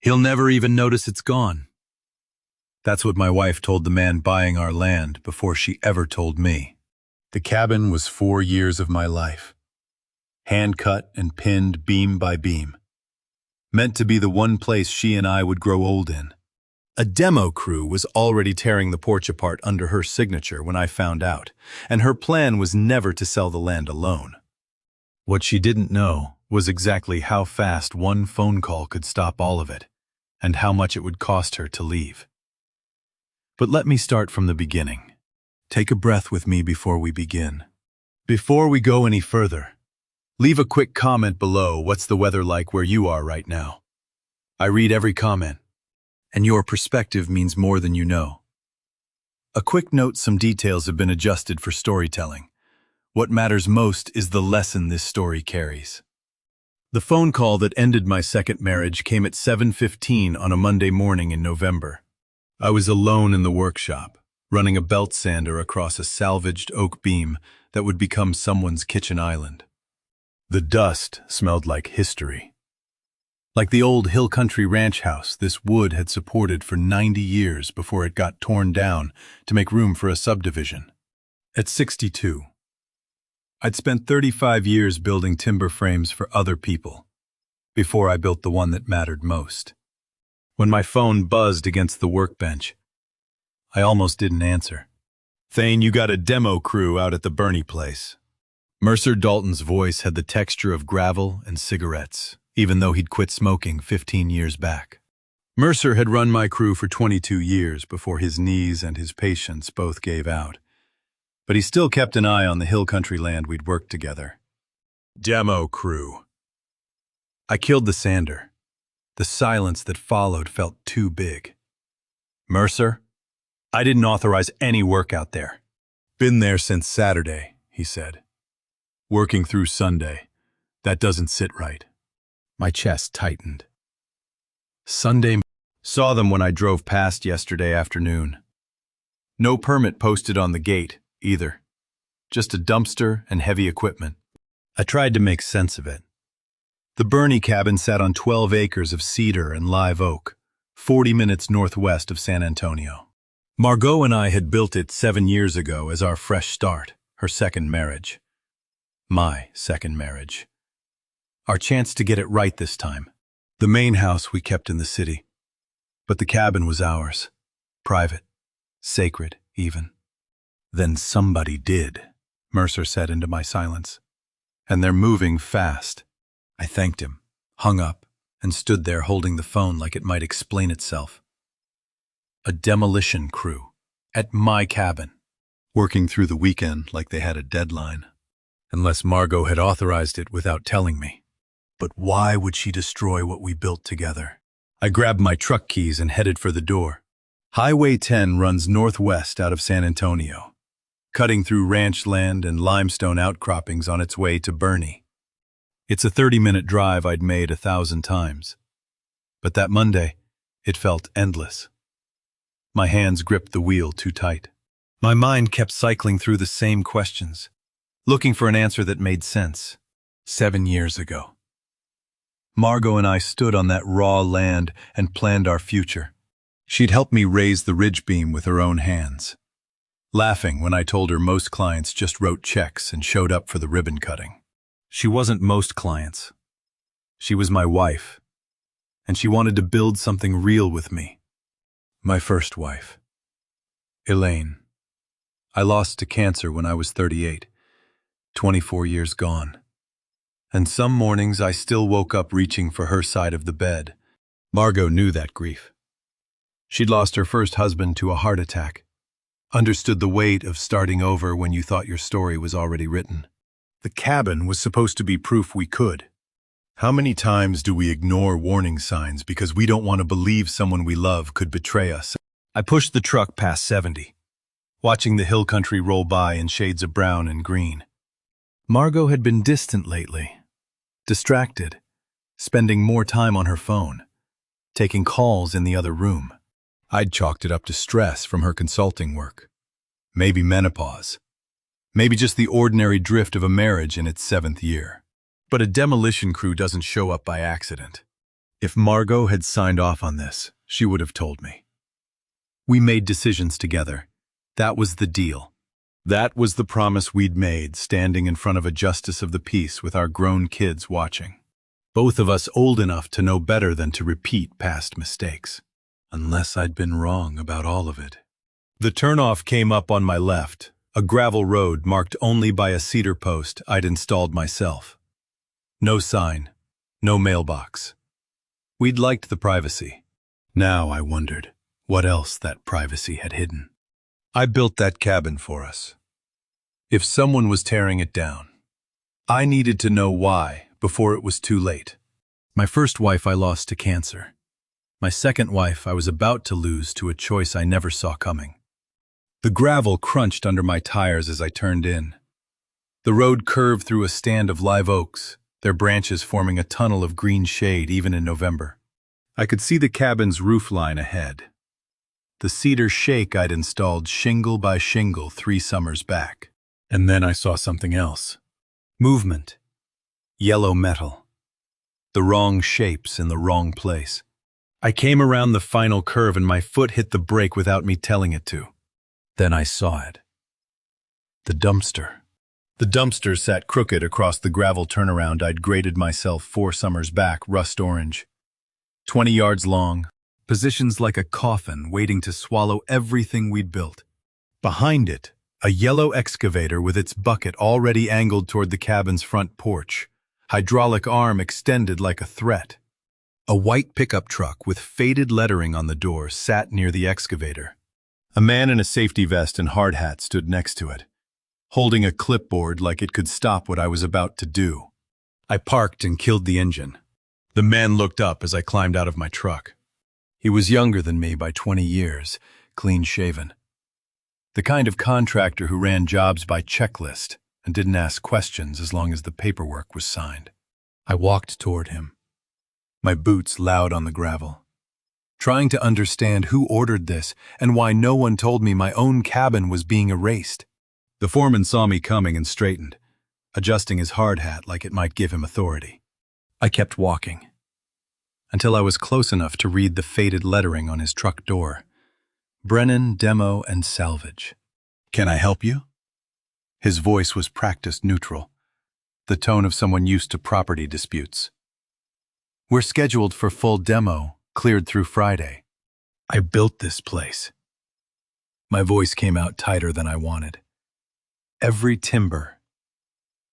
He'll never even notice it's gone. That's what my wife told the man buying our land before she ever told me. The cabin was 4 years of my life. Hand-cut and pinned beam by beam. Meant to be the one place she and I would grow old in. A demo crew was already tearing the porch apart under her signature when I found out, and her plan was never to sell the land alone. What she didn't know was exactly how fast one phone call could stop all of it, and how much it would cost her to leave. But let me start from the beginning. Take a breath with me before we begin. Before we go any further, leave a quick comment below. What's the weather like where you are right now? I read every comment, and your perspective means more than you know. A quick note: some details have been adjusted for storytelling. What matters most is the lesson this story carries. The phone call that ended my second marriage came at 7:15 on a Monday morning in November. I was alone in the workshop, running a belt sander across a salvaged oak beam that would become someone's kitchen island. The dust smelled like history. Like the old hill country ranch house this wood had supported for 90 years before it got torn down to make room for a subdivision. At 62, I'd spent 35 years building timber frames for other people before I built the one that mattered most. When my phone buzzed against the workbench, I almost didn't answer. "Thane, you got a demo crew out at the Bernie place." Mercer Dalton's voice had the texture of gravel and cigarettes, even though he'd quit smoking 15 years back. Mercer had run my crew for 22 years before his knees and his patience both gave out. But he still kept an eye on the hill country land we'd worked together. Demo crew. I killed the sander. The silence that followed felt too big. "Mercer, I didn't authorize any work out there." "Been there since Saturday," he said. "Working through Sunday. That doesn't sit right." My chest tightened. Sunday. Saw them when I drove past yesterday afternoon. No permit posted on the gate, either. Just a dumpster and heavy equipment. I tried to make sense of it. The Bernie cabin sat on 12 acres of cedar and live oak, 40 minutes northwest of San Antonio. Margot and I had built it 7 years ago as our fresh start, her second marriage. My second marriage. Our chance to get it right this time. The main house we kept in the city. But the cabin was ours. Private. Sacred, even. "Then somebody did," Mercer said into my silence. "And they're moving fast." I thanked him, hung up, and stood there holding the phone like it might explain itself. A demolition crew. At my cabin. Working through the weekend like they had a deadline. Unless Margot had authorized it without telling me. But why would she destroy what we built together? I grabbed my truck keys and headed for the door. Highway 10 runs northwest out of San Antonio, cutting through ranch land and limestone outcroppings on its way to Bernie. It's a 30-minute drive I'd made 1,000 times. But that Monday, it felt endless. My hands gripped the wheel too tight. My mind kept cycling through the same questions, looking for an answer that made sense. 7 years ago. Margot and I stood on that raw land and planned our future. She'd helped me raise the ridge beam with her own hands, laughing when I told her most clients just wrote checks and showed up for the ribbon cutting. She wasn't most clients. She was my wife, and she wanted to build something real with me. My first wife. Elaine. I lost to cancer when I was 38, 24 years gone. And some mornings I still woke up reaching for her side of the bed. Margot knew that grief. She'd lost her first husband to a heart attack, understood the weight of starting over when you thought your story was already written. The cabin was supposed to be proof we could. How many times do we ignore warning signs because we don't want to believe someone we love could betray us? I pushed the truck past 70, watching the hill country roll by in shades of brown and green. Margot had been distant lately, distracted, spending more time on her phone, taking calls in the other room. I'd chalked it up to stress from her consulting work. Maybe menopause. Maybe just the ordinary drift of a marriage in its 7th year. But a demolition crew doesn't show up by accident. If Margot had signed off on this, she would have told me. We made decisions together. That was the deal. That was the promise we'd made, standing in front of a justice of the peace with our grown kids watching. Both of us old enough to know better than to repeat past mistakes. Unless I'd been wrong about all of it. The turnoff came up on my left, a gravel road marked only by a cedar post I'd installed myself. No sign, no mailbox. We'd liked the privacy. Now I wondered what else that privacy had hidden. I built that cabin for us. If someone was tearing it down, I needed to know why before it was too late. My first wife I lost to cancer. My second wife I was about to lose to a choice I never saw coming. The gravel crunched under my tires as I turned in. The road curved through a stand of live oaks, their branches forming a tunnel of green shade even in November. I could see the cabin's roofline ahead. The cedar shake I'd installed shingle by shingle 3 summers back. And then I saw something else. Movement. Yellow metal. The wrong shapes in the wrong place. I came around the final curve and my foot hit the brake without me telling it to. Then I saw it. The dumpster. The dumpster sat crooked across the gravel turnaround I'd graded myself 4 summers back, rust orange. 20 yards long, positions like a coffin waiting to swallow everything we'd built. Behind it, a yellow excavator with its bucket already angled toward the cabin's front porch, hydraulic arm extended like a threat. A white pickup truck with faded lettering on the door sat near the excavator. A man in a safety vest and hard hat stood next to it, holding a clipboard like it could stop what I was about to do. I parked and killed the engine. The man looked up as I climbed out of my truck. He was younger than me by 20 years, clean-shaven. The kind of contractor who ran jobs by checklist and didn't ask questions as long as the paperwork was signed. I walked toward him, my boots loud on the gravel, trying to understand who ordered this and why no one told me my own cabin was being erased. The foreman saw me coming and straightened, adjusting his hard hat like it might give him authority. I kept walking, until I was close enough to read the faded lettering on his truck door. Brennan, Demo, and Salvage. "Can I help you?" His voice was practiced neutral, the tone of someone used to property disputes. "We're scheduled for full demo, cleared through Friday. I built this place." My voice came out tighter than I wanted. "Every timber."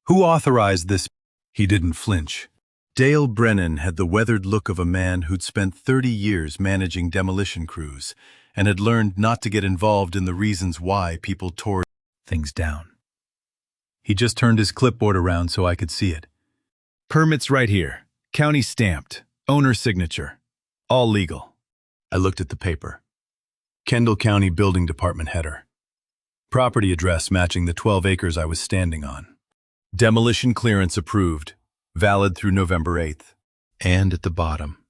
"Who authorized this?" He didn't flinch. Dale Brennan had the weathered look of a man who'd spent 30 years managing demolition crews and had learned not to get involved in the reasons why people tore things down. He just turned his clipboard around so I could see it. "Permits right here. County stamped. Owner signature. All legal." I looked at the paper. Kendall County Building Department header. Property address matching the 12 acres I was standing on. Demolition clearance approved. Valid through November 8th. And at the bottom,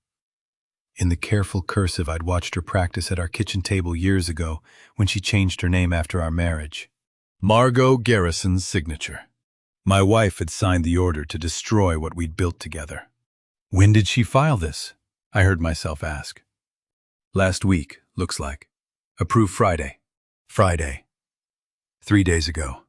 in the careful cursive I'd watched her practice at our kitchen table years ago when she changed her name after our marriage, Margot Garrison's signature. My wife had signed the order to destroy what we'd built together. "When did she file this?" I heard myself ask. "Last week, looks like. Approved Friday." Friday. 3 days ago.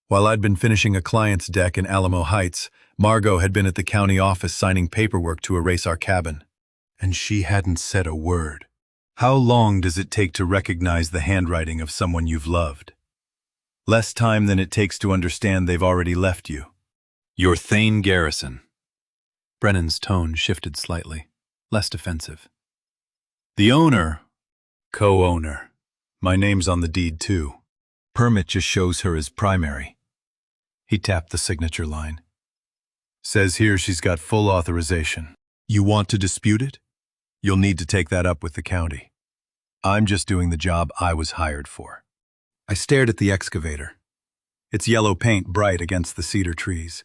While I'd been finishing a client's deck in Alamo Heights, Margot had been at the county office signing paperwork to erase our cabin. And she hadn't said a word. How long does it take to recognize the handwriting of someone you've loved? Less time than it takes to understand they've already left you. "You're Thane Garrison." Brennan's tone shifted slightly, less defensive. "The owner, co-owner. My name's on the deed too. Permit just shows her as primary." He tapped the signature line. "Says here she's got full authorization. You want to dispute it? You'll need to take that up with the county. I'm just doing the job I was hired for." I stared at the excavator, its yellow paint bright against the cedar trees.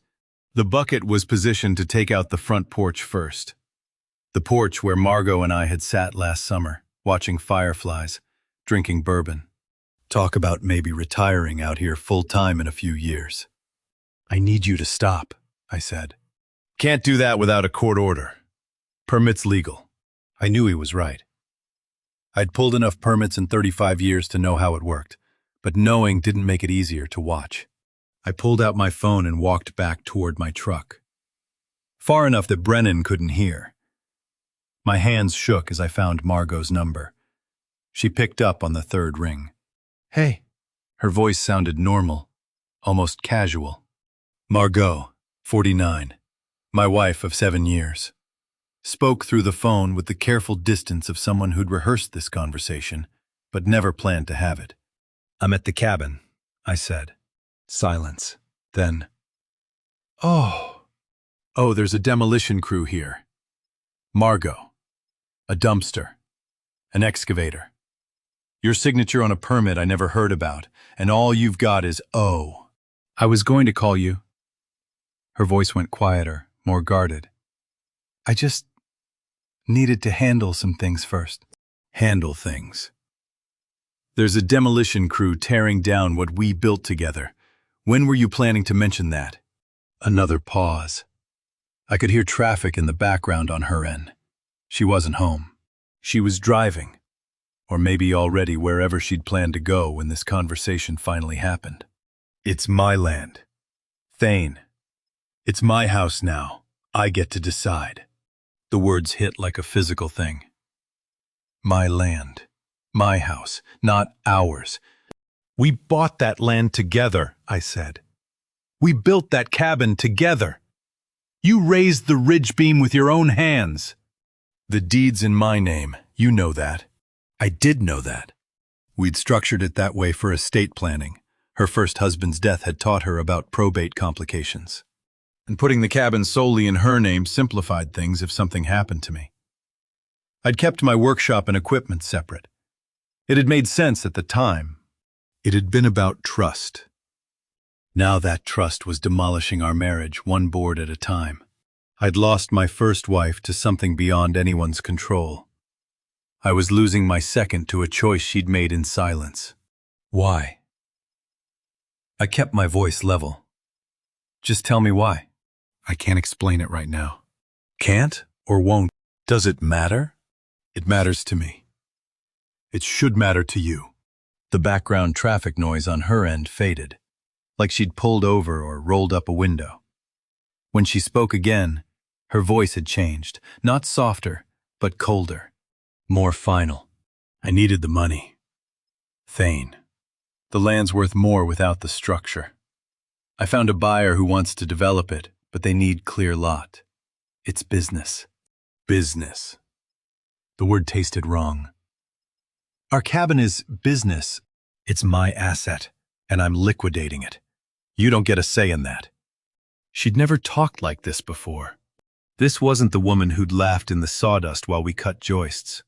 The bucket was positioned to take out the front porch first. The porch where Margot and I had sat last summer, watching fireflies, drinking bourbon. Talk about maybe retiring out here full-time in a few years. "I need you to stop," I said. "Can't do that without a court order." Permit's legal. I knew he was right. I'd pulled enough permits in 35 years to know how it worked, but knowing didn't make it easier to watch. I pulled out my phone and walked back toward my truck. Far enough that Brennan couldn't hear. My hands shook as I found Margot's number. She picked up on the third ring. "Hey." Her voice sounded normal, almost casual. Margot, 49, my wife of 7 years. Spoke through the phone with the careful distance of someone who'd rehearsed this conversation, but never planned to have it. "I'm at the cabin," I said. Silence. Then, Oh, there's a demolition crew here. Margot. A dumpster. An excavator. Your signature on a permit I never heard about, and all you've got is O. I was going to call you." Her voice went quieter, more guarded. "I just needed to handle some things first." Handle things. "There's a demolition crew tearing down what we built together. When were you planning to mention that?" Another pause. I could hear traffic in the background on her end. She wasn't home. She was driving, or maybe already wherever she'd planned to go when this conversation finally happened. "It's my land. Thane. It's my house now. I get to decide." The words hit like a physical thing. My land. My house, not ours. "We bought that land together," I said. "We built that cabin together. You raised the ridge beam with your own hands." "The deed's in my name, you know that." I did know that. We'd structured it that way for estate planning. Her first husband's death had taught her about probate complications. And putting the cabin solely in her name simplified things if something happened to me. I'd kept my workshop and equipment separate. It had made sense at the time. It had been about trust. Now that trust was demolishing our marriage, one board at a time. I'd lost my first wife to something beyond anyone's control. I was losing my second to a choice she'd made in silence. Why? I kept my voice level. "Just tell me why." "I can't explain it right now." "Can't or won't? Does it matter?" "It matters to me. It should matter to you." The background traffic noise on her end faded, like she'd pulled over or rolled up a window. When she spoke again, her voice had changed, not softer, but colder, more final. "I needed the money. Thane. The land's worth more without the structure. I found a buyer who wants to develop it, but they need clear lot. It's business." Business. The word tasted wrong. "Our cabin is business. It's my asset, and I'm liquidating it. You don't get a say in that." She'd never talked like this before. This wasn't the woman who'd laughed in the sawdust while we cut joists,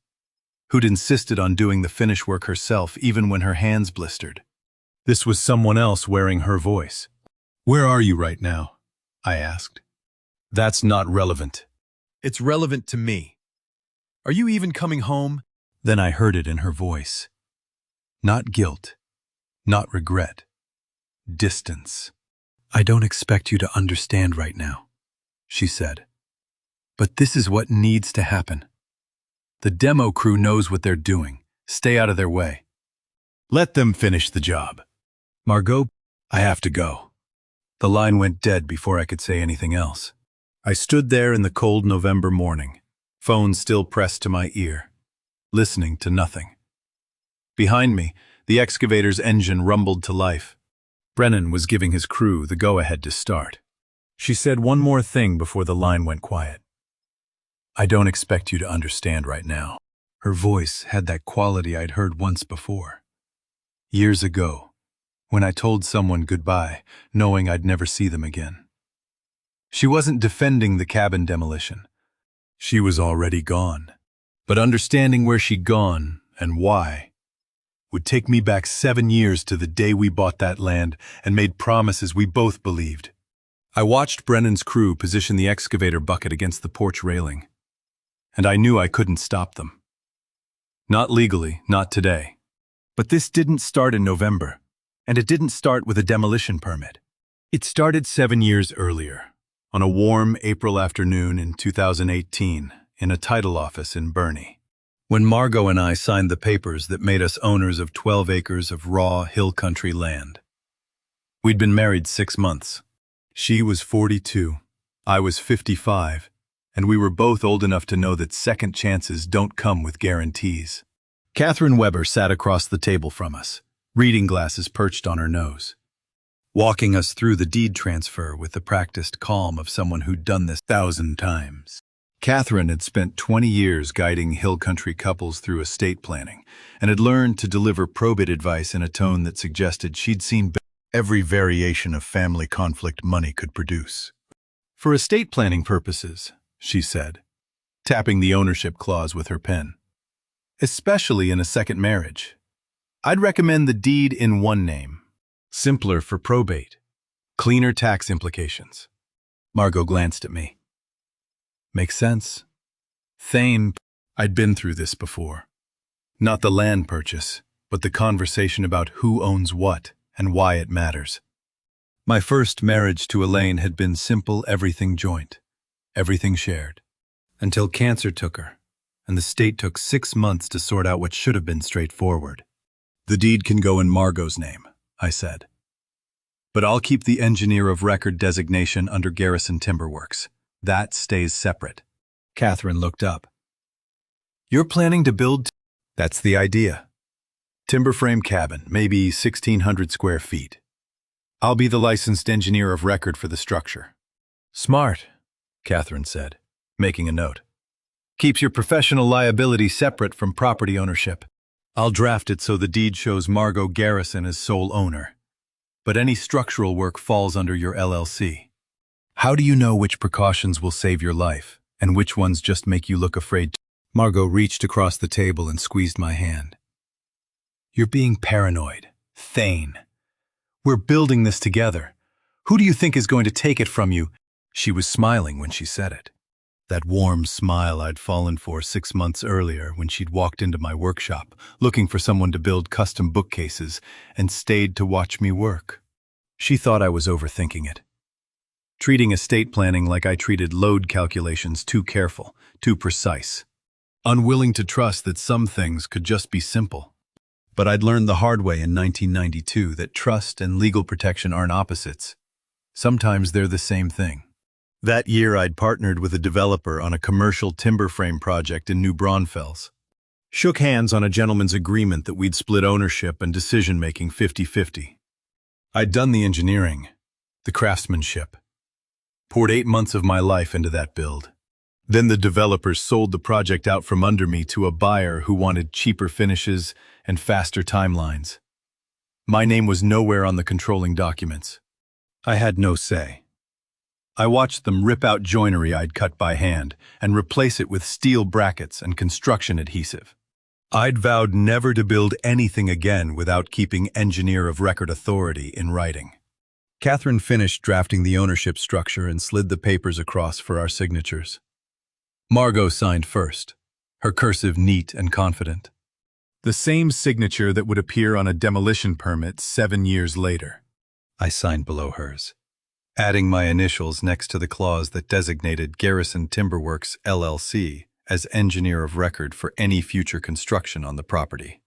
who'd insisted on doing the finish work herself even when her hands blistered. This was someone else wearing her voice. "Where are you right now?" I asked. "That's not relevant." "It's relevant to me. Are you even coming home?" Then I heard it in her voice. Not guilt, not regret. Distance. "I don't expect you to understand right now," she said. "But this is what needs to happen. The demo crew knows what they're doing. Stay out of their way. Let them finish the job." "Margot, I have to go." The line went dead before I could say anything else. I stood there in the cold November morning, phone still pressed to my ear, listening to nothing. Behind me, the excavator's engine rumbled to life. Brennan was giving his crew the go-ahead to start. She said one more thing before the line went quiet. "I don't expect you to understand right now." Her voice had that quality I'd heard once before. Years ago, when I told someone goodbye, knowing I'd never see them again. She wasn't defending the cabin demolition. She was already gone. But understanding where she'd gone and why would take me back 7 years to the day we bought that land and made promises we both believed. I watched Brennan's crew position the excavator bucket against the porch railing, and I knew I couldn't stop them. Not legally, not today. But this didn't start in November, and it didn't start with a demolition permit. It started 7 years earlier, on a warm April afternoon in 2018, in a title office in Burney. When Margot and I signed the papers that made us owners of 12 acres of raw hill country land. We'd been married 6 months. She was 42, I was 55, and we were both old enough to know that second chances don't come with guarantees. Catherine Weber sat across the table from us, reading glasses perched on her nose, walking us through the deed transfer with the practiced calm of someone who'd done this 1,000 times. Catherine had spent 20 years guiding hill country couples through estate planning and had learned to deliver probate advice in a tone that suggested she'd seen every variation of family conflict money could produce. For estate planning purposes, she said, tapping the ownership clause with her pen, especially in a second marriage, I'd recommend the deed in one name. Simpler for probate. Cleaner tax implications. Margot glanced at me. Makes sense. Thane, I'd been through this before. Not the land purchase, but the conversation about who owns what and why it matters. My first marriage to Elaine had been simple everything joint, everything shared, until cancer took her, and the state took 6 months to sort out what should have been straightforward. The deed can go in Margot's name, I said. But I'll keep the engineer of record designation under Garrison Timber Works. That stays separate. Catherine looked up. You're planning to build? That's the idea. Timber frame cabin, maybe 1,600 square feet. I'll be the licensed engineer of record for the structure. Smart, Catherine said, making a note. Keeps your professional liability separate from property ownership. I'll draft it so the deed shows Margot Garrison as sole owner. But any structural work falls under your LLC. How do you know which precautions will save your life, and which ones just make you look afraid? Margot reached across the table and squeezed my hand. You're being paranoid. Thane. We're building this together. Who do you think is going to take it from you? She was smiling when she said it. That warm smile I'd fallen for 6 months earlier when she'd walked into my workshop, looking for someone to build custom bookcases, and stayed to watch me work. She thought I was overthinking it. Treating estate planning like I treated load calculations, too careful, too precise. Unwilling to trust that some things could just be simple. But I'd learned the hard way in 1992 that trust and legal protection aren't opposites. Sometimes they're the same thing. That year I'd partnered with a developer on a commercial timber frame project in New Braunfels. Shook hands on a gentleman's agreement that we'd split ownership and decision-making 50-50. I'd done the engineering, the craftsmanship. Poured 8 months of my life into that build. Then the developers sold the project out from under me to a buyer who wanted cheaper finishes and faster timelines. My name was nowhere on the controlling documents. I had no say. I watched them rip out joinery I'd cut by hand and replace it with steel brackets and construction adhesive. I'd vowed never to build anything again without keeping engineer of record authority in writing. Catherine finished drafting the ownership structure and slid the papers across for our signatures. Margot signed first, her cursive neat and confident. The same signature that would appear on a demolition permit 7 years later. I signed below hers, adding my initials next to the clause that designated Garrison Timber Works, LLC, as engineer of record for any future construction on the property.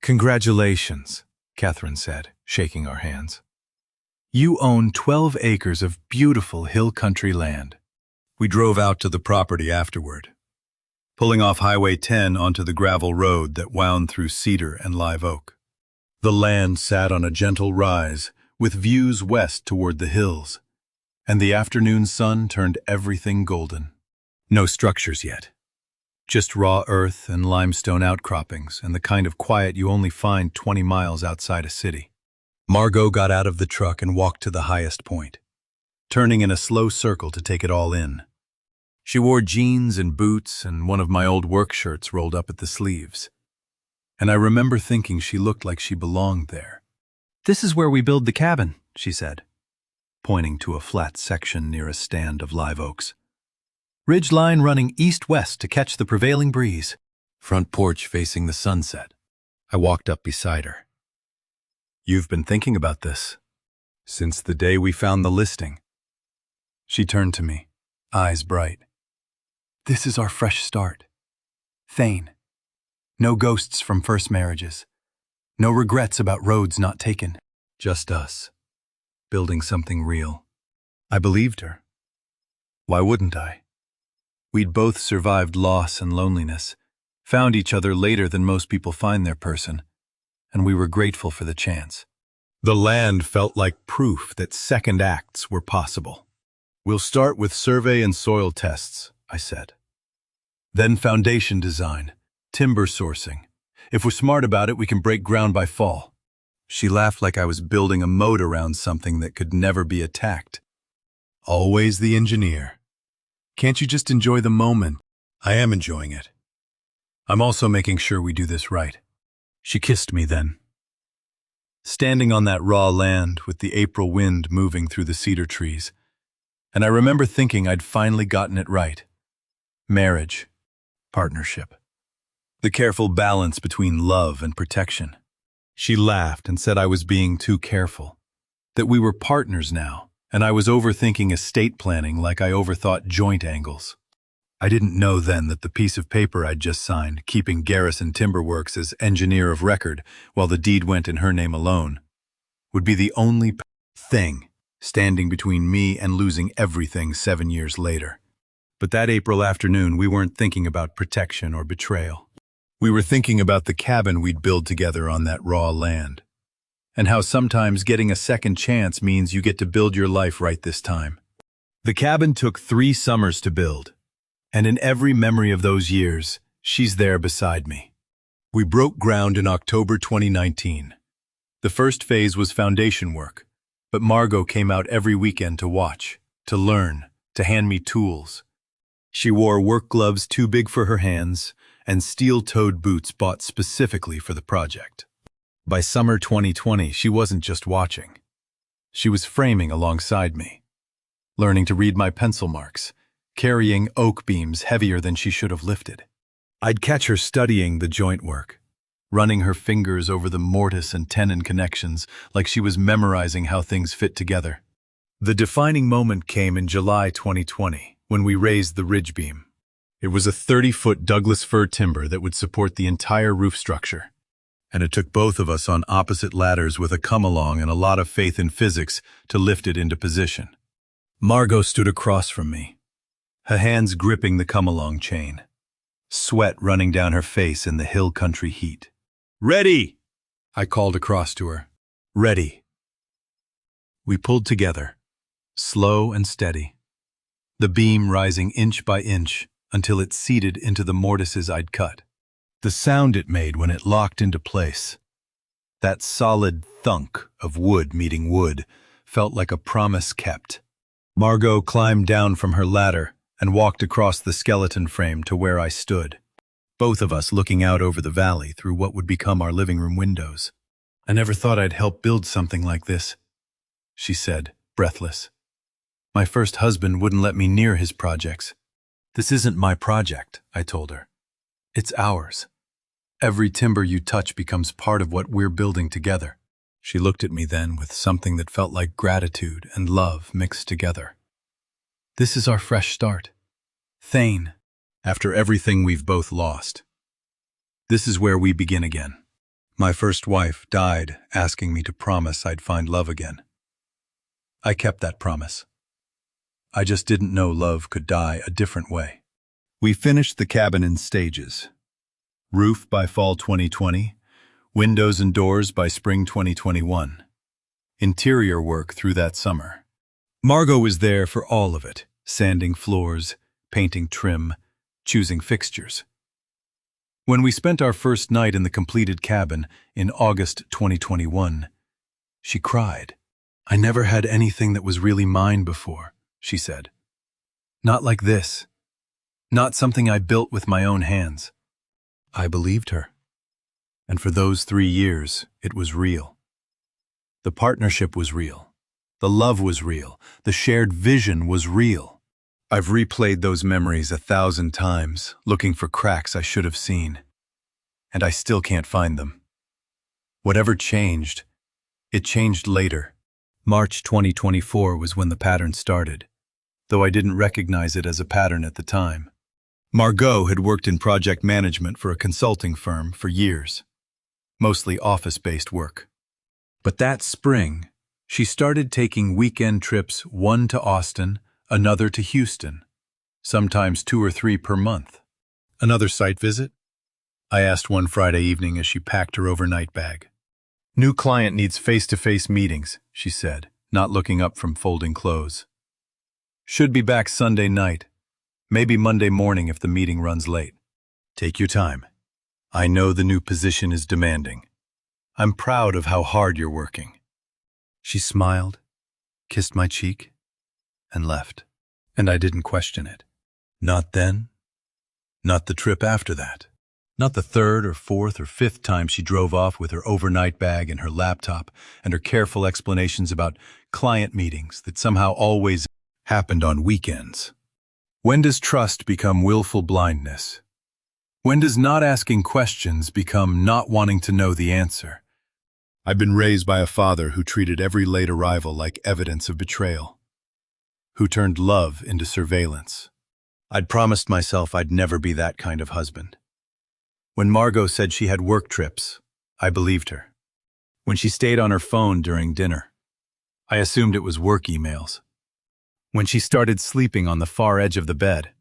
Congratulations, Catherine said, shaking our hands. You own 12 acres of beautiful hill country land. We drove out to the property afterward, pulling off Highway 10 onto the gravel road that wound through cedar and live oak. The land sat on a gentle rise, with views west toward the hills, and the afternoon sun turned everything golden. No structures yet. Just raw earth and limestone outcroppings and the kind of quiet you only find 20 miles outside a city. Margot got out of the truck and walked to the highest point, turning in a slow circle to take it all in. She wore jeans and boots and one of my old work shirts rolled up at the sleeves. And I remember thinking she looked like she belonged there. This is where we build the cabin, she said, pointing to a flat section near a stand of live oaks. Ridge line running east-west to catch the prevailing breeze. Front porch facing the sunset. I walked up beside her. You've been thinking about this since the day we found the listing. She turned to me, eyes bright. This is our fresh start. Thane. No ghosts from first marriages. No regrets about roads not taken. Just us, building something real. I believed her. Why wouldn't I? We'd both survived loss and loneliness, found each other later than most people find their person, and we were grateful for the chance. The land felt like proof that second acts were possible. We'll start with survey and soil tests, I said. Then foundation design, timber sourcing. If we're smart about it, we can break ground by fall. She laughed like I was building a moat around something that could never be attacked. Always the engineer. Can't you just enjoy the moment? I am enjoying it. I'm also making sure we do this right. She kissed me then. Standing on that raw land with the April wind moving through the cedar trees, and I remember thinking I'd finally gotten it right. Marriage. Partnership. The careful balance between love and protection. She laughed and said I was being too careful, that we were partners now, and I was overthinking estate planning like I overthought joint angles. I didn't know then that the piece of paper I'd just signed, keeping Garrison Timber Works as engineer of record while the deed went in her name alone, would be the only thing standing between me and losing everything 7 years later. But that April afternoon, we weren't thinking about protection or betrayal. We were thinking about the cabin we'd build together on that raw land, and how sometimes getting a second chance means you get to build your life right this time. The cabin took 3 summers to build, and in every memory of those years, she's there beside me. We broke ground in October 2019. The first phase was foundation work, but Margot came out every weekend to watch, to learn, to hand me tools. She wore work gloves too big for her hands and steel-toed boots bought specifically for the project. By summer 2020, she wasn't just watching. She was framing alongside me, learning to read my pencil marks, carrying oak beams heavier than she should have lifted. I'd catch her studying the joint work, running her fingers over the mortise and tenon connections like she was memorizing how things fit together. The defining moment came in July 2020, when we raised the ridge beam. It was a 30-foot Douglas fir timber that would support the entire roof structure, and it took both of us on opposite ladders with a come-along and a lot of faith in physics to lift it into position. Margot stood across from me, her hands gripping the come-along chain, sweat running down her face in the hill country heat. "Ready!" I called across to her. "Ready." We pulled together, slow and steady, the beam rising inch by inch until it seated into the mortises I'd cut. The sound it made when it locked into place, that solid thunk of wood meeting wood, felt like a promise kept. Margot climbed down from her ladder and walked across the skeleton frame to where I stood, both of us looking out over the valley through what would become our living room windows. "I never thought I'd help build something like this," she said, breathless. "My first husband wouldn't let me near his projects." "This isn't my project," I told her. "It's ours. Every timber you touch becomes part of what we're building together." She looked at me then with something that felt like gratitude and love mixed together. "This is our fresh start. Thane, after everything we've both lost. This is where we begin again. My first wife died asking me to promise I'd find love again. I kept that promise. I just didn't know love could die a different way." We finished the cabin in stages. Roof by fall 2020, windows and doors by spring 2021. Interior work through that summer. Margot was there for all of it, sanding floors, painting trim, choosing fixtures. When we spent our first night in the completed cabin in August 2021, she cried. "I never had anything that was really mine before," she said. "Not like this. Not something I built with my own hands." I believed her. And for those 3 years, it was real. The partnership was real. The love was real. The shared vision was real. I've replayed those memories 1,000 times, looking for cracks I should have seen. And I still can't find them. Whatever changed, it changed later. March 2024 was when the pattern started, though I didn't recognize it as a pattern at the time. Margot had worked in project management for a consulting firm for years, mostly office-based work. But that spring, she started taking weekend trips, one to Austin, another to Houston, sometimes 2 or 3 per month. "Another site visit?" I asked one Friday evening as she packed her overnight bag. "New client needs face-to-face meetings," she said, not looking up from folding clothes. "Should be back Sunday night. Maybe Monday morning if the meeting runs late. Take your time. I know the new position is demanding. I'm proud of how hard you're working." She smiled, kissed my cheek, and left. And I didn't question it. Not then. Not the trip after that. Not the 3rd or 4th or 5th time she drove off with her overnight bag and her laptop and her careful explanations about client meetings that somehow always happened on weekends. When does trust become willful blindness? When does not asking questions become not wanting to know the answer? I've been raised by a father who treated every late arrival like evidence of betrayal, who turned love into surveillance. I'd promised myself I'd never be that kind of husband. When Margot said she had work trips, I believed her. When she stayed on her phone during dinner, I assumed it was work emails. When she started sleeping on the far edge of the bed,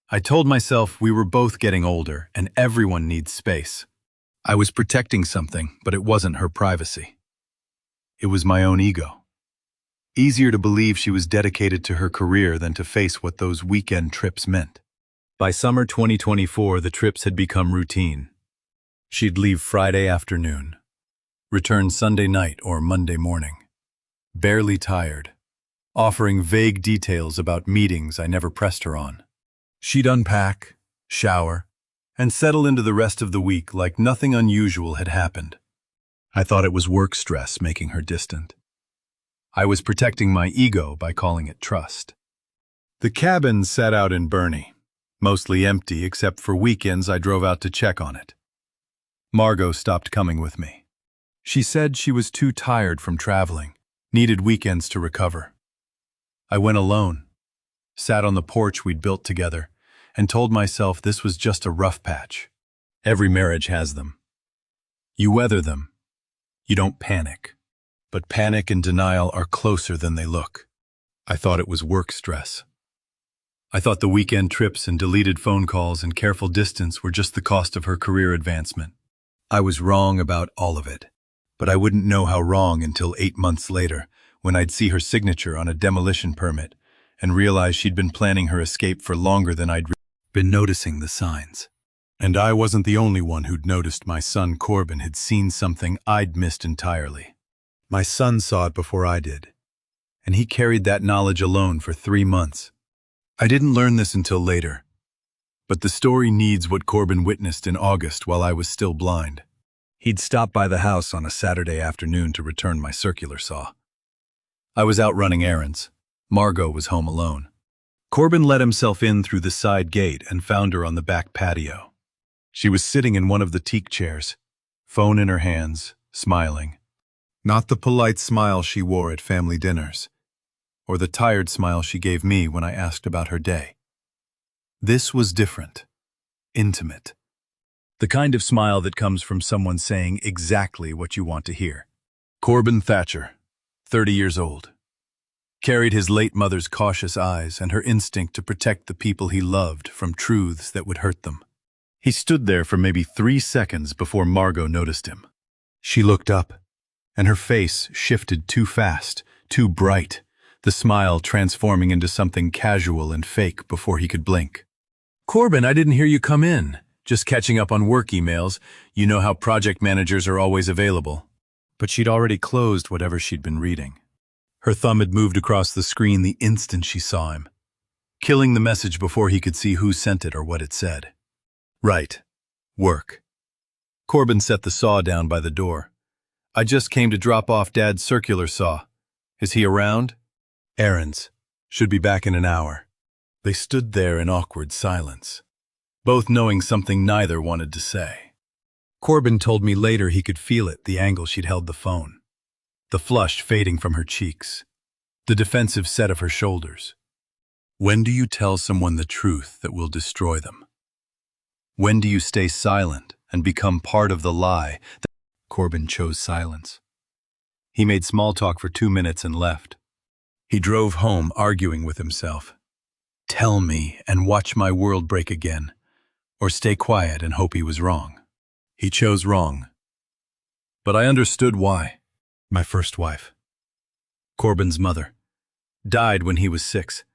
I told myself we were both getting older and everyone needs space. I was protecting something, but it wasn't her privacy. It was my own ego. Easier to believe she was dedicated to her career than to face what those weekend trips meant. By summer 2024, the trips had become routine. She'd leave Friday afternoon, return Sunday night or Monday morning, barely tired, offering vague details about meetings I never pressed her on. She'd unpack, shower, and settle into the rest of the week like nothing unusual had happened. I thought it was work stress making her distant. I was protecting my ego by calling it trust. The cabin sat out in Bernie, mostly empty except for weekends I drove out to check on it. Margot stopped coming with me. She said she was too tired from traveling, needed weekends to recover. I went alone, sat on the porch we'd built together, and told myself this was just a rough patch. Every marriage has them. You weather them. You don't panic. But panic and denial are closer than they look. I thought it was work stress. I thought the weekend trips and deleted phone calls and careful distance were just the cost of her career advancement. I was wrong about all of it, but I wouldn't know how wrong until 8 months later, when I'd see her signature on a demolition permit and realize she'd been planning her escape for longer than I'd been noticing the signs. And I wasn't the only one who'd noticed my son Corbin had seen something I'd missed entirely. My son saw it before I did, and he carried that knowledge alone for 3 months. I didn't learn this until later, but the story needs what Corbin witnessed in August while I was still blind. He'd stopped by the house on a Saturday afternoon to return my circular saw. I was out running errands. Margot was home alone. Corbin let himself in through the side gate and found her on the back patio. She was sitting in one of the teak chairs, phone in her hands, smiling. Not the polite smile she wore at family dinners, or the tired smile she gave me when I asked about her day. This was different, intimate. The kind of smile that comes from someone saying exactly what you want to hear. Corbin Thatcher, 30 years old, carried his late mother's cautious eyes and her instinct to protect the people he loved from truths that would hurt them. He stood there for maybe 3 seconds before Margot noticed him. She looked up, and her face shifted too fast, too bright, the smile transforming into something casual and fake before he could blink. "Corbin, I didn't hear you come in. Just catching up on work emails. You know how project managers are always available." But she'd already closed whatever she'd been reading. Her thumb had moved across the screen the instant she saw him, killing the message before he could see who sent it or what it said. Right. Work. Corbin set the saw down by the door. "I just came to drop off Dad's circular saw. Is he around?" "Errands. Should be back in an hour." They stood there in awkward silence, both knowing something neither wanted to say. Corbin told me later he could feel it, the angle she'd held the phone. The flush fading from her cheeks. The defensive set of her shoulders. When do you tell someone the truth that will destroy them? When do you stay silent and become part of the lie? Corbin chose silence. He made small talk for 2 minutes and left. He drove home arguing with himself. Tell me and watch my world break again, or stay quiet and hope he was wrong. He chose wrong. But I understood why. My first wife, Corbin's mother, died when he was 6.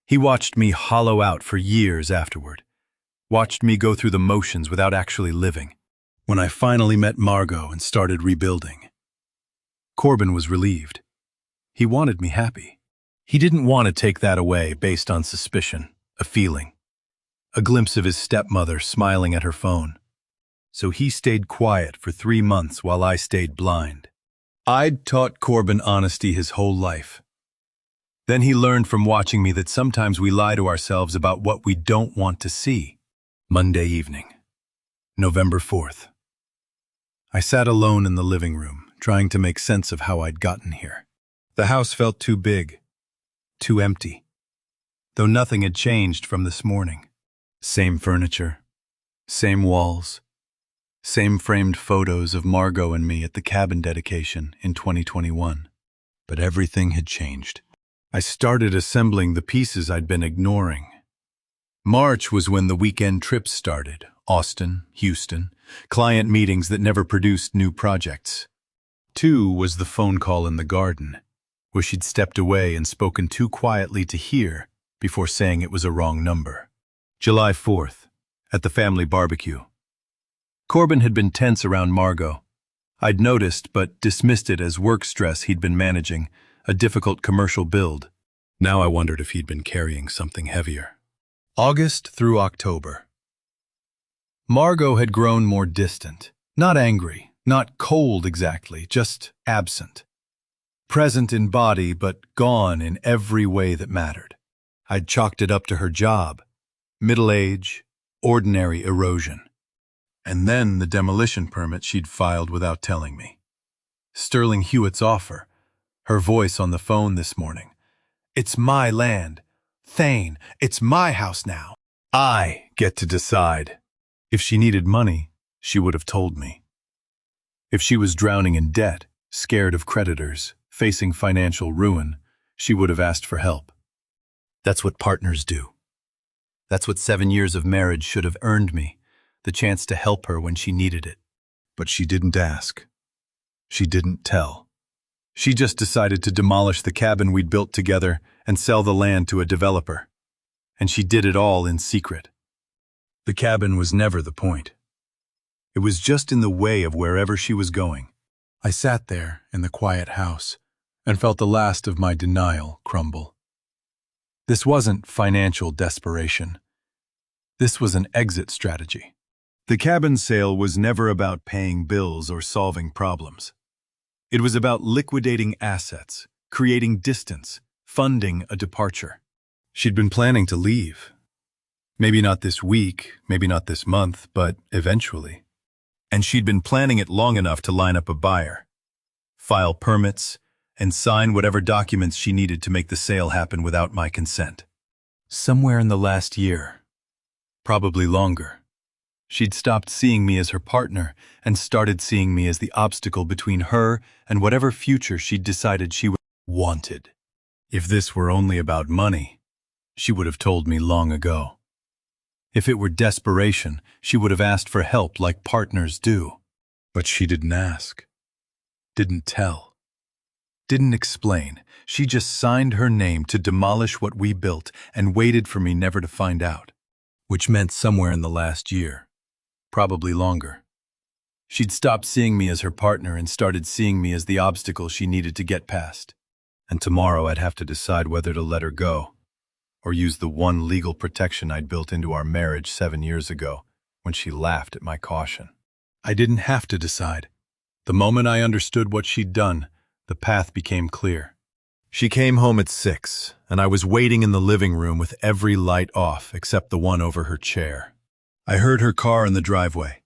He watched me hollow out for years afterward, watched me go through the motions without actually living. When I finally met Margot and started rebuilding, Corbin was relieved. He wanted me happy. He didn't want to take that away based on suspicion, a feeling, a glimpse of his stepmother smiling at her phone. So he stayed quiet for 3 months while I stayed blind. I'd taught Corbin honesty his whole life. Then he learned from watching me that sometimes we lie to ourselves about what we don't want to see. Monday evening, November 4th. I sat alone in the living room, trying to make sense of how I'd gotten here. The house felt too big, too empty, though nothing had changed from this morning. Same furniture, same walls, same framed photos of Margot and me at the cabin dedication in 2021. But everything had changed. I started assembling the pieces I'd been ignoring. March was when the weekend trips started. Austin, Houston, client meetings that never produced new projects. 2 was the phone call in the garden, where she'd stepped away and spoken too quietly to hear before saying it was a wrong number. July 4th, at the family barbecue. Corbin had been tense around Margot. I'd noticed but dismissed it as work stress he'd been managing, a difficult commercial build. Now I wondered if he'd been carrying something heavier. August through October. Margot had grown more distant, not angry, not cold exactly, just absent. Present in body, but gone in every way that mattered. I'd chalked it up to her job, middle age, ordinary erosion. And then the demolition permit she'd filed without telling me. Sterling Hewitt's offer, her voice on the phone this morning. It's my land. Thane, it's my house now. I get to decide. If she needed money, she would have told me. If she was drowning in debt, scared of creditors, facing financial ruin, she would have asked for help. That's what partners do. That's what 7 years of marriage should have earned me, the chance to help her when she needed it. But she didn't ask. She didn't tell. She just decided to demolish the cabin we'd built together and sell the land to a developer. And she did it all in secret. The cabin was never the point. It was just in the way of wherever she was going. I sat there in the quiet house and felt the last of my denial crumble. This wasn't financial desperation. This was an exit strategy. The cabin sale was never about paying bills or solving problems. It was about liquidating assets, creating distance, funding a departure. She'd been planning to leave. Maybe not this week, maybe not this month, but eventually. And she'd been planning it long enough to line up a buyer, file permits, and sign whatever documents she needed to make the sale happen without my consent. Somewhere in the last year, probably longer, she'd stopped seeing me as her partner and started seeing me as the obstacle between her and whatever future she'd decided she wanted. If this were only about money, she would have told me long ago. If it were desperation, she would have asked for help like partners do. But she didn't ask, didn't tell, didn't explain. She just signed her name to demolish what we built and waited for me never to find out, which meant somewhere in the last year, probably longer. She'd stopped seeing me as her partner and started seeing me as the obstacle she needed to get past. And tomorrow I'd have to decide whether to let her go, or use the one legal protection I'd built into our marriage 7 years ago when she laughed at my caution. I didn't have to decide. The moment I understood what she'd done, the path became clear. She came home at 6, and I was waiting in the living room with every light off except the one over her chair. I heard her car in the driveway,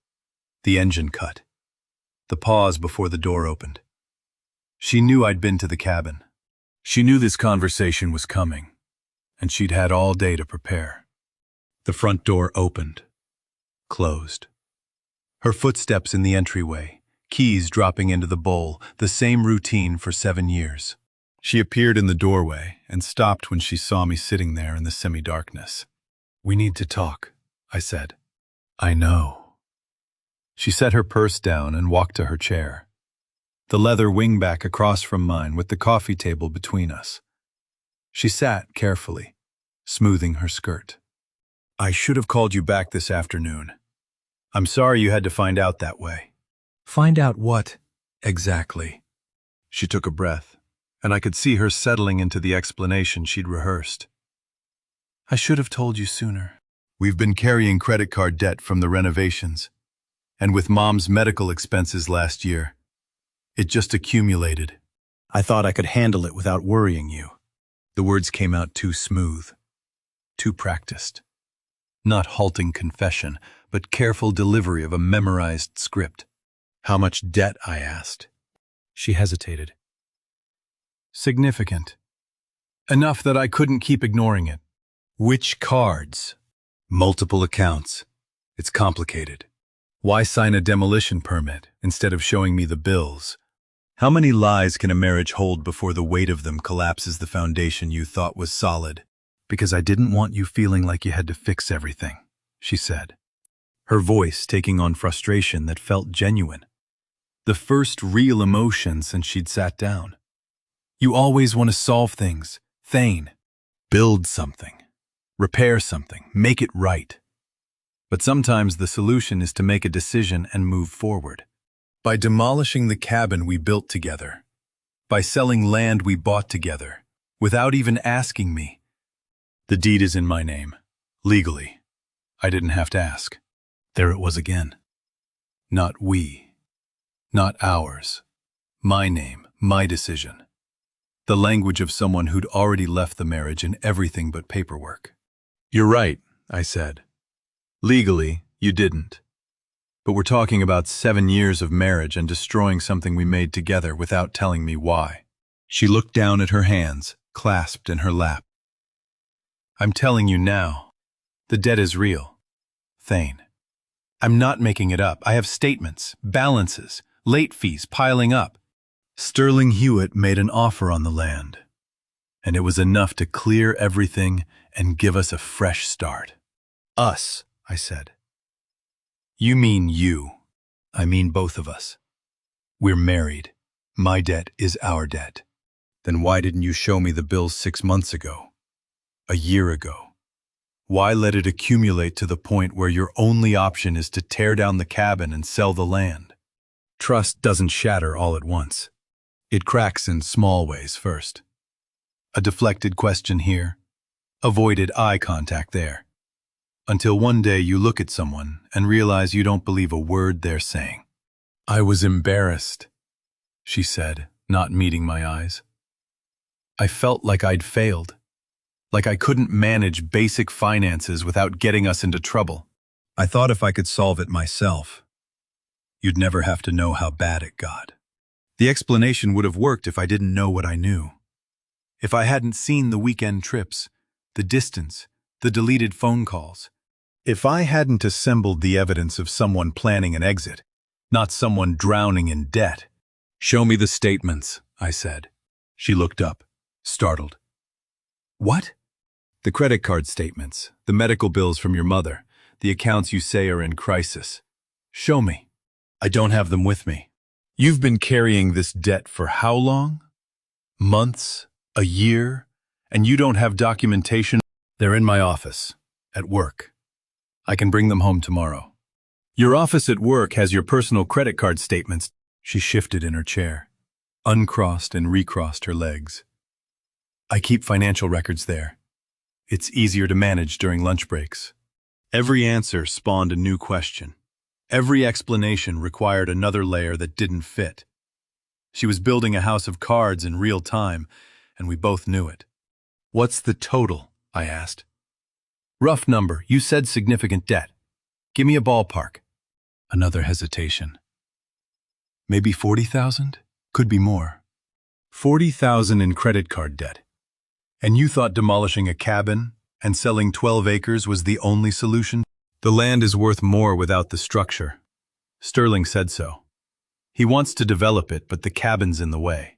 the engine cut, the pause before the door opened. She knew I'd been to the cabin. She knew this conversation was coming. and she'd had all day to prepare. The front door opened, closed. Her footsteps in the entryway, keys dropping into the bowl, the same routine for 7 years. She appeared in the doorway and stopped when she saw me sitting there in the semi-darkness. "We need to talk," I said. "I know." She set her purse down and walked to her chair, the leather wingback across from mine with the coffee table between us. She sat carefully, smoothing her skirt. "I should have called you back this afternoon. I'm sorry you had to find out that way." "Find out what, exactly?" She took a breath, and I could see her settling into the explanation she'd rehearsed. "I should have told you sooner. We've been carrying credit card debt from the renovations, and with Mom's medical expenses last year, it just accumulated. I thought I could handle it without worrying you." The words came out too smooth, too practiced. Not halting confession, but careful delivery of a memorized script. "How much debt?" I asked. She hesitated. "Significant. Enough that I couldn't keep ignoring it." "Which cards?" "Multiple accounts. It's complicated. Why sign a demolition permit instead of showing me the bills? How many lies can a marriage hold before the weight of them collapses the foundation you thought was solid?" "Because I didn't want you feeling like you had to fix everything," she said, her voice taking on frustration that felt genuine. The first real emotion since she'd sat down. "You always want to solve things, Thane. Build something, repair something, make it right. But sometimes the solution is to make a decision and move forward. By demolishing the cabin we built together, by selling land we bought together, without even asking me. The deed is in my name, legally. I didn't have to ask." There it was again. Not we, not ours. My name, my decision. The language of someone who'd already left the marriage in everything but paperwork. "You're right," I said. "Legally, you didn't. But we're talking about 7 years of marriage and destroying something we made together without telling me why." She looked down at her hands, clasped in her lap. "I'm telling you now. The debt is real, Thane. I'm not making it up. I have statements, balances, late fees piling up. Sterling Hewitt made an offer on the land, and it was enough to clear everything and give us a fresh start." "Us," I said. "You mean you. I mean both of us. We're married. My debt is our debt. Then why didn't you show me the bills 6 months ago? A year ago? Why let it accumulate to the point where your only option is to tear down the cabin and sell the land? Trust doesn't shatter all at once. It cracks in small ways first. A deflected question here, avoided eye contact there. Until one day you look at someone and realize you don't believe a word they're saying." "I was embarrassed," she said, not meeting my eyes. "I felt like I'd failed, like I couldn't manage basic finances without getting us into trouble. I thought if I could solve it myself, you'd never have to know how bad it got. The explanation would have worked if I didn't know what I knew. If I hadn't seen the weekend trips, the distance, the deleted phone calls. If I hadn't assembled the evidence of someone planning an exit, not someone drowning in debt." "Show me the statements," I said. She looked up, startled. "What?" "The credit card statements, the medical bills from your mother, the accounts you say are in crisis. Show me." "I don't have them with me." "You've been carrying this debt for how long? Months? A year? And you don't have documentation?" "They're in my office, at work. I can bring them home tomorrow." "Your office at work has your personal credit card statements." She shifted in her chair, uncrossed and recrossed her legs. "I keep financial records there. It's easier to manage during lunch breaks." Every answer spawned a new question. Every explanation required another layer that didn't fit. She was building a house of cards in real time, and we both knew it. "What's the total?" I asked. "Rough number. You said significant debt. Give me a ballpark." Another hesitation. "Maybe 40,000? Could be more. 40,000 in credit card debt. And you thought demolishing a cabin and selling 12 acres was the only solution? The land is worth more without the structure. Sterling said so. He wants to develop it, but the cabin's in the way.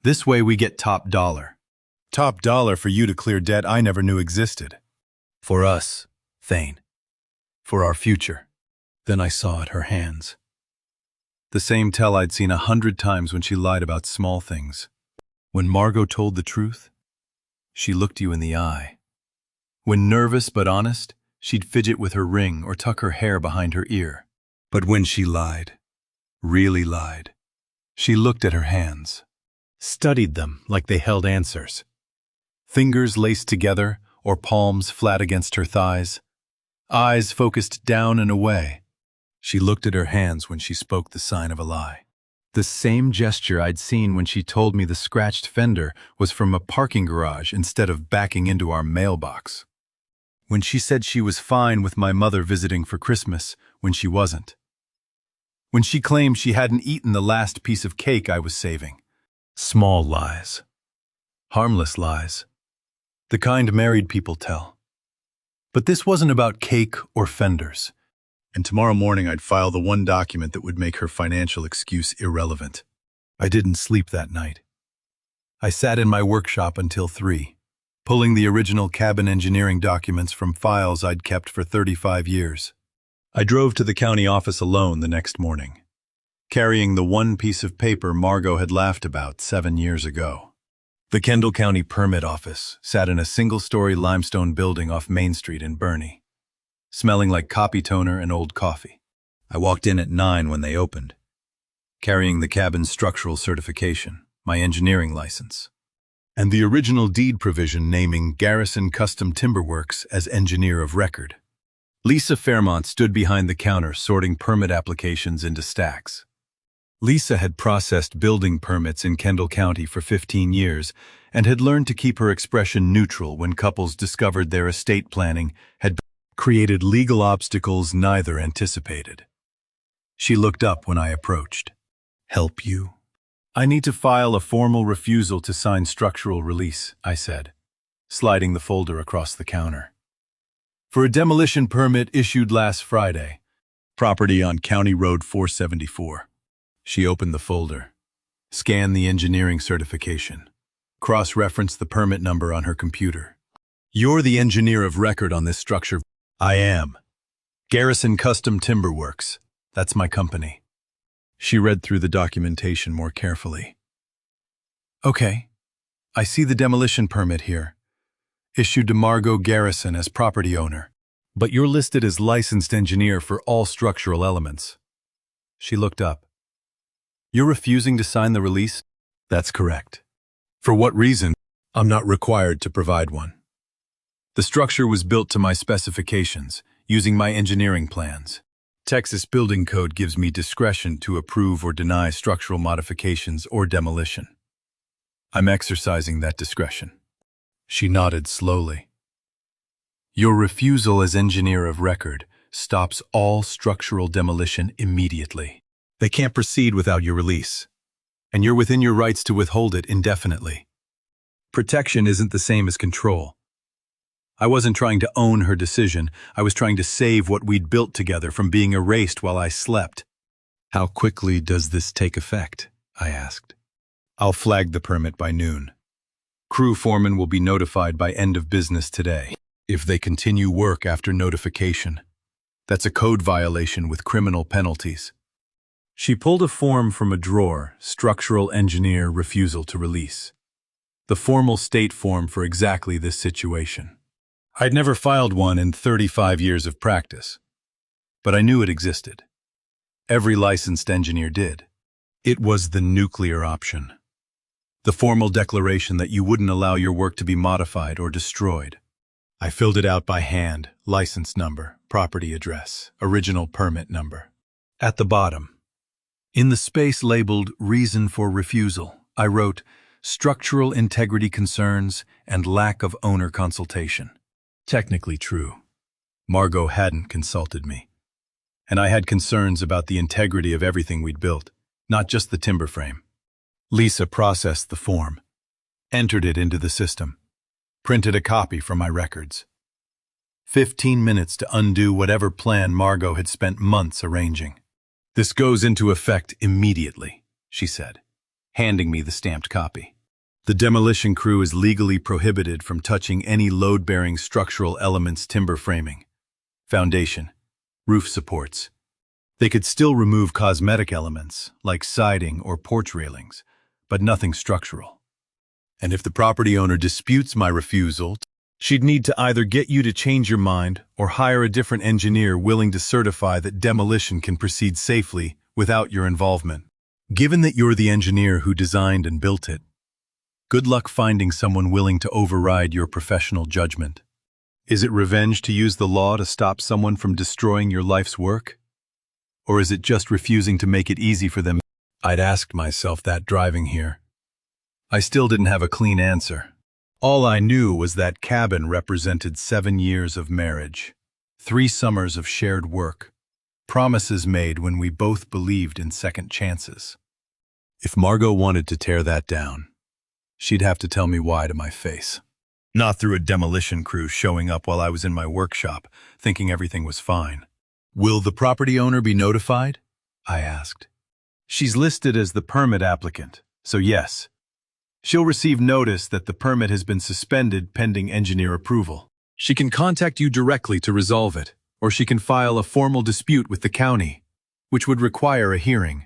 This way we get top dollar. Top dollar for you to clear debt I never knew existed. For us, Thane. For our future. Then I saw at her hands. The same tell I'd seen 100 times when she lied about small things. When Margot told the truth, she looked you in the eye. When nervous but honest, she'd fidget with her ring or tuck her hair behind her ear. But when she lied, really lied, she looked at her hands, studied them like they held answers. Fingers laced together or palms flat against her thighs, eyes focused down and away. She looked at her hands when she spoke the sign of a lie. The same gesture I'd seen when she told me the scratched fender was from a parking garage instead of backing into our mailbox. When she said she was fine with my mother visiting for Christmas when she wasn't. When she claimed she hadn't eaten the last piece of cake I was saving. Small lies. Harmless lies. The kind married people tell. But this wasn't about cake or fenders. And tomorrow morning I'd file the one document that would make her financial excuse irrelevant. I didn't sleep that night. I sat in my workshop until 3, pulling the original cabin engineering documents from files I'd kept for 35 years. I drove to the county office alone the next morning, carrying the one piece of paper Margot had laughed about 7 years ago. The Kendall County Permit Office sat in a single-story limestone building off Main Street in Burney, smelling like copy toner and old coffee. I walked in at 9 when they opened, carrying the cabin's structural certification, my engineering license, and the original deed provision naming Garrison Custom Timberworks as engineer of record. Lisa Fairmont stood behind the counter sorting permit applications into stacks. Lisa had processed building permits in Kendall County for 15 years and had learned to keep her expression neutral when couples discovered their estate planning had created legal obstacles neither anticipated. She looked up when I approached. "Help you?" "I need to file a formal refusal to sign structural release," I said, sliding the folder across the counter. "For a demolition permit issued last Friday. Property on County Road 474. She opened the folder, scanned the engineering certification, cross-referenced the permit number on her computer. "You're the engineer of record on this structure." "I am. Garrison Custom Timberworks. That's my company." She read through the documentation more carefully. "Okay. I see the demolition permit here. Issued to Margot Garrison as property owner. But you're listed as licensed engineer for all structural elements." She looked up. "You're refusing to sign the release?" "That's correct." "For what reason?" "I'm not required to provide one. The structure was built to my specifications, using my engineering plans. Texas Building Code gives me discretion to approve or deny structural modifications or demolition. I'm exercising that discretion." She nodded slowly. "Your refusal as engineer of record stops all structural demolition immediately. They can't proceed without your release, and you're within your rights to withhold it indefinitely. Protection isn't the same as control. I wasn't trying to own her decision. I was trying to save what we'd built together from being erased while I slept." "How quickly does this take effect?" I asked. "I'll flag the permit by noon. Crew foreman will be notified by end of business today. If they continue work after notification, that's a code violation with criminal penalties." She pulled a form from a drawer, Structural Engineer Refusal to Release. The formal state form for exactly this situation. I'd never filed one in 35 years of practice, but I knew it existed. Every licensed engineer did. It was the nuclear option. The formal declaration that you wouldn't allow your work to be modified or destroyed. I filled it out by hand, license number, property address, original permit number. At the bottom, in the space labeled Reason for Refusal, I wrote, "Structural integrity concerns and lack of owner consultation." Technically true. Margot hadn't consulted me. And I had concerns about the integrity of everything we'd built, not just the timber frame. Lisa processed the form, entered it into the system, printed a copy from my records. 15 minutes to undo whatever plan Margot had spent months arranging. "This goes into effect immediately," she said, handing me the stamped copy. "The demolition crew is legally prohibited from touching any load-bearing structural elements, timber framing, foundation, roof supports. They could still remove cosmetic elements, like siding or porch railings, but nothing structural. And if the property owner disputes my refusal, she'd need to either get you to change your mind or hire a different engineer willing to certify that demolition can proceed safely without your involvement. Given that you're the engineer who designed and built it, good luck finding someone willing to override your professional judgment. Is it revenge to use the law to stop someone from destroying your life's work? Or is it just refusing to make it easy for them?" I'd asked myself that driving here. I still didn't have a clean answer. All I knew was that cabin represented 7 years of marriage, 3 summers of shared work, promises made when we both believed in second chances. If Margot wanted to tear that down, she'd have to tell me why to my face. Not through a demolition crew showing up while I was in my workshop, thinking everything was fine. "Will the property owner be notified?" I asked. "She's listed as the permit applicant, so yes. She'll receive notice that the permit has been suspended pending engineer approval. She can contact you directly to resolve it, or she can file a formal dispute with the county, which would require a hearing."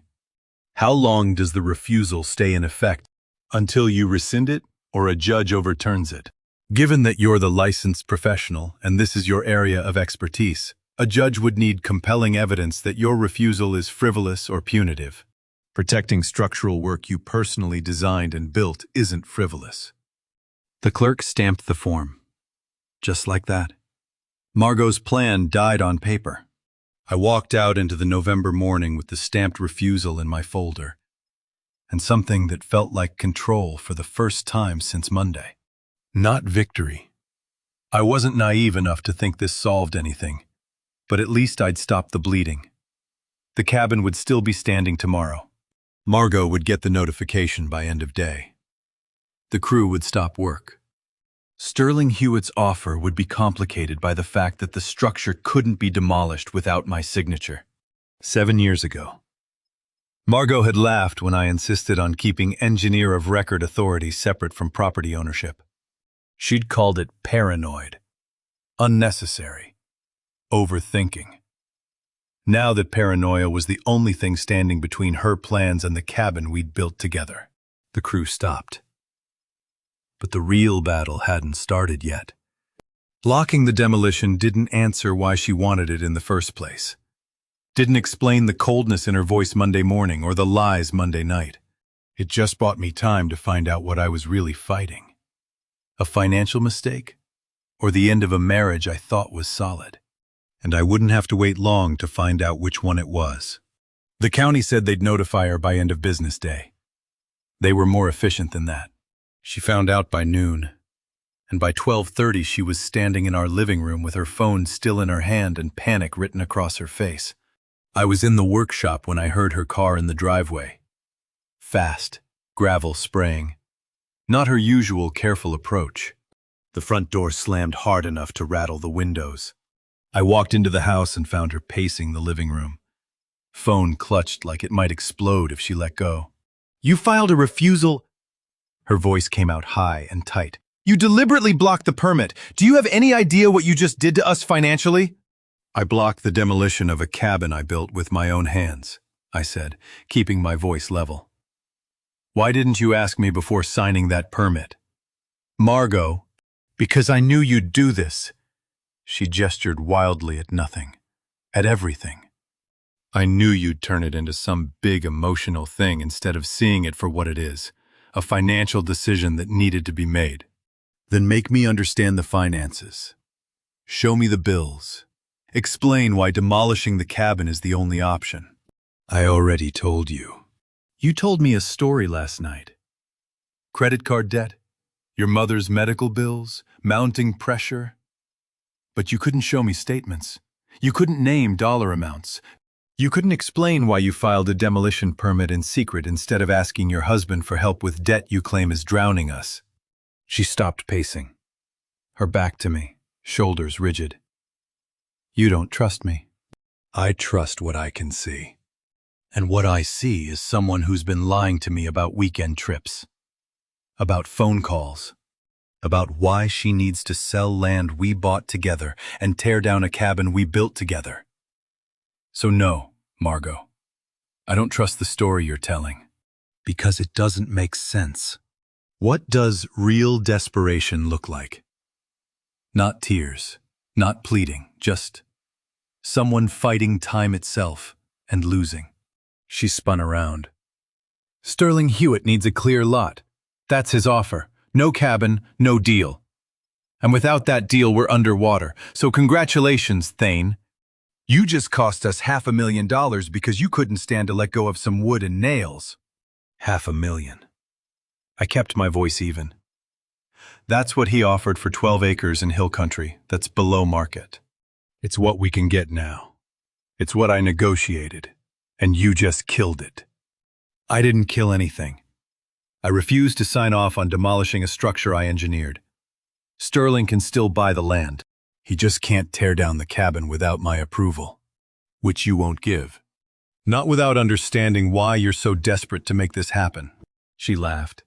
"How long does the refusal stay in effect? Until you rescind it or a judge overturns it?" "Given that you're the licensed professional and this is your area of expertise, a judge would need compelling evidence that your refusal is frivolous or punitive. Protecting structural work you personally designed and built isn't frivolous." The clerk stamped the form. Just like that. Margot's plan died on paper. I walked out into the November morning with the stamped refusal in my folder, and something that felt like control for the first time since Monday. Not victory. I wasn't naive enough to think this solved anything, but at least I'd stop the bleeding. The cabin would still be standing tomorrow. Margot would get the notification by end of day. The crew would stop work. Sterling Hewitt's offer would be complicated by the fact that the structure couldn't be demolished without my signature. 7 years ago. Margot had laughed when I insisted on keeping engineer of record authority separate from property ownership. She'd called it paranoid, unnecessary, overthinking. Now that paranoia was the only thing standing between her plans and the cabin we'd built together, the crew stopped. But the real battle hadn't started yet. Blocking the demolition didn't answer why she wanted it in the first place. Didn't explain the coldness in her voice Monday morning or the lies Monday night. It just bought me time to find out what I was really fighting. A financial mistake? Or the end of a marriage I thought was solid? And I wouldn't have to wait long to find out which one it was. The county said they'd notify her by end of business day. They were more efficient than that. She found out by noon, and by 12:30 she was standing in our living room with her phone still in her hand and panic written across her face. I was in the workshop when I heard her car in the driveway. Fast, gravel spraying. Not her usual careful approach. The front door slammed hard enough to rattle the windows. I walked into the house and found her pacing the living room. Phone clutched like it might explode if she let go. "You filed a refusal." Her voice came out high and tight. "You deliberately blocked the permit. Do you have any idea what you just did to us financially?" "I blocked the demolition of a cabin I built with my own hands," I said, keeping my voice level. "Why didn't you ask me before signing that permit?" "Margot, because I knew you'd do this." She gestured wildly at nothing, at everything. "I knew you'd turn it into some big emotional thing instead of seeing it for what it is, a financial decision that needed to be made. Then make me understand the finances. Show me the bills. Explain why demolishing the cabin is the only option." "I already told you." "You told me a story last night. Credit card debt, your mother's medical bills, mounting pressure. But you couldn't show me statements. You couldn't name dollar amounts. You couldn't explain why you filed a demolition permit in secret instead of asking your husband for help with debt you claim is drowning us." She stopped pacing. her back to me, shoulders rigid. You don't trust me. I trust what I can see. And what I see is someone who's been lying to me about weekend trips, about phone calls, about why she needs to sell land we bought together and tear down a cabin we built together. So no, Margot, I don't trust the story you're telling, because it doesn't make sense. What does real desperation look like? Not tears, not pleading, just someone fighting time itself and losing. She spun around. Sterling Hewitt needs a clear lot. That's his offer. No cabin, no deal. And without that deal, we're underwater. So congratulations, Thane. You just cost us $500,000 because you couldn't stand to let go of some wood and nails. $500,000. I kept my voice even. That's what he offered for 12 acres in hill country that's below market. It's what we can get now. It's what I negotiated, and you just killed it. I didn't kill anything. I refused to sign off on demolishing a structure I engineered. Sterling can still buy the land. He just can't tear down the cabin without my approval, which you won't give. Not without understanding why you're so desperate to make this happen. She laughed,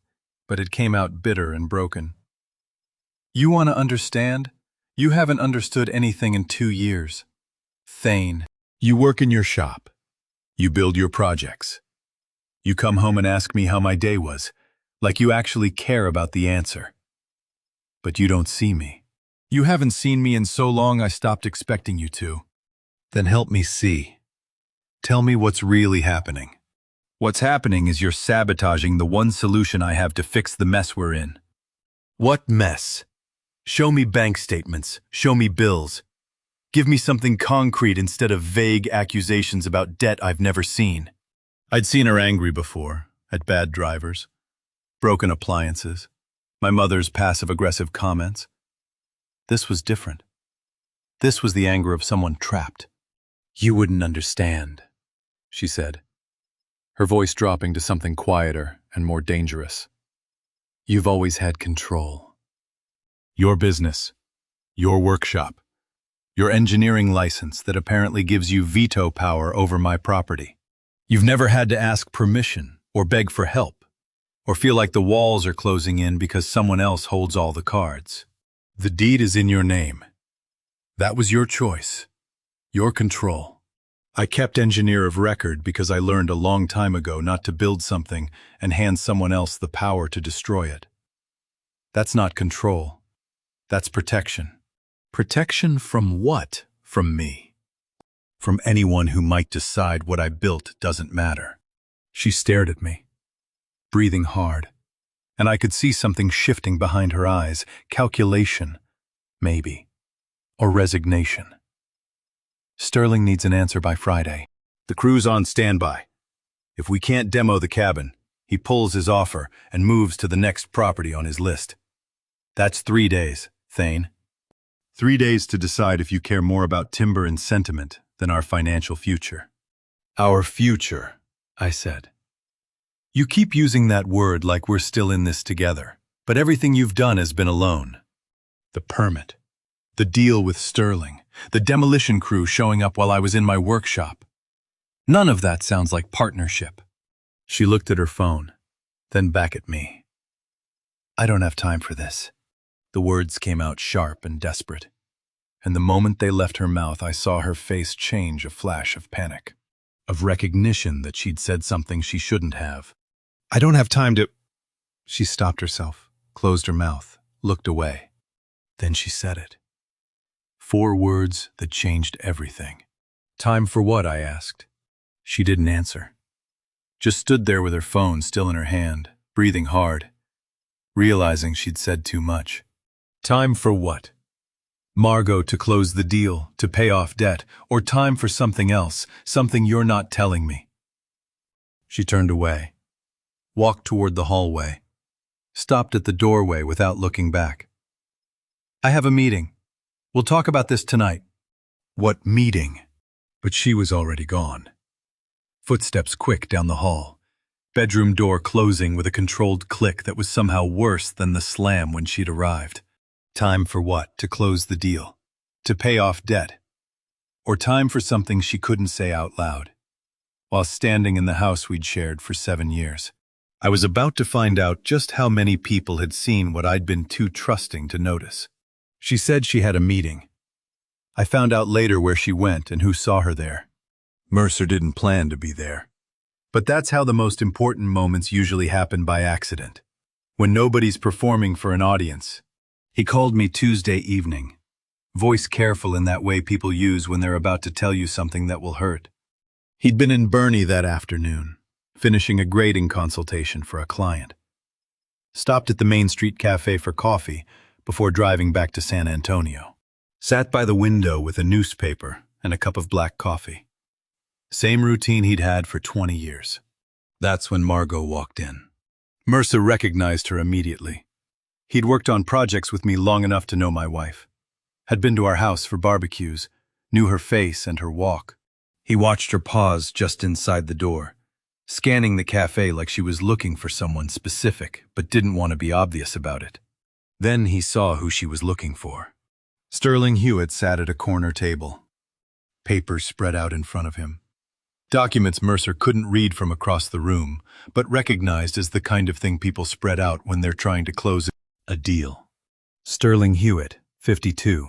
but it came out bitter and broken. You want to understand? You haven't understood anything in 2 years. Thane, you work in your shop. You build your projects. You come home and ask me how my day was, like you actually care about the answer. But you don't see me. You haven't seen me in so long I stopped expecting you to. Then help me see. Tell me what's really happening. What's happening is you're sabotaging the one solution I have to fix the mess we're in. What mess? Show me bank statements. Show me bills. Give me something concrete instead of vague accusations about debt I've never seen. I'd seen her angry before, at bad drivers, broken appliances, my mother's passive-aggressive comments. This was different. This was the anger of someone trapped. You wouldn't understand, she said, her voice dropping to something quieter and more dangerous. You've always had control. Your business, your workshop, your engineering license that apparently gives you veto power over my property. You've never had to ask permission or beg for help, or feel like the walls are closing in because someone else holds all the cards. The deed is in your name. That was your choice, your control. I kept engineer of record because I learned a long time ago not to build something and hand someone else the power to destroy it. That's not control. That's protection. Protection from what? From me. From anyone who might decide what I built doesn't matter. She stared at me, breathing hard, and I could see something shifting behind her eyes. Calculation, maybe, or resignation. Sterling needs an answer by Friday. The crew's on standby. If we can't demo the cabin, he pulls his offer and moves to the next property on his list. That's 3 days, Thane. 3 days to decide if you care more about timber and sentiment than our financial future. Our future, I said. You keep using that word like we're still in this together, but everything you've done has been alone. The permit, the deal with Sterling, the demolition crew showing up while I was in my workshop. None of that sounds like partnership. She looked at her phone, then back at me. I don't have time for this. The words came out sharp and desperate, and the moment they left her mouth, I saw her face change, a flash of panic, of recognition that she'd said something she shouldn't have. I don't have time to... She stopped herself, closed her mouth, looked away. Then she said it. 4 words that changed everything. Time for what? I asked. She didn't answer. Just stood there with her phone still in her hand, breathing hard, realizing she'd said too much. Time for what? Margot, to close the deal, to pay off debt, or time for something else, something you're not telling me? She turned away, walked toward the hallway, stopped at the doorway without looking back. I have a meeting. We'll talk about this tonight. What meeting? But she was already gone. Footsteps quick down the hall, bedroom door closing with a controlled click that was somehow worse than the slam when she'd arrived. Time for what? To close the deal? To pay off debt? Or time for something she couldn't say out loud? While standing in the house we'd shared for 7 years, I was about to find out just how many people had seen what I'd been too trusting to notice. She said she had a meeting. I found out later where she went and who saw her there. Mercer didn't plan to be there. But that's how the most important moments usually happen by accident. When nobody's performing for an audience. He called me Tuesday evening. Voice careful in that way people use when they're about to tell you something that will hurt. He'd been in Bernie that afternoon, finishing a grading consultation for a client. Stopped at the Main Street Cafe for coffee before driving back to San Antonio. Sat by the window with a newspaper and a cup of black coffee. Same routine he'd had for 20 years. That's when Margot walked in. Mercer recognized her immediately. He'd worked on projects with me long enough to know my wife. Had been to our house for barbecues, knew her face and her walk. He watched her pause just inside the door, scanning the cafe like she was looking for someone specific but didn't want to be obvious about it. Then he saw who she was looking for. Sterling Hewitt sat at a corner table. Papers spread out in front of him. Documents Mercer couldn't read from across the room, but recognized as the kind of thing people spread out when they're trying to close a deal. Sterling Hewitt, 52.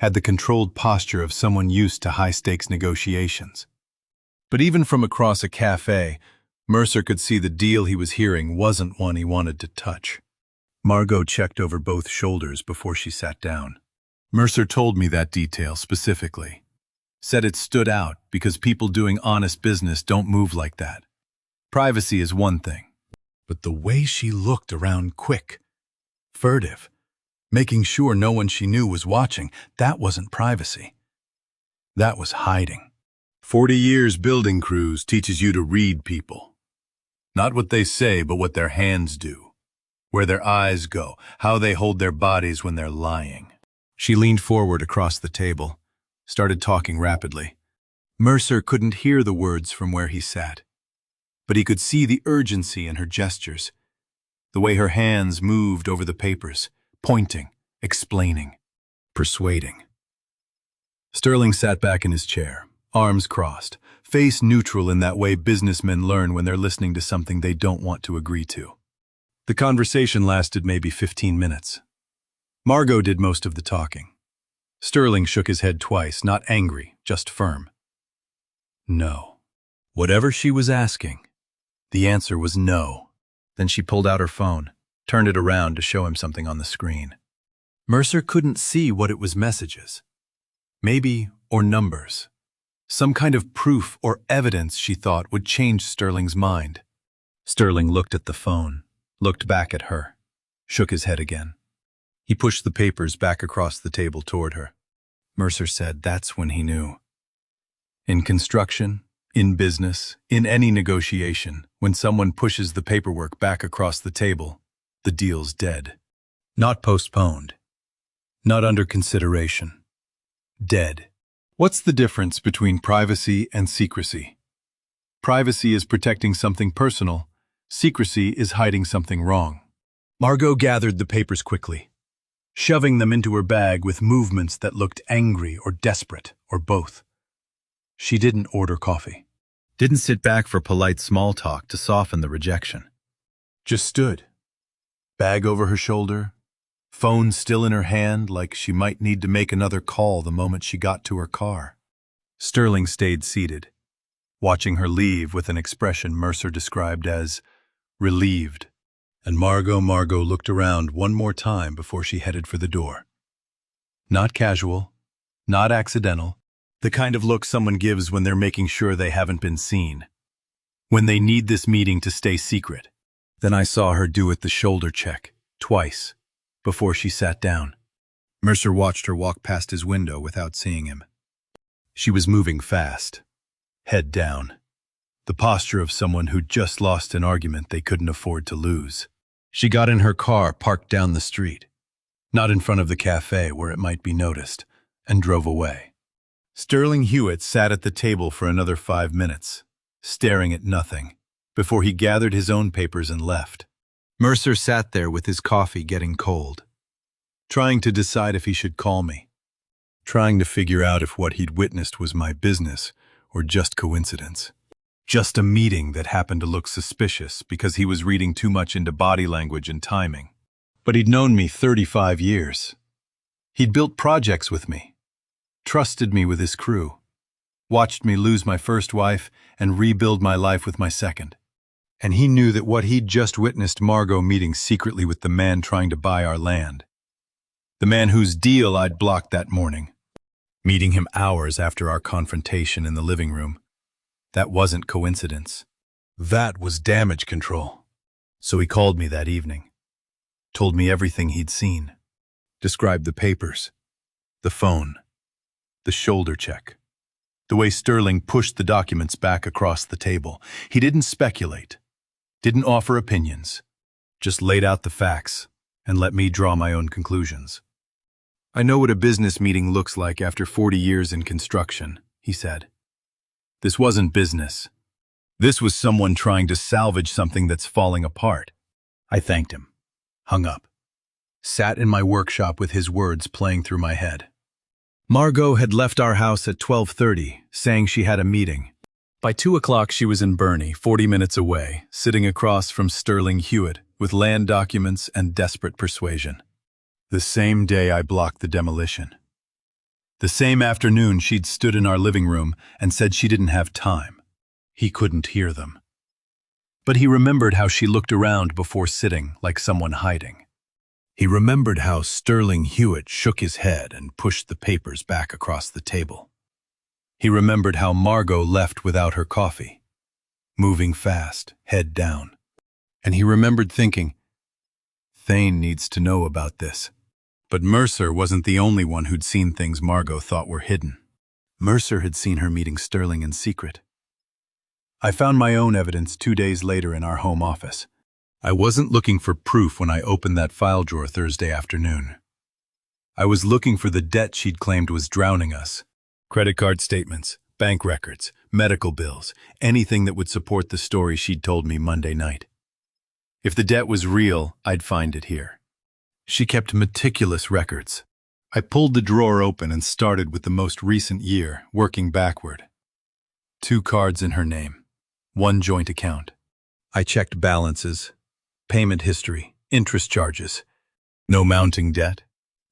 Had the controlled posture of someone used to high-stakes negotiations. But even from across a cafe, Mercer could see the deal he was hearing wasn't one he wanted to touch. Margot checked over both shoulders before she sat down. Mercer told me that detail specifically. Said it stood out because people doing honest business don't move like that. Privacy is one thing, but the way she looked around quick, furtive, making sure no one she knew was watching, that wasn't privacy. That was hiding. 40 years building crews teaches you to read people. Not what they say, but what their hands do. Where their eyes go, how they hold their bodies when they're lying. She leaned forward across the table, started talking rapidly. Mercer couldn't hear the words from where he sat, but he could see the urgency in her gestures, the way her hands moved over the papers, pointing, explaining, persuading. Sterling sat back in his chair, arms crossed, face neutral in that way businessmen learn when they're listening to something they don't want to agree to. The conversation lasted maybe 15 minutes. Margot did most of the talking. Sterling shook his head twice, not angry, just firm. No. Whatever she was asking, the answer was no. Then she pulled out her phone, turned it around to show him something on the screen. Mercer couldn't see what it was messages. Maybe, or numbers. Some kind of proof or evidence she thought would change Sterling's mind. Sterling looked at the phone, looked back at her, shook his head again. He pushed the papers back across the table toward her. Mercer said that's when he knew. In construction, in business, in any negotiation, when someone pushes the paperwork back across the table, the deal's dead. Not postponed. Not under consideration. Dead. What's the difference between privacy and secrecy? Privacy is protecting something personal. Secrecy is hiding something wrong. Margot gathered the papers quickly, shoving them into her bag with movements that looked angry or desperate, or both. She didn't order coffee. Didn't sit back for polite small talk to soften the rejection. Just stood. Bag over her shoulder, phone still in her hand like she might need to make another call the moment she got to her car. Sterling stayed seated, watching her leave with an expression Mercer described as relieved. And Margot looked around one more time before she headed for the door. Not casual, not accidental, the kind of look someone gives when they're making sure they haven't been seen. When they need this meeting to stay secret. Then I saw her do it the shoulder check, twice, before she sat down. Mercer watched her walk past his window without seeing him. She was moving fast, head down, the posture of someone who'd just lost an argument they couldn't afford to lose. She got in her car parked down the street, not in front of the cafe where it might be noticed, and drove away. Sterling Hewitt sat at the table for another 5 minutes, staring at nothing, before he gathered his own papers and left. Mercer sat there with his coffee getting cold. trying to decide if he should call me, trying to figure out if what he'd witnessed was my business or just coincidence. Just a meeting that happened to look suspicious because he was reading too much into body language and timing. But he'd known me 35 years. He'd built projects with me, trusted me with his crew, watched me lose my first wife and rebuild my life with my second. And he knew that what he'd just witnessed Margot meeting secretly with the man trying to buy our land, the man whose deal I'd blocked that morning, meeting him hours after our confrontation in the living room, that wasn't coincidence. That was damage control. So he called me that evening, told me everything he'd seen, described the papers, the phone, the shoulder check, the way Sterling pushed the documents back across the table. He didn't speculate, didn't offer opinions, just laid out the facts and let me draw my own conclusions. I know what a business meeting looks like after 40 years in construction, he said. This wasn't business. This was someone trying to salvage something that's falling apart. I thanked him, hung up, sat in my workshop with his words playing through my head. Margot had left our house at 12:30, saying she had a meeting. By 2 o'clock she was in Burney, 40 minutes away, sitting across from Sterling Hewitt with land documents and desperate persuasion. The same day I blocked the demolition. The same afternoon she'd stood in our living room and said she didn't have time. He couldn't hear them. But he remembered how she looked around before sitting like someone hiding. He remembered how Sterling Hewitt shook his head and pushed the papers back across the table. He remembered how Margot left without her coffee, moving fast, head down. And he remembered thinking, Thane needs to know about this. But Mercer wasn't the only one who'd seen things Margot thought were hidden. Mercer had seen her meeting Sterling in secret. I found my own evidence 2 days later in our home office. I wasn't looking for proof when I opened that file drawer Thursday afternoon. I was looking for the debt she'd claimed was drowning us. Credit card statements, bank records, medical bills, anything that would support the story she'd told me Monday night. If the debt was real, I'd find it here. She kept meticulous records. I pulled the drawer open and started with the most recent year, working backward. 2 cards in her name, 1 joint account. I checked balances, payment history, interest charges. No mounting debt,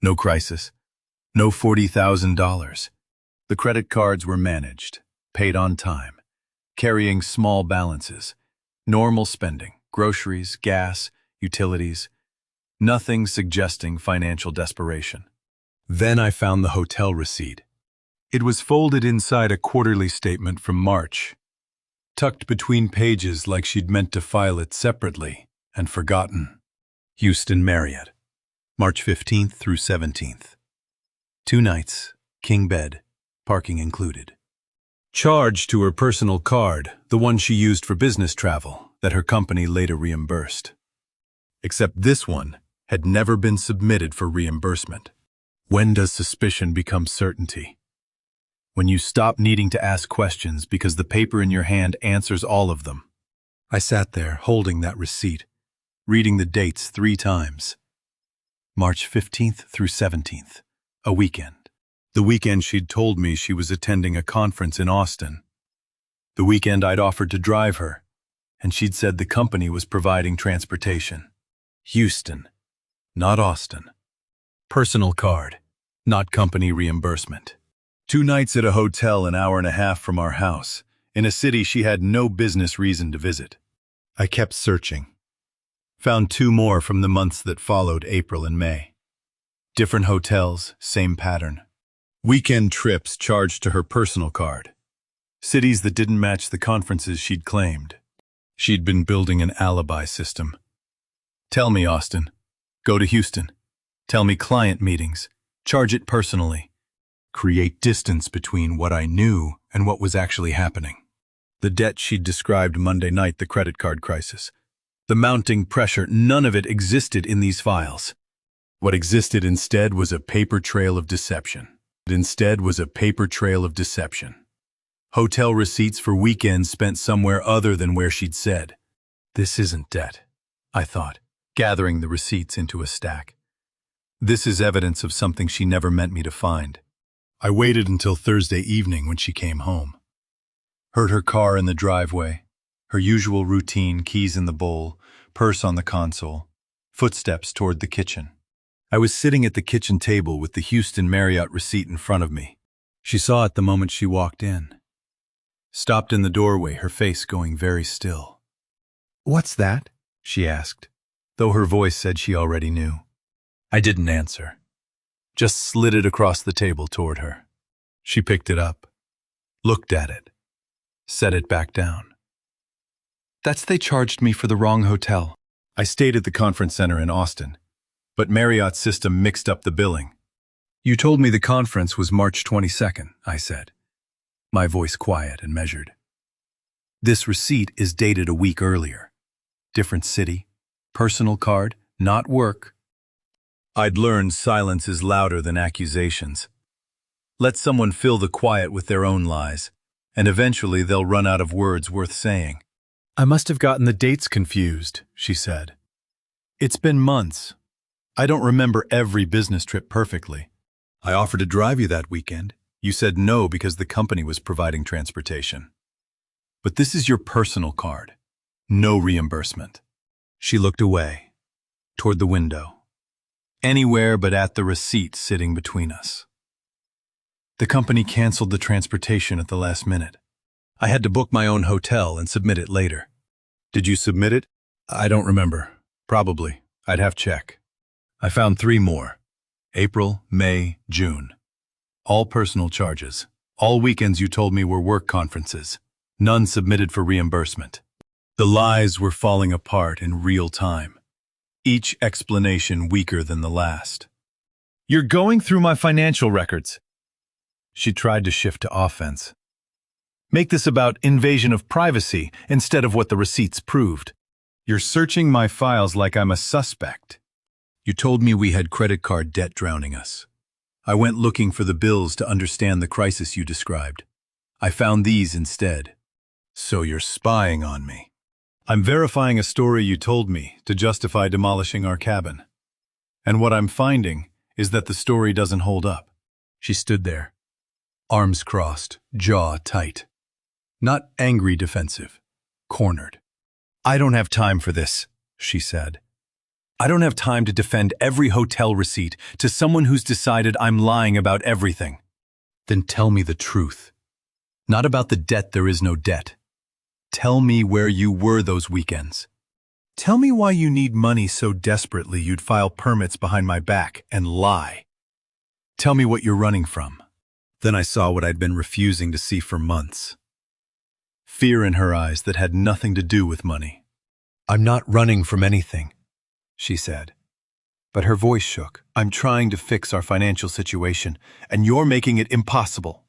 no crisis, no $40,000. The credit cards were managed, paid on time, carrying small balances, normal spending, groceries, gas, utilities, nothing suggesting financial desperation. Then I found the hotel receipt. It was folded inside a quarterly statement from March, tucked between pages like she'd meant to file it separately and forgotten. Houston Marriott, March 15th through 17th. 2 nights, king bed, parking included. Charged to her personal card, the one she used for business travel, that her company later reimbursed. Except this one had never been submitted for reimbursement. When does suspicion become certainty? When you stop needing to ask questions because the paper in your hand answers all of them. I sat there holding that receipt, reading the dates 3 times. March 15th through 17th, a weekend. The weekend she'd told me she was attending a conference in Austin. The weekend I'd offered to drive her, and she'd said the company was providing transportation. Houston, not Austin. Personal card, not company reimbursement. 2 nights at a hotel an hour and a half from our house, in a city she had no business reason to visit. I kept searching. Found 2 more from the months that followed April and May. Different hotels, same pattern. Weekend trips charged to her personal card. Cities that didn't match the conferences she'd claimed. She'd been building an alibi system. Tell me, Austin. Go to Houston. Tell me client meetings. Charge it personally. Create distance between what I knew and what was actually happening. The debt she'd described Monday night, the credit card crisis. The mounting pressure, none of it existed in these files. What existed instead was a paper trail of deception. Hotel receipts for weekends spent somewhere other than where she'd said. This isn't debt, I thought, gathering the receipts into a stack. This is evidence of something she never meant me to find. I waited until Thursday evening when she came home. Heard her car in the driveway, her usual routine, keys in the bowl, purse on the console, footsteps toward the kitchen. I was sitting at the kitchen table with the Houston Marriott receipt in front of me. She saw it the moment she walked in. Stopped in the doorway, her face going very still. "What's that?" she asked, though her voice said she already knew. I didn't answer. Just slid it across the table toward her. She picked it up, looked at it, set it back down. "That's they charged me for the wrong hotel." I stayed at the conference center in Austin, but Marriott's system mixed up the billing. "You told me the conference was March 22nd, I said, my voice quiet and measured. "This receipt is dated a week earlier. Different city, personal card, not work." I'd learned silence is louder than accusations. Let someone fill the quiet with their own lies, and eventually they'll run out of words worth saying. "I must have gotten the dates confused," she said. "It's been months. I don't remember every business trip perfectly. I offered to drive you that weekend. You said no because the company was providing transportation. But this is your personal card. No reimbursement." She looked away, toward the window. Anywhere but at the receipt sitting between us. "The company canceled the transportation at the last minute. I had to book my own hotel and submit it later." "Did you submit it?" "I don't remember. Probably. I'd have to check." I found 3 more. April, May, June. All personal charges. All weekends you told me were work conferences. None submitted for reimbursement. The lies were falling apart in real time. Each explanation weaker than the last. "You're going through my financial records." She tried to shift to offense. "Make this about invasion of privacy instead of what the receipts proved. You're searching my files like I'm a suspect. You told me we had credit card debt drowning us. I went looking for the bills to understand the crisis you described. I found these instead. So you're spying on me. I'm verifying a story you told me to justify demolishing our cabin. And what I'm finding is that the story doesn't hold up." She stood there, arms crossed, jaw tight. Not angry defensive, cornered. "I don't have time for this," she said. "I don't have time to defend every hotel receipt to someone who's decided I'm lying about everything." "Then tell me the truth. Not about the debt there is no debt. Tell me where you were those weekends. Tell me why you need money so desperately you'd file permits behind my back and lie. Tell me what you're running from." Then I saw what I'd been refusing to see for months. Fear in her eyes that had nothing to do with money. "I'm not running from anything," she said. But her voice shook. "I'm trying to fix our financial situation, and you're making it impossible."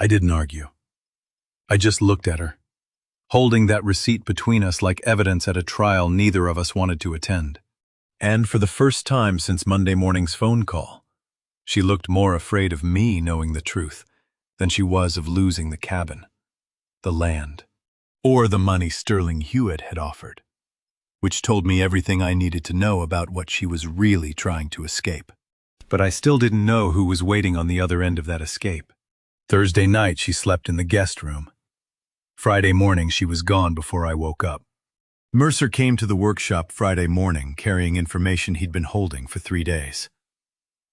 I didn't argue. I just looked at her, holding that receipt between us like evidence at a trial neither of us wanted to attend. And for the first time since Monday morning's phone call, she looked more afraid of me knowing the truth than she was of losing the cabin, the land, or the money Sterling Hewitt had offered, which told me everything I needed to know about what she was really trying to escape. But I still didn't know who was waiting on the other end of that escape. Thursday night she slept in the guest room. Friday morning she was gone before I woke up. Mercer came to the workshop Friday morning carrying information he'd been holding for 3 days,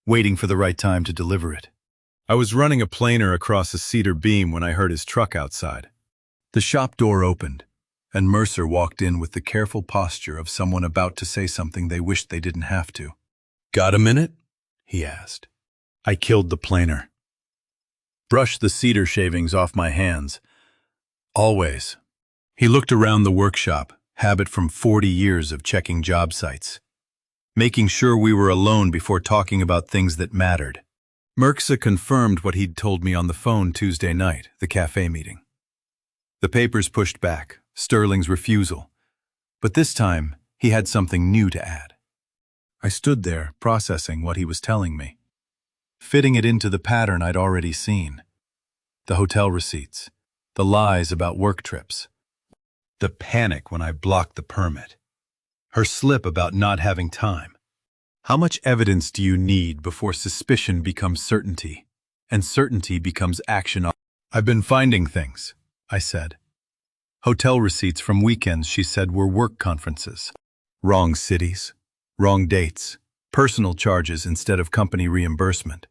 waiting for the right time to deliver it. I was running a planer across a cedar beam when I heard his truck outside. The shop door opened, and Mercer walked in with the careful posture of someone about to say something they wished they didn't have to. "Got a minute?" he asked. I killed the planer. Brushed the cedar shavings off my hands. "Always." He looked around the workshop, habit from 40 years of checking job sites, making sure we were alone before talking about things that mattered. Merxa confirmed what he'd told me on the phone Tuesday night, the cafe meeting. The papers pushed back, Sterling's refusal, but this time he had something new to add. I stood there, processing what he was telling me, fitting it into the pattern I'd already seen. The hotel receipts, the lies about work trips, the panic when I blocked the permit, her slip about not having time. How much evidence do you need before suspicion becomes certainty, and certainty becomes action? I've been finding things, I said. Hotel receipts from weekends she said were work conferences. Wrong cities, wrong dates, personal charges instead of company reimbursement.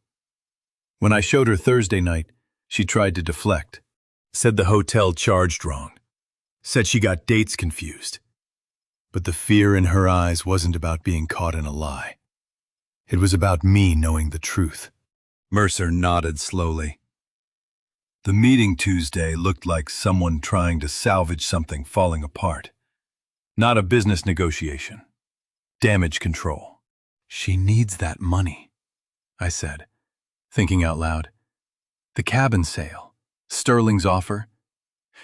When I showed her Thursday night, she tried to deflect. Said the hotel charged wrong. Said she got dates confused. But the fear in her eyes wasn't about being caught in a lie. It was about me knowing the truth. Mercer nodded slowly. The meeting Tuesday looked like someone trying to salvage something falling apart. Not a business negotiation. Damage control. She needs that money, I said, thinking out loud. The cabin sale. Sterling's offer.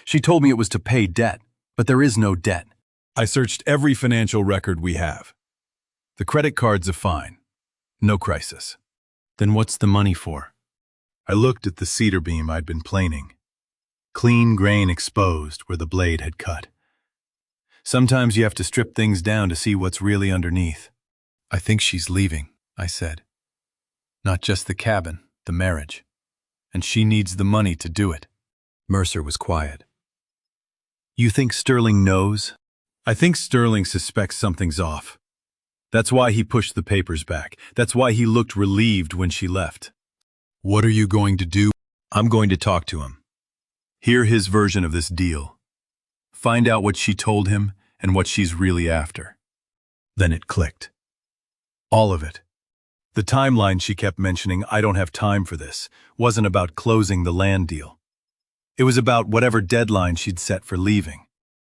She told me it was to pay debt, but there is no debt. I searched every financial record we have. The credit card's a fine. No crisis. Then what's the money for? I looked at the cedar beam I'd been planing. Clean grain exposed where the blade had cut. Sometimes you have to strip things down to see what's really underneath. I think she's leaving, I said. Not just the cabin, the marriage. And she needs the money to do it. Mercer was quiet. You think Sterling knows? I think Sterling suspects something's off. That's why he pushed the papers back. That's why he looked relieved when she left. What are you going to do? I'm going to talk to him. Hear his version of this deal. Find out what she told him and what she's really after. Then it clicked. All of it. The timeline she kept mentioning, I don't have time for this, wasn't about closing the land deal. It was about whatever deadline she'd set for leaving.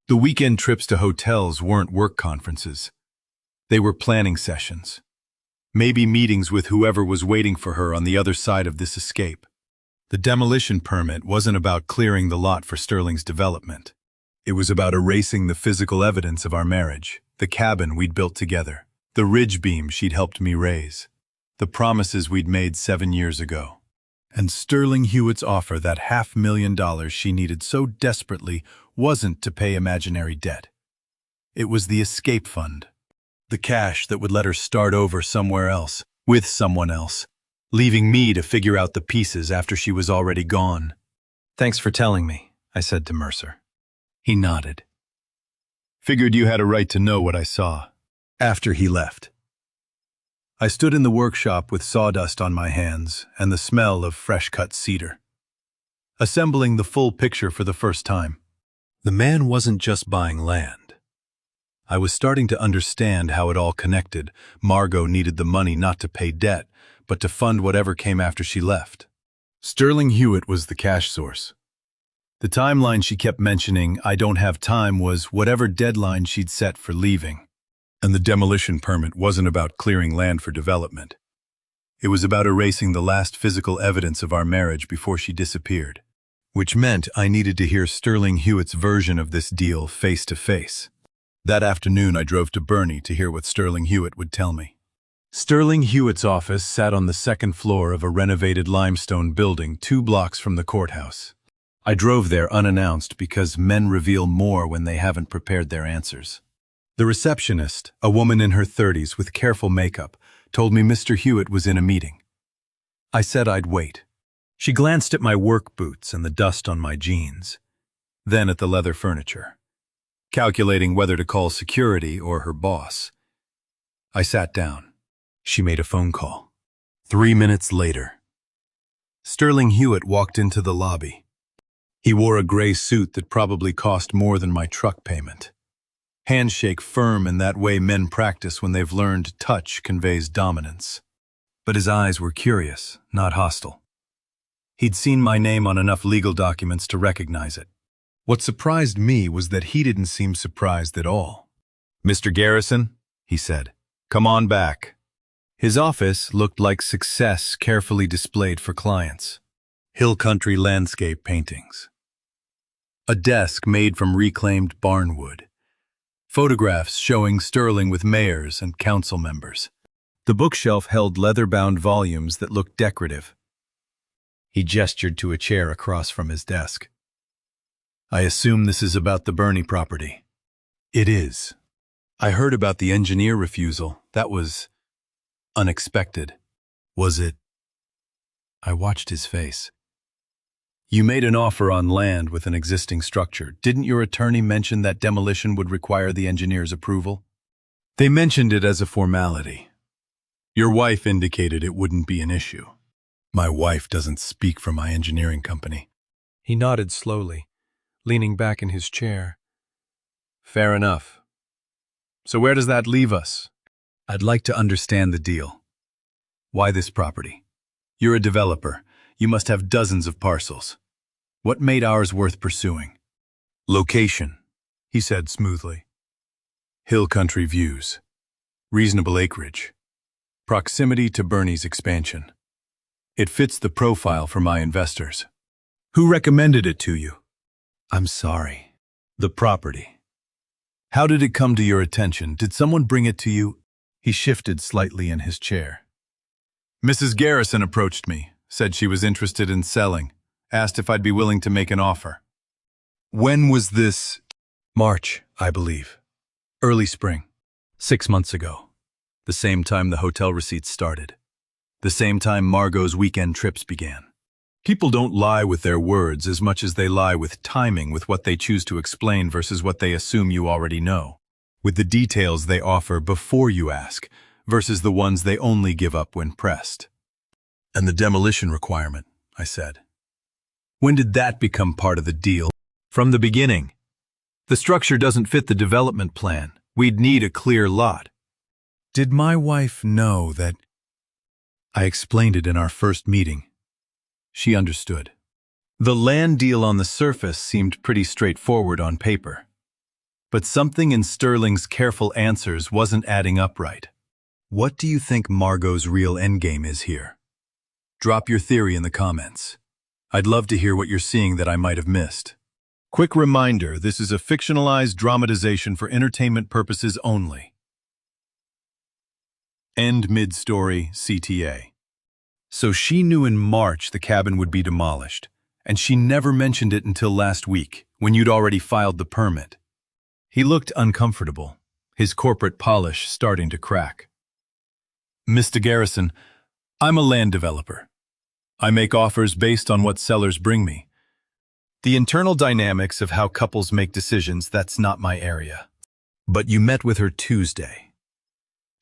The weekend trips to hotels weren't work conferences. They were planning sessions. Maybe meetings with whoever was waiting for her on the other side of this escape. The demolition permit wasn't about clearing the lot for Sterling's development. It was about erasing the physical evidence of our marriage, the cabin we'd built together, the ridge beam she'd helped me raise, the promises we'd made 7 years ago. And Sterling Hewitt's offer, that $500,000 she needed so desperately, wasn't to pay imaginary debt. It was the escape fund. The cash that would let her start over somewhere else, with someone else, leaving me to figure out the pieces after she was already gone. Thanks for telling me, I said to Mercer. He nodded. Figured you had a right to know what I saw. After he left. I stood in the workshop with sawdust on my hands and the smell of fresh-cut cedar. Assembling the full picture for the first time. The man wasn't just buying land. I was starting to understand how it all connected. Margot needed the money not to pay debt, but to fund whatever came after she left. Sterling Hewitt was the cash source. The timeline she kept mentioning, I don't have time, was whatever deadline she'd set for leaving. And the demolition permit wasn't about clearing land for development. It was about erasing the last physical evidence of our marriage before she disappeared, which meant I needed to hear Sterling Hewitt's version of this deal face to face. That afternoon I drove to Bernie to hear what Sterling Hewitt would tell me. Sterling Hewitt's office sat on the second floor of a renovated limestone building 2 blocks from the courthouse. I drove there unannounced because men reveal more when they haven't prepared their answers. The receptionist, a woman in her 30s with careful makeup, told me Mr. Hewitt was in a meeting. I said I'd wait. She glanced at my work boots and the dust on my jeans, then at the leather furniture, calculating whether to call security or her boss. I sat down. She made a phone call. 3 minutes later, Sterling Hewitt walked into the lobby. He wore a gray suit that probably cost more than my truck payment. Handshake firm in that way men practice when they've learned touch conveys dominance. But his eyes were curious, not hostile. He'd seen my name on enough legal documents to recognize it. What surprised me was that he didn't seem surprised at all. "Mr. Garrison," he said, "come on back." His office looked like success carefully displayed for clients. Hill country landscape paintings. A desk made from reclaimed barnwood. Photographs showing Sterling with mayors and council members. The bookshelf held leather-bound volumes that looked decorative. He gestured to a chair across from his desk. "I assume this is about the Bernie property." "It is. I heard about the engineer refusal. That was unexpected. Was it? I watched his face. You made an offer on land with an existing structure. Didn't your attorney mention that demolition would require the engineer's approval? They mentioned it as a formality. Your wife indicated it wouldn't be an issue. My wife doesn't speak for my engineering company. He nodded slowly, leaning back in his chair. Fair enough. So where does that leave us? I'd like to understand the deal. Why this property? You're a developer. You must have dozens of parcels. What made ours worth pursuing? Location, he said smoothly. Hill country views. Reasonable acreage. Proximity to Bernie's expansion. It fits the profile for my investors. Who recommended it to you? I'm sorry. The property. How did it come to your attention? Did someone bring it to you? He shifted slightly in his chair. Mrs. Garrison approached me, said she was interested in selling, asked if I'd be willing to make an offer. When was this? March, I believe. Early spring. 6 months ago. The same time the hotel receipts started. The same time Margot's weekend trips began. People don't lie with their words as much as they lie with timing, with what they choose to explain versus what they assume you already know, with the details they offer before you ask versus the ones they only give up when pressed. And the demolition requirement, I said. When did that become part of the deal? From the beginning. The structure doesn't fit the development plan. We'd need a clear lot. Did my wife know that? I explained it in our first meeting. She understood. The land deal on the surface seemed pretty straightforward on paper. But something in Sterling's careful answers wasn't adding up right. What do you think Margot's real endgame is here? Drop your theory in the comments. I'd love to hear what you're seeing that I might have missed. Quick reminder, this is a fictionalized dramatization for entertainment purposes only. End mid-story, CTA. So she knew in March the cabin would be demolished, and she never mentioned it until last week, when you'd already filed the permit. He looked uncomfortable, his corporate polish starting to crack. Mr. Garrison, I'm a land developer. I make offers based on what sellers bring me. The internal dynamics of how couples make decisions, that's not my area. But you met with her Tuesday.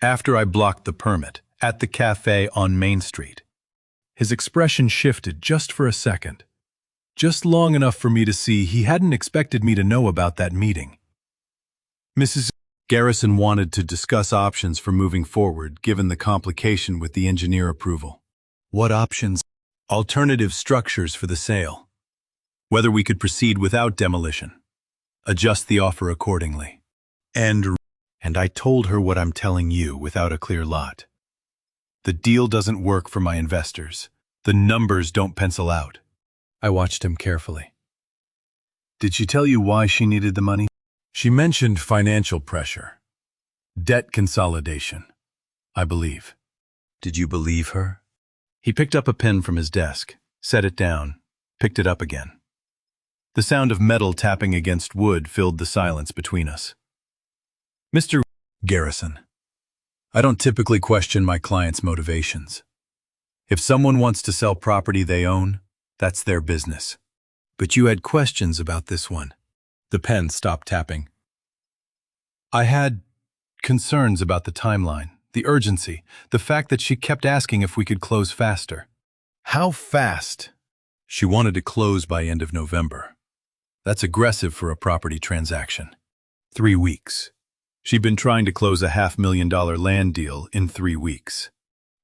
After I blocked the permit, at the cafe on Main Street. His expression shifted just for a second. Just long enough for me to see he hadn't expected me to know about that meeting. Mrs. Garrison wanted to discuss options for moving forward, given the complication with the engineer approval. What options? Alternative structures for the sale. Whether we could proceed without demolition. Adjust the offer accordingly. And I told her what I'm telling you without a clear lot. The deal doesn't work for my investors. The numbers don't pencil out. I watched him carefully. Did she tell you why she needed the money? She mentioned financial pressure. Debt consolidation, I believe. Did you believe her? He picked up a pen from his desk, set it down, picked it up again. The sound of metal tapping against wood filled the silence between us. Mr. Garrison, I don't typically question my clients' motivations. If someone wants to sell property they own, that's their business. But you had questions about this one. The pen stopped tapping. I had concerns about the timeline, the urgency, the fact that she kept asking if we could close faster. How fast? She wanted to close by end of November. That's aggressive for a property transaction. 3 weeks. She'd been trying to close a $500,000 land deal in 3 weeks.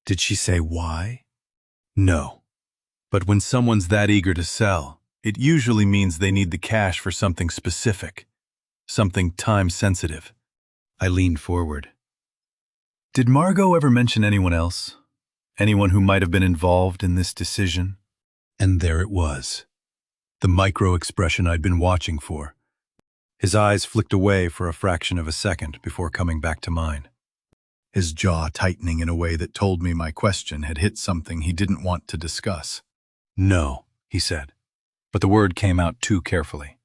Did she say why? No. But when someone's that eager to sell, it usually means they need the cash for something specific, something time-sensitive. I leaned forward. Did Margot ever mention anyone else? Anyone who might have been involved in this decision? And there it was. The micro-expression I'd been watching for. His eyes flicked away for a fraction of a second before coming back to mine. His jaw tightening in a way that told me my question had hit something he didn't want to discuss. No, he said. But the word came out too carefully.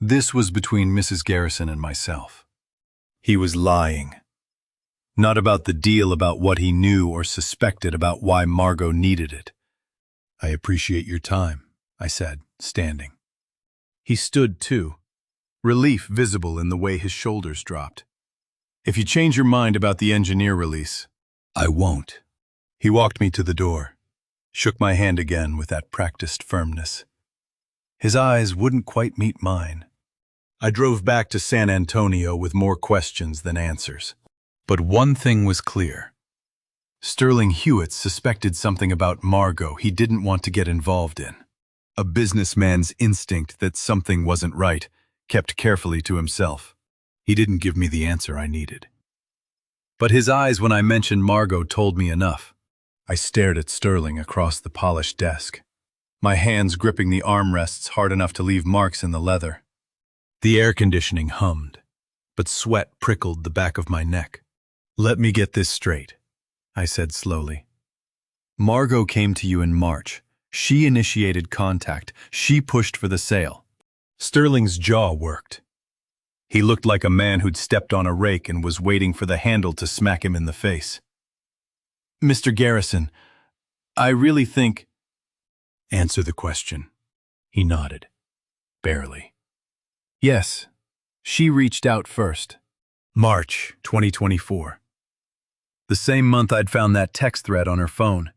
This was between Mrs. Garrison and myself. He was lying. Not about the deal, about what he knew or suspected about why Margot needed it. I appreciate your time, I said, standing. He stood too, relief visible in the way his shoulders dropped. If you change your mind about the engineer release, I won't. He walked me to the door, shook my hand again with that practiced firmness. His eyes wouldn't quite meet mine. I drove back to San Antonio with more questions than answers. But one thing was clear. Sterling Hewitt suspected something about Margot he didn't want to get involved in. A businessman's instinct that something wasn't right, kept carefully to himself. He didn't give me the answer I needed. But his eyes when I mentioned Margot told me enough. I stared at Sterling across the polished desk, my hands gripping the armrests hard enough to leave marks in the leather. The air conditioning hummed, but sweat prickled the back of my neck. Let me get this straight, I said slowly. Margot came to you in March. She initiated contact. She pushed for the sale. Sterling's jaw worked. He looked like a man who'd stepped on a rake and was waiting for the handle to smack him in the face. Mr. Garrison, I really think... Answer the question. He nodded. Barely. Yes, she reached out first. March 2024. The same month I'd found that text thread on her phone.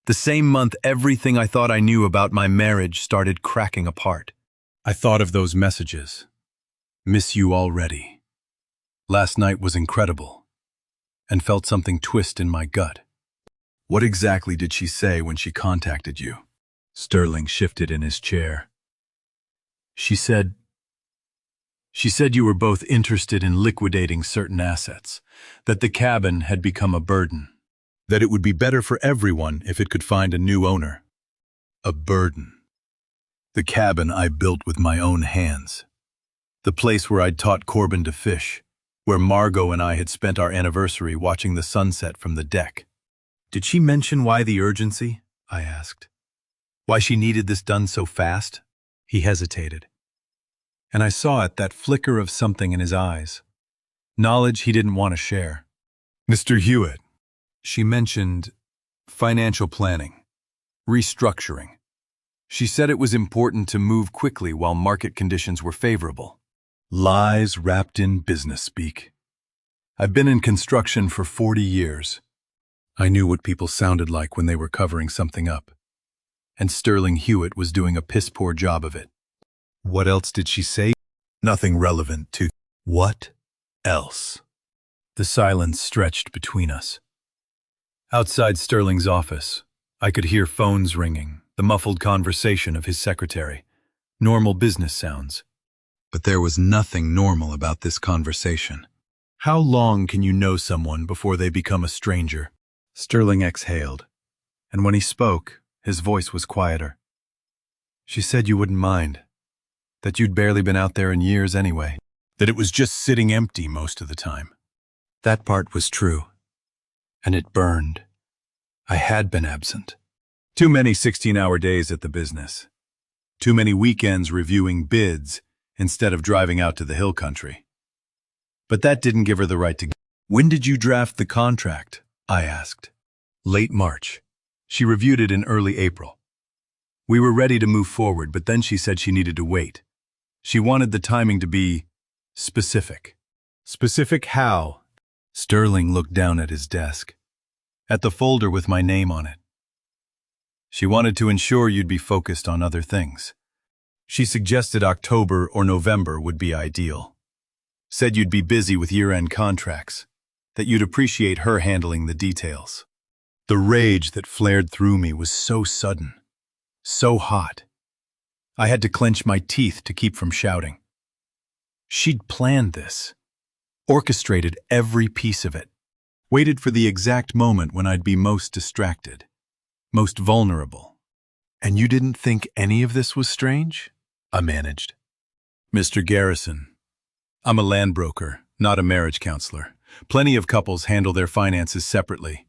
The same month everything I thought I knew about my marriage started cracking apart. I thought of those messages. Miss you already. Last night was incredible, and felt something twist in my gut. What exactly did she say when she contacted you? Sterling shifted in his chair. She said you were both interested in liquidating certain assets, that the cabin had become a burden, that it would be better for everyone if it could find a new owner. A burden. The cabin I built with my own hands. The place where I'd taught Corbin to fish, where Margot and I had spent our anniversary watching the sunset from the deck. Did she mention why the urgency? I asked. Why she needed this done so fast? He hesitated. And I saw it, that flicker of something in his eyes. Knowledge he didn't want to share. Mr. Hewitt. She mentioned financial planning, restructuring. She said it was important to move quickly while market conditions were favorable. Lies wrapped in business speak. I've been in construction for 40 years. I knew what people sounded like when they were covering something up. And Sterling Hewitt was doing a piss-poor job of it. What else did she say? Nothing relevant to... What else? The silence stretched between us. Outside Sterling's office, I could hear phones ringing, the muffled conversation of his secretary. Normal business sounds. But there was nothing normal about this conversation. How long can you know someone before they become a stranger? Sterling exhaled, and when he spoke, his voice was quieter. She said you wouldn't mind, that you'd barely been out there in years anyway, that it was just sitting empty most of the time. That part was true, and it burned. I had been absent. Too many 16-hour days at the business. Too many weekends reviewing bids instead of driving out to the hill country. But that didn't give her the right to... When did you draft the contract? I asked. Late March. She reviewed it in early April. We were ready to move forward, but then she said she needed to wait. She wanted the timing to be specific. Specific how? Sterling looked down at his desk, at the folder with my name on it. She wanted to ensure you'd be focused on other things. She suggested October or November would be ideal. Said you'd be busy with year-end contracts, that you'd appreciate her handling the details. The rage that flared through me was so sudden, so hot. I had to clench my teeth to keep from shouting. She'd planned this, orchestrated every piece of it, waited for the exact moment when I'd be most distracted, most vulnerable. And you didn't think any of this was strange? I managed. Mr. Garrison, I'm a land broker, not a marriage counselor. Plenty of couples handle their finances separately.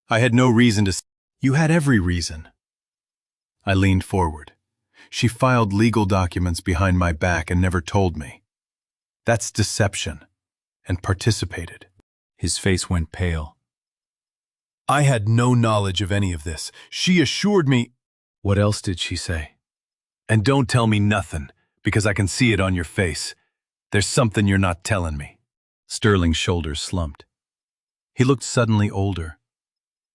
I had no reason to... You had every reason. I leaned forward. She filed legal documents behind my back and never told me. That's deception. And participated. His face went pale. I had no knowledge of any of this. She assured me— What else did she say? And don't tell me nothing, because I can see it on your face. There's something you're not telling me. Sterling's shoulders slumped. He looked suddenly older,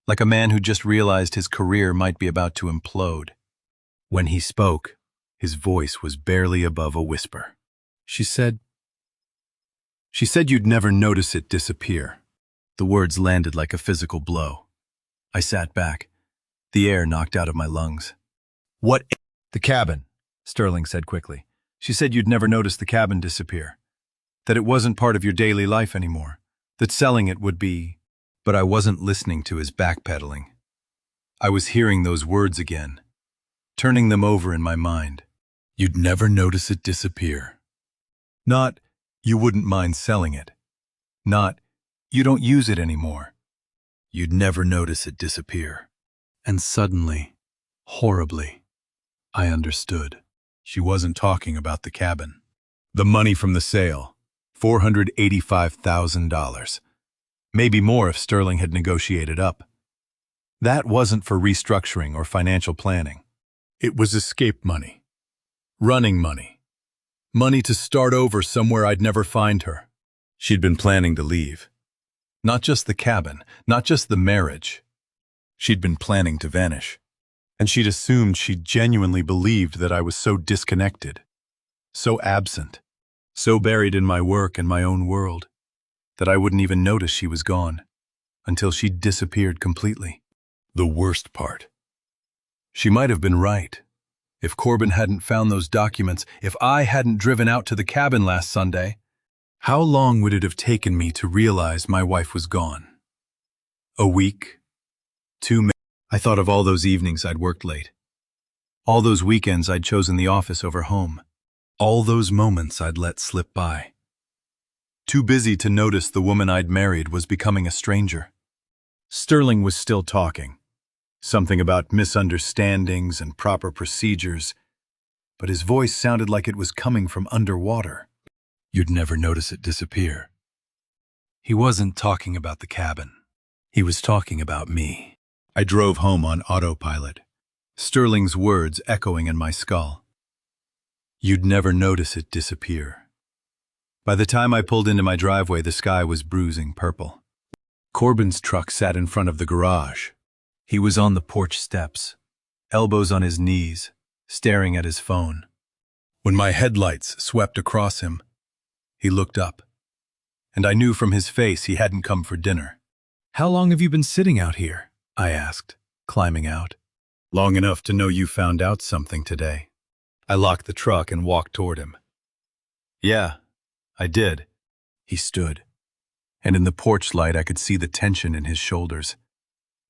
like a man who just realized his career might be about to implode. When he spoke, his voice was barely above a whisper. She said you'd never notice it disappear. The words landed like a physical blow. I sat back, the air knocked out of my lungs. What? The cabin, Sterling said quickly. She said you'd never notice the cabin disappear, that it wasn't part of your daily life anymore, that selling it would be— But I wasn't listening to his backpedaling. I was hearing those words again, turning them over in my mind. You'd never notice it disappear. Not, you wouldn't mind selling it. Not, you don't use it anymore. You'd never notice it disappear. And suddenly, horribly, I understood. She wasn't talking about the cabin. The money from the sale, $485,000. Maybe more if Sterling had negotiated up. That wasn't for restructuring or financial planning. It was escape money. Running money. Money to start over somewhere I'd never find her. She'd been planning to leave. Not just the cabin, not just the marriage. She'd been planning to vanish. And she'd assumed she genuinely believed that I was so disconnected, so absent, so buried in my work and my own world, that I wouldn't even notice she was gone, until she disappeared completely. The worst part. She might have been right. If Corbin hadn't found those documents, if I hadn't driven out to the cabin last Sunday, how long would it have taken me to realize my wife was gone? A week? 2 minutes? I thought of all those evenings I'd worked late. All those weekends I'd chosen the office over home. All those moments I'd let slip by. Too busy to notice the woman I'd married was becoming a stranger. Sterling was still talking. Something about misunderstandings and proper procedures, but his voice sounded like it was coming from underwater. You'd never notice it disappear. He wasn't talking about the cabin. He was talking about me. I drove home on autopilot, Sterling's words echoing in my skull. You'd never notice it disappear. By the time I pulled into my driveway, the sky was bruising purple. Corbin's truck sat in front of the garage. He was on the porch steps, elbows on his knees, staring at his phone. When my headlights swept across him, he looked up, and I knew from his face he hadn't come for dinner. How long have you been sitting out here? I asked, climbing out. Long enough to know you found out something today. I locked the truck and walked toward him. Yeah, I did. He stood, and in the porch light I could see the tension in his shoulders,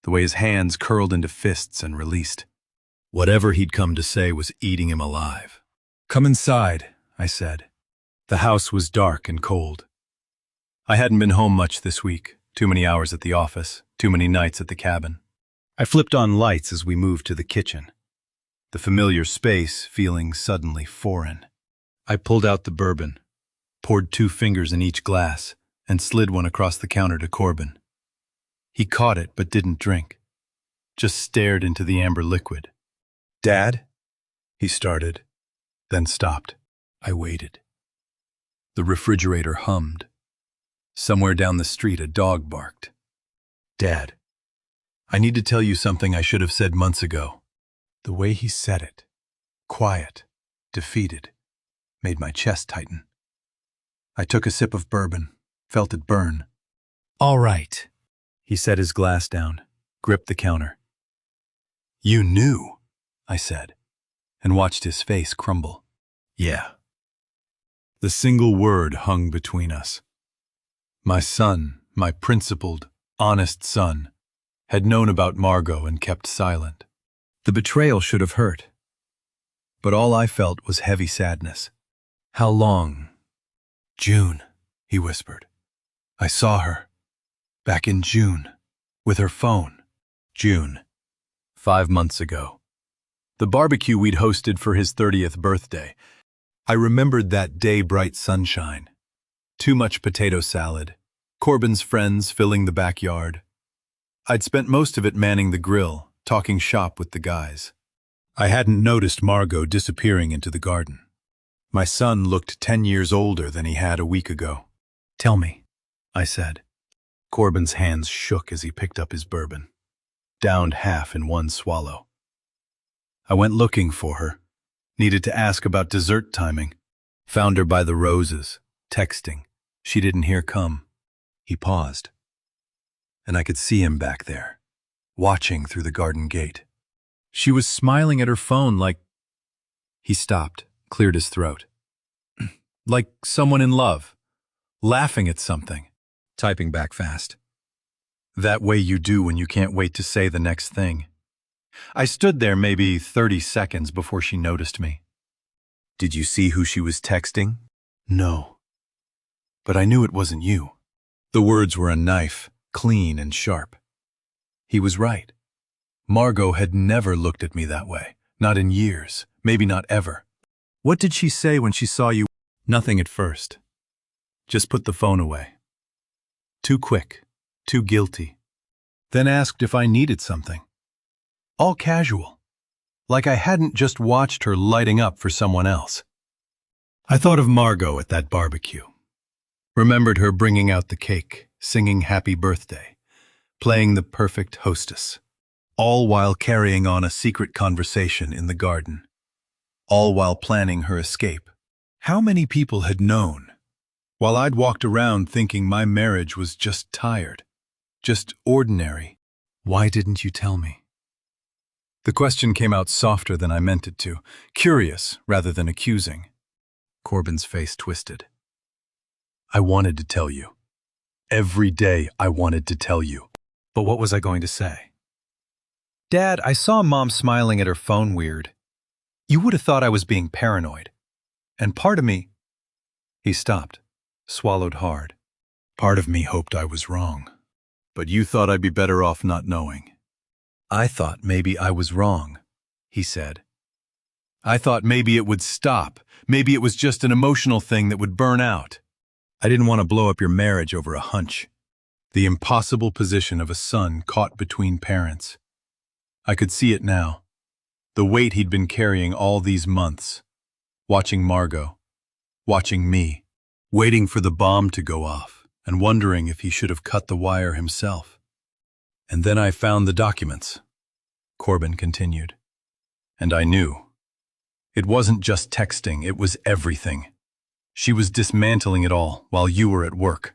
the way his hands curled into fists and released. Whatever he'd come to say was eating him alive. Come inside, I said. The house was dark and cold. I hadn't been home much this week. Too many hours at the office, too many nights at the cabin. I flipped on lights as we moved to the kitchen, the familiar space feeling suddenly foreign. I pulled out the bourbon, poured 2 fingers in each glass, and slid one across the counter to Corbin. He caught it but didn't drink, just stared into the amber liquid. Dad? He started, then stopped. I waited. The refrigerator hummed. Somewhere down the street, a dog barked. Dad, I need to tell you something I should have said months ago. The way he said it, quiet, defeated, made my chest tighten. I took a sip of bourbon, felt it burn. All right. He set his glass down, gripped the counter. You knew, I said, and watched his face crumble. Yeah. The single word hung between us. My son, my principled, honest son, had known about Margot and kept silent. The betrayal should have hurt. But all I felt was heavy sadness. How long? June, he whispered. I saw her. Back in June. With her phone. June. 5 months ago. The barbecue we'd hosted for his 30th birthday. I remembered that day bright sunshine. Too much potato salad. Corbin's friends filling the backyard. I'd spent most of it manning the grill, talking shop with the guys. I hadn't noticed Margot disappearing into the garden. My son looked 10 years older than he had a week ago. "Tell me," I said. Corbin's hands shook as he picked up his bourbon, downed half in one swallow. "I went looking for her. Needed to ask about dessert timing. Found her by the roses, texting. She didn't hear come." He paused, and I could see him back there, watching through the garden gate. She was smiling at her phone like— He stopped, cleared his throat. Like someone in love, laughing at something, typing back fast. That way you do when you can't wait to say the next thing. I stood there maybe 30 seconds before she noticed me. "Did you see who she was texting?" "No. But I knew it wasn't you." The words were a knife, clean and sharp. He was right. Margot had never looked at me that way. Not in years, maybe not ever. "What did she say when she saw you?" "Nothing at first. Just put the phone away. Too quick, too guilty. Then asked if I needed something. All casual, like I hadn't just watched her lighting up for someone else." I thought of Margot at that barbecue. Remembered her bringing out the cake, singing happy birthday, playing the perfect hostess, all while carrying on a secret conversation in the garden, all while planning her escape. How many people had known, while I'd walked around thinking my marriage was just tired, just ordinary? "Why didn't you tell me?" The question came out softer than I meant it to, curious rather than accusing. Corbin's face twisted. "I wanted to tell you. Every day I wanted to tell you." But what was I going to say? "Dad, I saw Mom smiling at her phone weird. You would have thought I was being paranoid. And part of me—" He stopped, swallowed hard. "Part of me hoped I was wrong. But you thought I'd be better off not knowing." "I thought maybe I was wrong," he said. "I thought maybe it would stop. Maybe it was just an emotional thing that would burn out. I didn't want to blow up your marriage over a hunch. The impossible position of a son caught between parents. I could see it now. The weight he'd been carrying all these months. Watching Margot. Watching me. Waiting for the bomb to go off and wondering if he should have cut the wire himself. And then I found the documents," Corbin continued. "And I knew. It wasn't just texting, it was everything. She was dismantling it all while you were at work."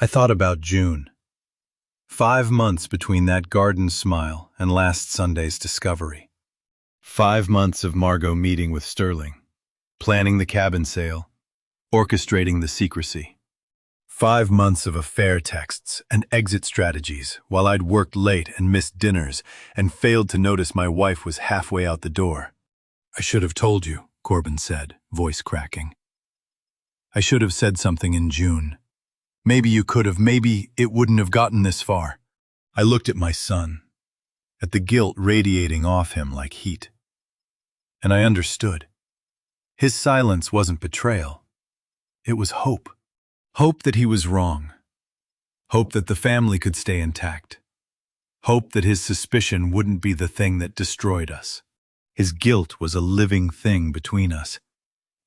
I thought about June. 5 months between that garden smile and last Sunday's discovery. 5 months of Margot meeting with Sterling, planning the cabin sale, orchestrating the secrecy. 5 months of affair texts and exit strategies while I'd worked late and missed dinners and failed to notice my wife was halfway out the door. "I should have told you," Corbin said, voice cracking. "I should have said something in June. Maybe you could have, maybe it wouldn't have gotten this far." I looked at my son, at the guilt radiating off him like heat. And I understood. His silence wasn't betrayal. It was hope. Hope that he was wrong. Hope that the family could stay intact. Hope that his suspicion wouldn't be the thing that destroyed us. His guilt was a living thing between us,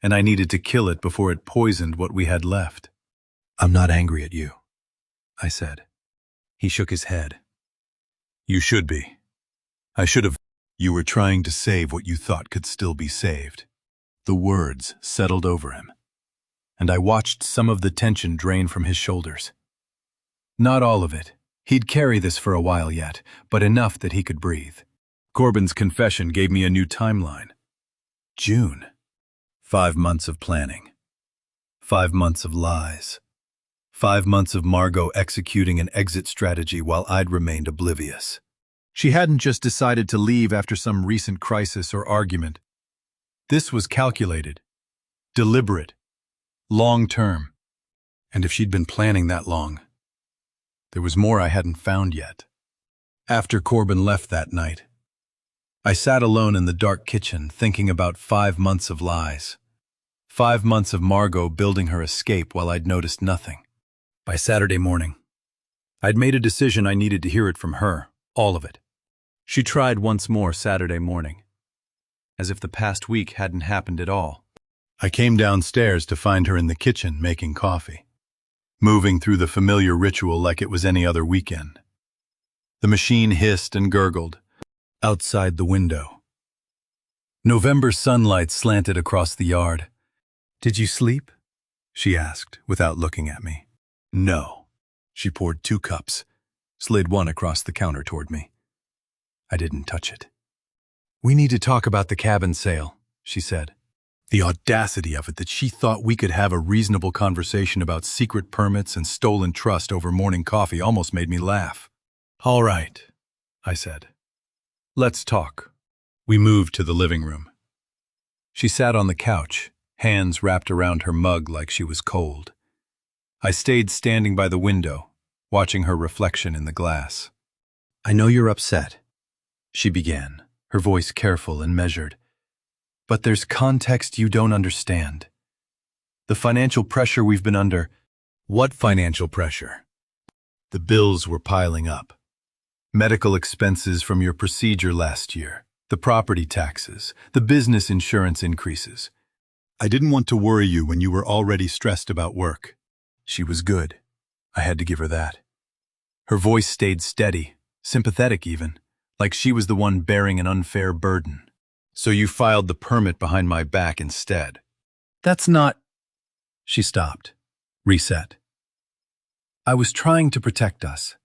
and I needed to kill it before it poisoned what we had left. "I'm not angry at you," I said. He shook his head. "You should be. I should have. You were trying to save what you thought could still be saved." The words settled over him, and I watched some of the tension drain from his shoulders. Not all of it. He'd carry this for a while yet, but enough that he could breathe. Corbin's confession gave me a new timeline. June. 5 months of planning. 5 months of lies. 5 months of Margot executing an exit strategy while I'd remained oblivious. She hadn't just decided to leave after some recent crisis or argument. This was calculated, deliberate, long-term. And if she'd been planning that long, there was more I hadn't found yet. After Corbin left that night, I sat alone in the dark kitchen thinking about 5 months of lies. 5 months of Margot building her escape while I'd noticed nothing. By Saturday morning, I'd made a decision. I needed to hear it from her, all of it. She tried once more Saturday morning, as if the past week hadn't happened at all. I came downstairs to find her in the kitchen making coffee, moving through the familiar ritual like it was any other weekend. The machine hissed and gurgled outside the window. November sunlight slanted across the yard. "Did you sleep?" she asked, without looking at me. "No." She poured 2 cups, slid one across the counter toward me. I didn't touch it. "We need to talk about the cabin sale," she said. The audacity of it, that she thought we could have a reasonable conversation about secret permits and stolen trust over morning coffee, almost made me laugh. "All right," I said. "Let's talk." We moved to the living room. She sat on the couch, hands wrapped around her mug like she was cold. I stayed standing by the window, watching her reflection in the glass. "I know you're upset," she began, her voice careful and measured. "But there's context you don't understand. The financial pressure we've been under." "What financial pressure?" "The bills were piling up. Medical expenses from your procedure last year, the property taxes, the business insurance increases. I didn't want to worry you when you were already stressed about work." She was good. I had to give her that. Her voice stayed steady, sympathetic even, like she was the one bearing an unfair burden. "So you filed the permit behind my back instead." "That's not—" She stopped, reset. "I was trying to protect us.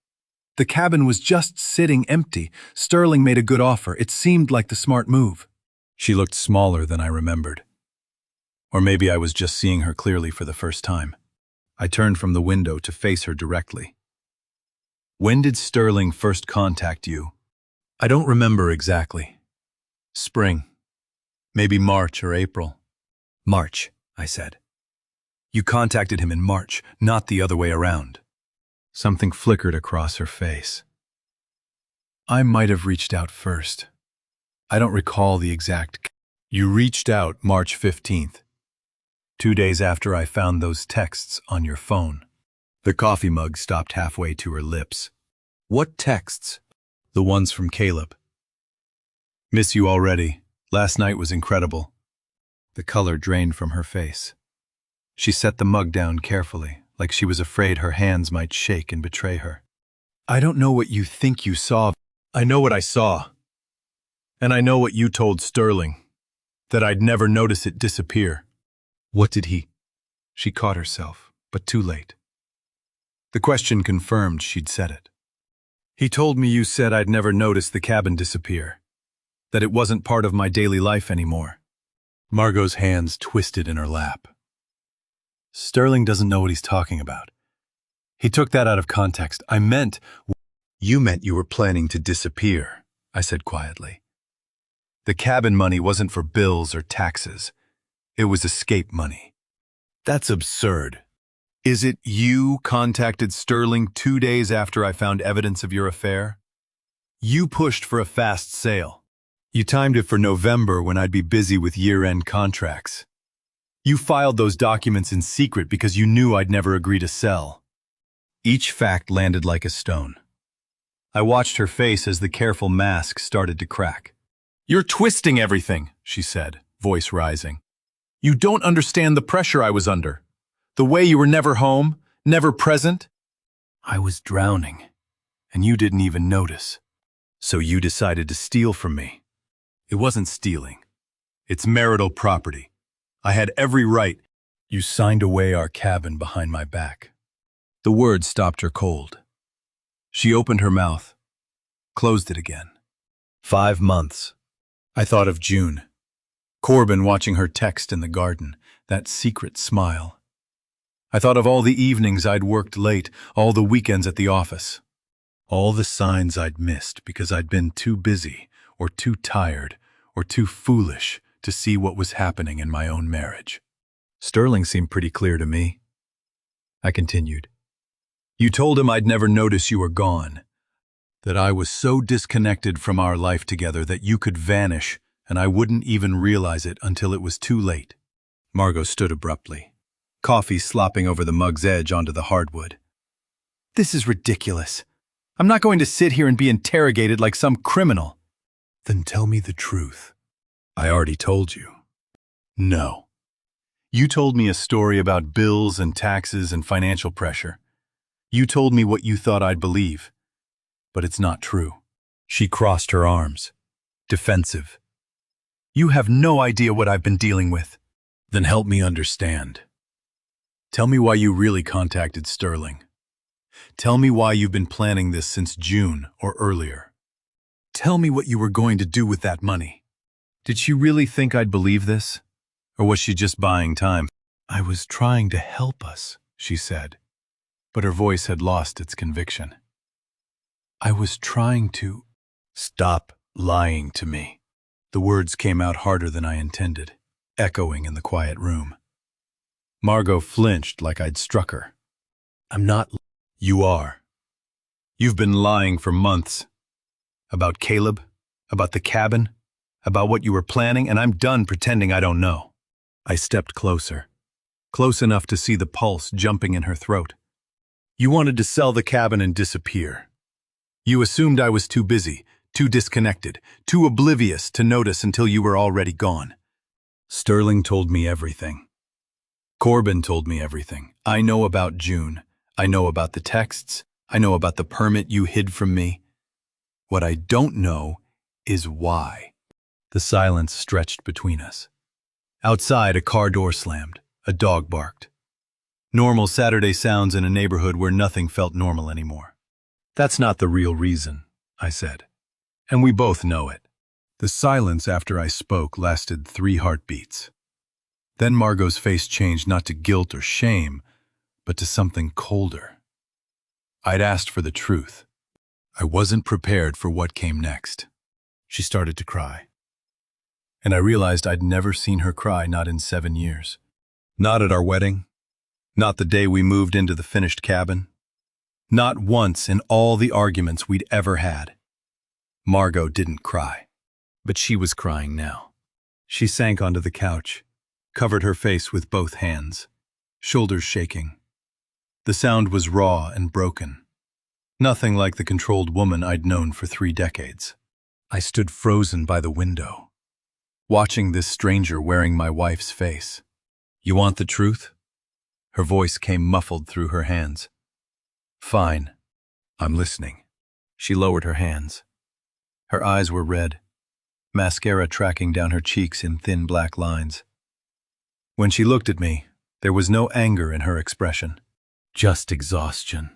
The cabin was just sitting empty. Sterling made a good offer. It seemed like the smart move." She looked smaller than I remembered. Or maybe I was just seeing her clearly for the first time. I turned from the window to face her directly. "When did Sterling first contact you?" "I don't remember exactly. Spring. Maybe March or April." "March," I said. "You contacted him in March, not the other way around." Something flickered across her face. "I might have reached out first. I don't recall the exact—" "You reached out March 15th, 2 days after I found those texts on your phone." The coffee mug stopped halfway to her lips. "What texts?" "The ones from Caleb. Miss you already. Last night was incredible." The color drained from her face. She set the mug down carefully, like she was afraid her hands might shake and betray her. "I don't know what you think you saw. I know what I saw. And I know what you told Sterling, that I'd never notice it disappear." "What did he—" She caught herself, but too late. The question confirmed she'd said it. "He told me you said I'd never notice the cabin disappear, that it wasn't part of my daily life anymore." Margot's hands twisted in her lap. "Sterling doesn't know what he's talking about. He took that out of context. I meant—" "You meant you were planning to disappear," I said quietly. "The cabin money wasn't for bills or taxes. It was escape money." "That's absurd. Is it you contacted Sterling 2 days after I found evidence of your affair? You pushed for a fast sale. You timed it for November when I'd be busy with year-end contracts. You filed those documents in secret because you knew I'd never agree to sell." Each fact landed like a stone. I watched her face as the careful mask started to crack. "You're twisting everything," she said, voice rising. "You don't understand the pressure I was under. The way you were never home, never present." "I was drowning, and you didn't even notice. So you decided to steal from me." "It wasn't stealing. It's marital property. I had every right." "You signed away our cabin behind my back." The word stopped her cold. She opened her mouth, closed it again. 5 months. I thought of June. Corbin watching her text in the garden, that secret smile. I thought of all the evenings I'd worked late, all the weekends at the office. All the signs I'd missed because I'd been too busy, or too tired, or too foolish to see what was happening in my own marriage. "Sterling seemed pretty clear to me," I continued. "You told him I'd never notice you were gone, that I was so disconnected from our life together that you could vanish and I wouldn't even realize it until it was too late." Margot stood abruptly, coffee slopping over the mug's edge onto the hardwood. This is ridiculous. I'm not going to sit here and be interrogated like some criminal. Then tell me the truth. I already told you. No. You told me a story about bills and taxes and financial pressure. You told me what you thought I'd believe. But it's not true. She crossed her arms, defensive. You have no idea what I've been dealing with. Then help me understand. Tell me why you really contacted Sterling. Tell me why you've been planning this since June or earlier. Tell me what you were going to do with that money. Did she really think I'd believe this? Or was she just buying time? I was trying to help us, she said, but her voice had lost its conviction. I was trying to... Stop lying to me. The words came out harder than I intended, echoing in the quiet room. Margot flinched like I'd struck her. I'm not... You are. You've been lying for months. About Caleb, about the cabin, about what you were planning, and I'm done pretending I don't know. I stepped closer, close enough to see the pulse jumping in her throat. You wanted to sell the cabin and disappear. You assumed I was too busy, too disconnected, too oblivious to notice until you were already gone. Sterling told me everything. Corbin told me everything. I know about June. I know about the texts. I know about the permit you hid from me. What I don't know is why. The silence stretched between us. Outside, a car door slammed. A dog barked. Normal Saturday sounds in a neighborhood where nothing felt normal anymore. That's not the real reason, I said. And we both know it. The silence after I spoke lasted 3 heartbeats. Then Margot's face changed not to guilt or shame, but to something colder. I'd asked for the truth. I wasn't prepared for what came next. She started to cry. And I realized I'd never seen her cry, not in 7 years. Not at our wedding. Not the day we moved into the finished cabin. Not once in all the arguments we'd ever had. Margot didn't cry, but she was crying now. She sank onto the couch, covered her face with both hands, shoulders shaking. The sound was raw and broken. Nothing like the controlled woman I'd known for 3 decades. I stood frozen by the window, watching this stranger wearing my wife's face. You want the truth? Her voice came muffled through her hands. Fine. I'm listening. She lowered her hands. Her eyes were red, mascara tracking down her cheeks in thin black lines. When she looked at me, there was no anger in her expression, just exhaustion.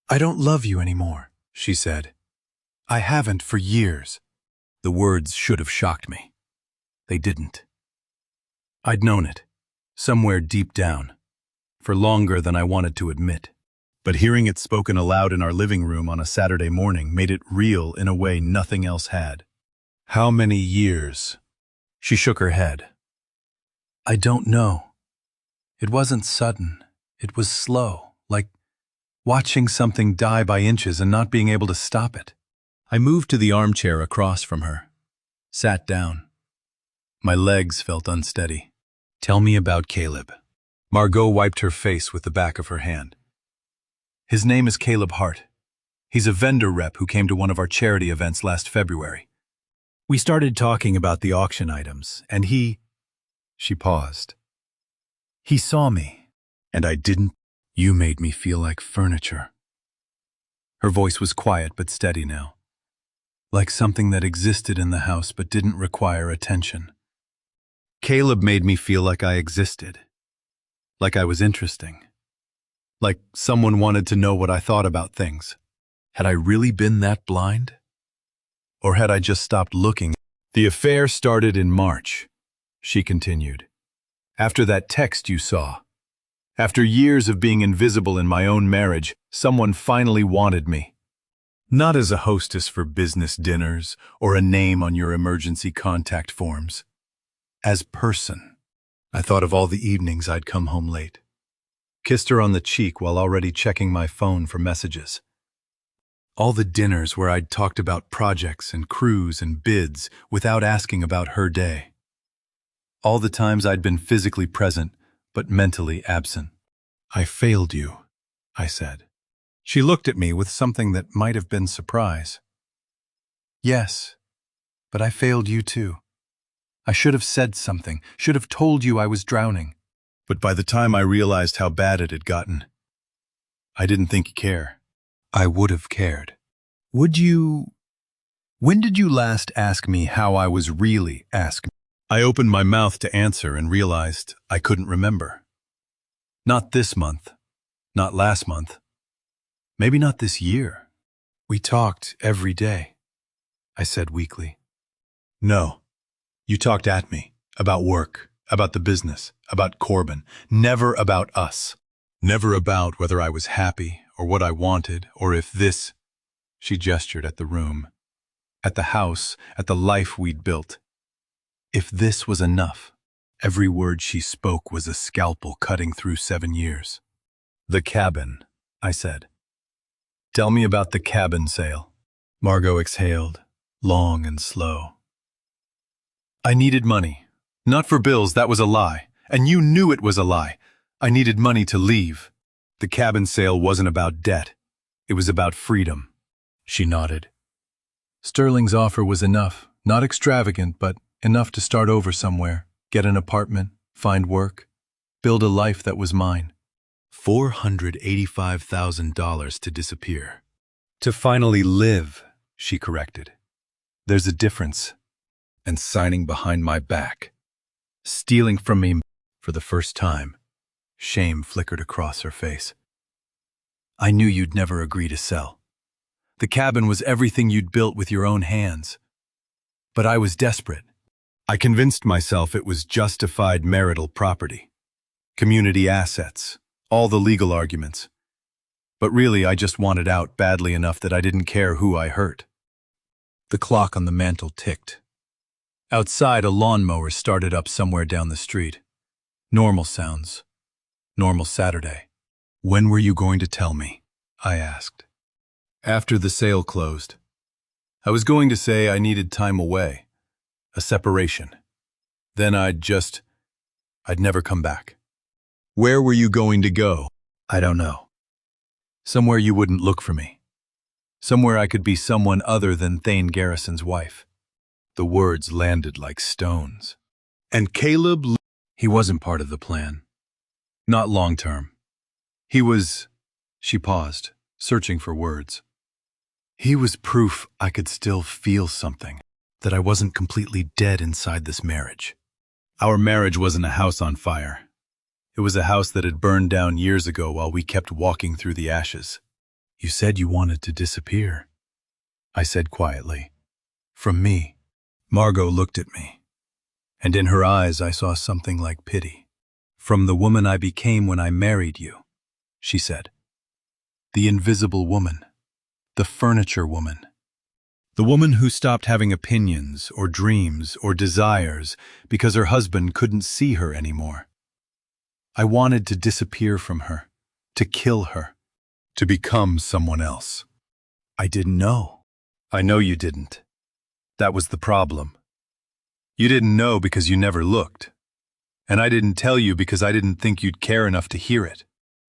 I don't love you anymore, she said. I haven't for years. The words should have shocked me. They didn't. I'd known it, somewhere deep down, for longer than I wanted to admit. But hearing it spoken aloud in our living room on a Saturday morning made it real in a way nothing else had. How many years? She shook her head. I don't know. It wasn't sudden. It was slow, like watching something die by inches and not being able to stop it. I moved to the armchair across from her, sat down. My legs felt unsteady. Tell me about Caleb. Margot wiped her face with the back of her hand. His name is Caleb Hart. He's a vendor rep who came to one of our charity events last February. We started talking about the auction items, and She paused. He saw me, and I didn't. You made me feel like furniture. Her voice was quiet but steady now, like something that existed in the house but didn't require attention. Caleb made me feel like I existed, like I was interesting. Like someone wanted to know what I thought about things. Had I really been that blind? Or had I just stopped looking? The affair started in March, she continued. After that text you saw. After years of being invisible in my own marriage, someone finally wanted me. Not as a hostess for business dinners or a name on your emergency contact forms. As person. I thought of all the evenings I'd come home late. Kissed her on the cheek while already checking my phone for messages. All the dinners where I'd talked about projects and crews and bids without asking about her day. All the times I'd been physically present, but mentally absent. I failed you, I said. She looked at me with something that might have been surprise. Yes, but I failed you too. I should have said something, should have told you I was drowning. But by the time I realized how bad it had gotten, I didn't think you'd care. I would have cared. Would you... When did you last ask me how I was really asking? I opened my mouth to answer and realized I couldn't remember. Not this month. Not last month. Maybe not this year. We talked every day, I said weakly. No. You talked at me. About work. About the business. About Corbin. Never about us. Never about whether I was happy or what I wanted or if this... She gestured at the room. At the house. At the life we'd built. If this was enough. Every word she spoke was a scalpel cutting through 7 years. The cabin, I said. Tell me about the cabin sale. Margot exhaled, long and slow. I needed money. Not for bills, that was a lie. And you knew it was a lie. I needed money to leave. The cabin sale wasn't about debt. It was about freedom. She nodded. Sterling's offer was enough, not extravagant, but enough to start over somewhere, get an apartment, find work, build a life that was mine. $485,000 to disappear. To finally live, she corrected. There's a difference. And signing behind my back. Stealing from me for the first time. Shame flickered across her face. I knew you'd never agree to sell. The cabin was everything you'd built with your own hands. But I was desperate. I convinced myself it was justified marital property. Community assets. All the legal arguments. But really, I just wanted out badly enough that I didn't care who I hurt. The clock on the mantel ticked. Outside, a lawnmower started up somewhere down the street. Normal sounds. Normal Saturday. When were you going to tell me? I asked. After the sale closed. I was going to say I needed time away. A separation. Then I'd never come back. Where were you going to go? I don't know. Somewhere you wouldn't look for me. Somewhere I could be someone other than Thane Garrison's wife. The words landed like stones. And Caleb... He wasn't part of the plan. Not long term. He was... She paused, searching for words. He was proof I could still feel something, that I wasn't completely dead inside this marriage. Our marriage wasn't a house on fire. It was a house that had burned down years ago while we kept walking through the ashes. You said you wanted to disappear, I said quietly. From me. Margot looked at me, and in her eyes I saw something like pity. From the woman I became when I married you, she said. The invisible woman. The furniture woman. The woman who stopped having opinions or dreams or desires because her husband couldn't see her anymore. I wanted to disappear from her, to kill her, to become someone else. I didn't know. I know you didn't. That was the problem. You didn't know because you never looked. And I didn't tell you because I didn't think you'd care enough to hear it.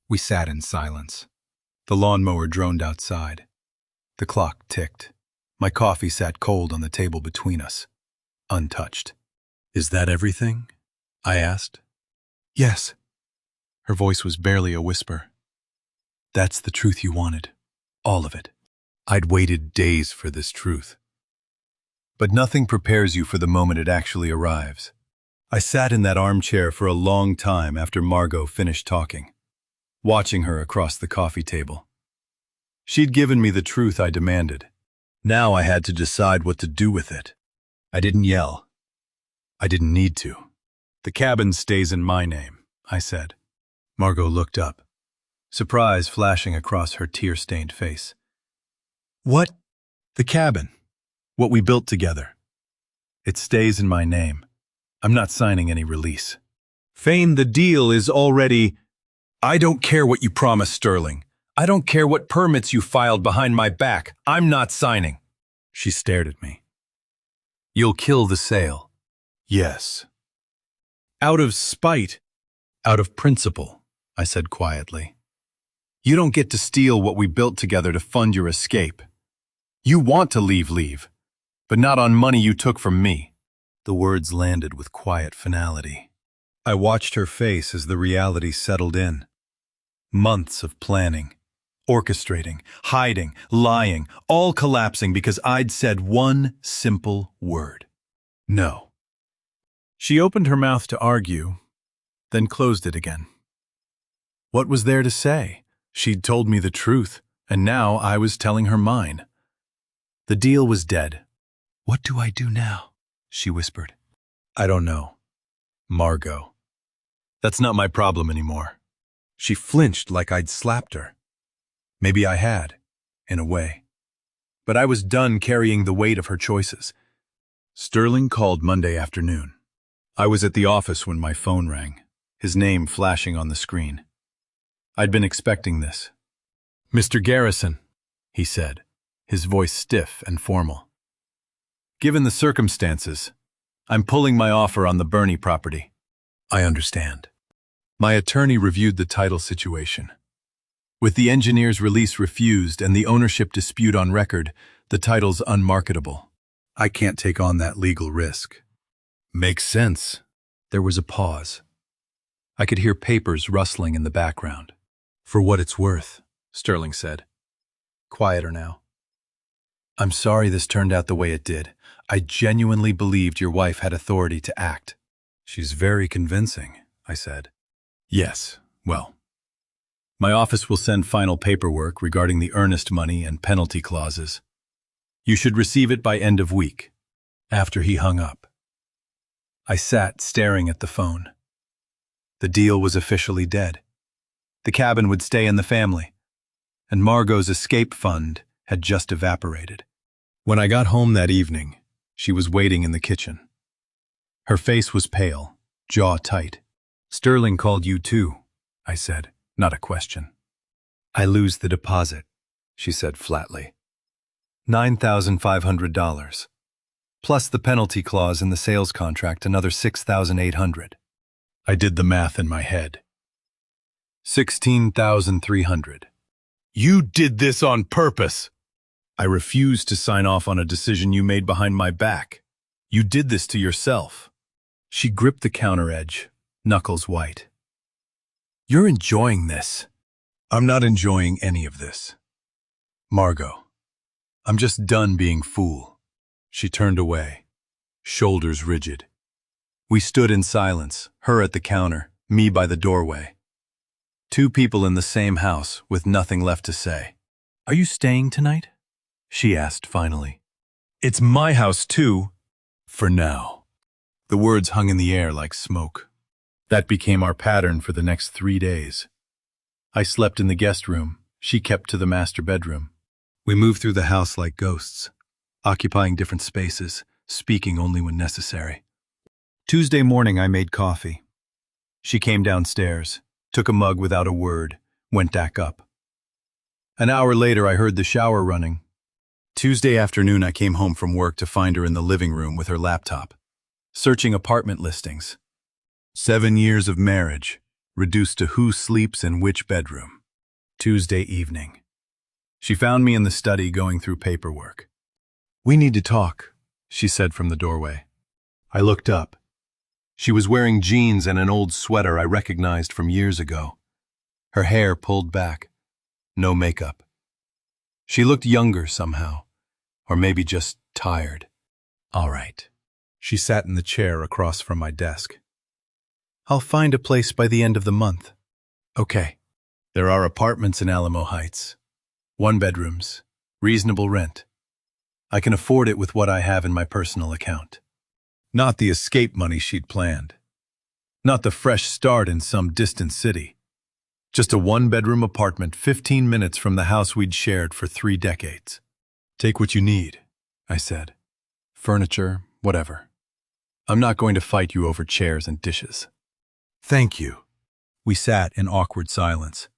We sat in silence. The lawnmower droned outside. The clock ticked. My coffee sat cold on the table between us, untouched. Is that everything? I asked. Yes. Her voice was barely a whisper. That's the truth you wanted. All of it. I'd waited days for this truth. But nothing prepares you for the moment it actually arrives. I sat in that armchair for a long time after Margot finished talking, watching her across the coffee table. She'd given me the truth I demanded. Now I had to decide what to do with it. I didn't yell. I didn't need to. The cabin stays in my name, I said. Margot looked up, surprise flashing across her tear-stained face. What? The cabin. What we built together. It stays in my name. I'm not signing any release. Thane, the deal is already... I don't care what you promised, Sterling. I don't care what permits you filed behind my back. I'm not signing. She stared at me. You'll kill the sale. Yes. Out of spite. Out of principle, I said quietly. You don't get to steal what we built together to fund your escape. You want to leave, but not on money you took from me." The words landed with quiet finality. I watched her face as the reality settled in. Months of planning, orchestrating, hiding, lying, all collapsing because I'd said one simple word. No. She opened her mouth to argue, then closed it again. What was there to say? She'd told me the truth, and now I was telling her mine. The deal was dead. "What do I do now?" she whispered. "I don't know. Margot. That's not my problem anymore." She flinched like I'd slapped her. Maybe I had, in a way. But I was done carrying the weight of her choices. Sterling called Monday afternoon. I was at the office when my phone rang, his name flashing on the screen. I'd been expecting this. "Mr. Garrison," he said, his voice stiff and formal. "Given the circumstances, I'm pulling my offer on the Burney property." "I understand." My attorney reviewed the title situation. With the engineer's release refused and the ownership dispute on record, the title's unmarketable. I can't take on that legal risk. Makes sense. There was a pause. I could hear papers rustling in the background. "For what it's worth," Sterling said. Quieter now. "I'm sorry this turned out the way it did. I genuinely believed your wife had authority to act." "She's very convincing," I said. "Yes, well. My office will send final paperwork regarding the earnest money and penalty clauses. You should receive it by end of week." After he hung up, I sat staring at the phone. The deal was officially dead. The cabin would stay in the family, and Margot's escape fund had just evaporated. When I got home that evening, she was waiting in the kitchen. Her face was pale, jaw tight. "Sterling called you too," I said, not a question. "I lose the deposit," she said flatly. $9,500. Plus the penalty clause in the sales contract, another $6,800. I did the math in my head. $16,300. "You did this on purpose." "I refuse to sign off on a decision you made behind my back. You did this to yourself." She gripped the counter edge, knuckles white. "You're enjoying this." "I'm not enjoying any of this. Margot, I'm just done being fool." She turned away, shoulders rigid. We stood in silence, her at the counter, me by the doorway. Two people in the same house with nothing left to say. "Are you staying tonight?" she asked finally. "It's my house too." "For now." The words hung in the air like smoke. That became our pattern for the next 3 days. I slept in the guest room. She kept to the master bedroom. We moved through the house like ghosts, occupying different spaces, speaking only when necessary. Tuesday morning I made coffee. She came downstairs, took a mug without a word, went back up. An hour later I heard the shower running. Tuesday afternoon I came home from work to find her in the living room with her laptop, searching apartment listings. 7 years of marriage, reduced to who sleeps in which bedroom. Tuesday evening. She found me in the study going through paperwork. "We need to talk," she said from the doorway. I looked up. She was wearing jeans and an old sweater I recognized from years ago. Her hair pulled back. No makeup. She looked younger somehow, or maybe just tired. "All right." She sat in the chair across from my desk. "I'll find a place by the end of the month." "Okay." There are apartments in Alamo Heights. 1 bedrooms, reasonable rent. I can afford it with what I have in my personal account. Not the escape money she'd planned. Not the fresh start in some distant city. Just a 1-bedroom apartment 15 minutes from the house we'd shared for 3 decades. "Take what you need," I said. "Furniture, whatever. I'm not going to fight you over chairs and dishes." "Thank you." We sat in awkward silence.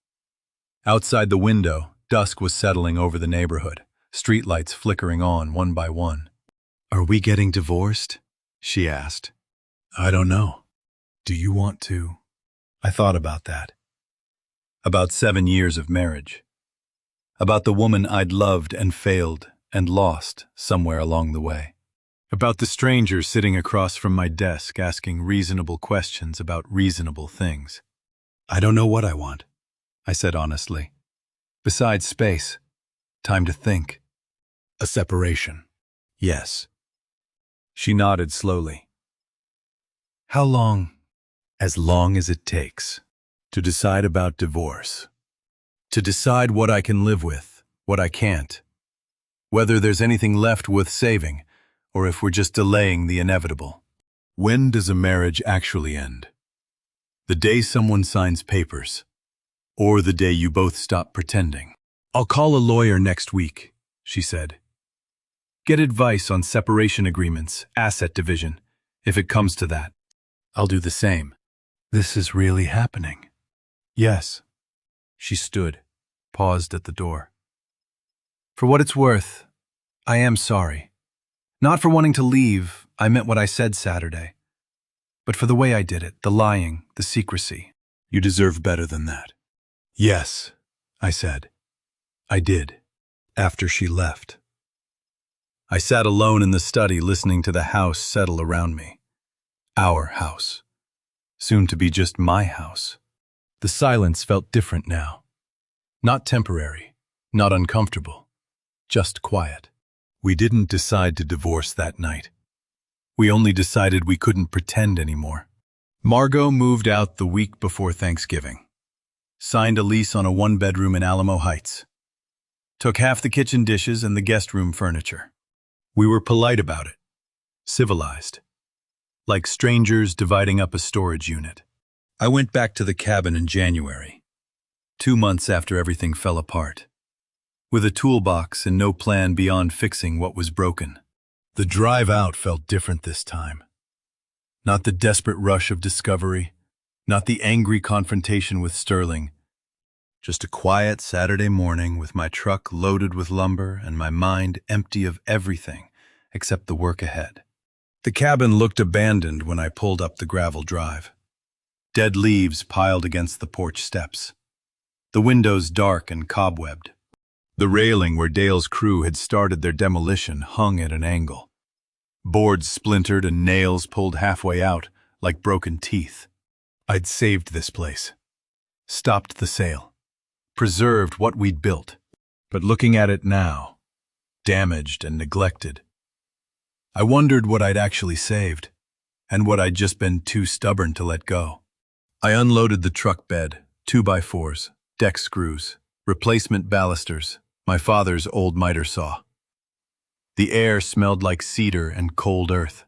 Outside the window, dusk was settling over the neighborhood, streetlights flickering on one by one. "Are we getting divorced?" she asked. "I don't know. Do you want to?" I thought about that. About 7 years of marriage. About the woman I'd loved and failed and lost somewhere along the way. About the stranger sitting across from my desk asking reasonable questions about reasonable things. I don't know what I want, I said honestly. Besides space, time to think. A separation. Yes. She nodded slowly. How long? As long as it takes. To decide about divorce. To decide what I can live with, what I can't. Whether there's anything left worth saving, or if we're just delaying the inevitable. When does a marriage actually end? The day someone signs papers, or the day you both stop pretending. I'll call a lawyer next week, she said. Get advice on separation agreements, asset division, if it comes to that. I'll do the same. This is really happening. Yes. She stood, paused at the door. For what it's worth, I am sorry. Not for wanting to leave, I meant what I said Saturday. But for the way I did it, the lying, the secrecy. You deserve better than that. Yes, I said. I did, after she left. I sat alone in the study listening to the house settle around me. Our house. Soon to be just my house. The silence felt different now. Not temporary, not uncomfortable, just quiet. We didn't decide to divorce that night. We only decided we couldn't pretend anymore. Margot moved out the week before Thanksgiving. Signed a lease on a 1-bedroom in Alamo Heights. Took half the kitchen dishes and the guest room furniture. We were polite about it. Civilized. Like strangers dividing up a storage unit. I went back to the cabin in January, 2 months after everything fell apart, with a toolbox and no plan beyond fixing what was broken. The drive out felt different this time. Not the desperate rush of discovery, not the angry confrontation with Sterling, just a quiet Saturday morning with my truck loaded with lumber and my mind empty of everything except the work ahead. The cabin looked abandoned when I pulled up the gravel drive. Dead leaves piled against the porch steps. The windows dark and cobwebbed. The railing where Dale's crew had started their demolition hung at an angle. Boards splintered and nails pulled halfway out like broken teeth. I'd saved this place. Stopped the sale. Preserved what we'd built. But looking at it now, damaged and neglected, I wondered what I'd actually saved, and what I'd just been too stubborn to let go. I unloaded the truck bed, 2x4s, deck screws, replacement balusters, my father's old miter saw. The air smelled like cedar and cold earth.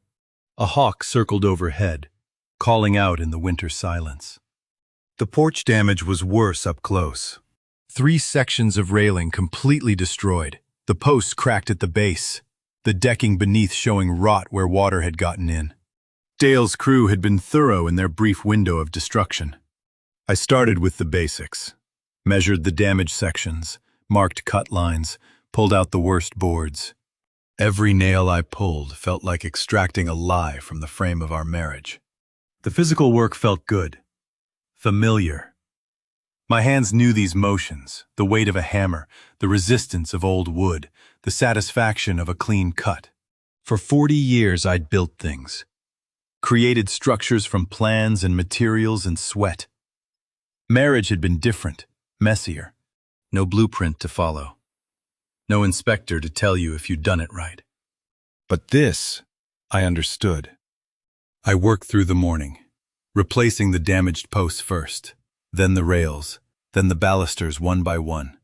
A hawk circled overhead, calling out in the winter silence. The porch damage was worse up close. 3 sections of railing completely destroyed, the posts cracked at the base, the decking beneath showing rot where water had gotten in. Dale's crew had been thorough in their brief window of destruction. I started with the basics, measured the damaged sections, marked cut lines, pulled out the worst boards. Every nail I pulled felt like extracting a lie from the frame of our marriage. The physical work felt good, familiar. My hands knew these motions, the weight of a hammer, the resistance of old wood, the satisfaction of a clean cut. For 40 years I'd built things. Created structures from plans and materials and sweat. Marriage had been different, messier. No blueprint to follow. No inspector to tell you if you'd done it right. But this, I understood. I worked through the morning, replacing the damaged posts first, then the rails, then the balusters one by one.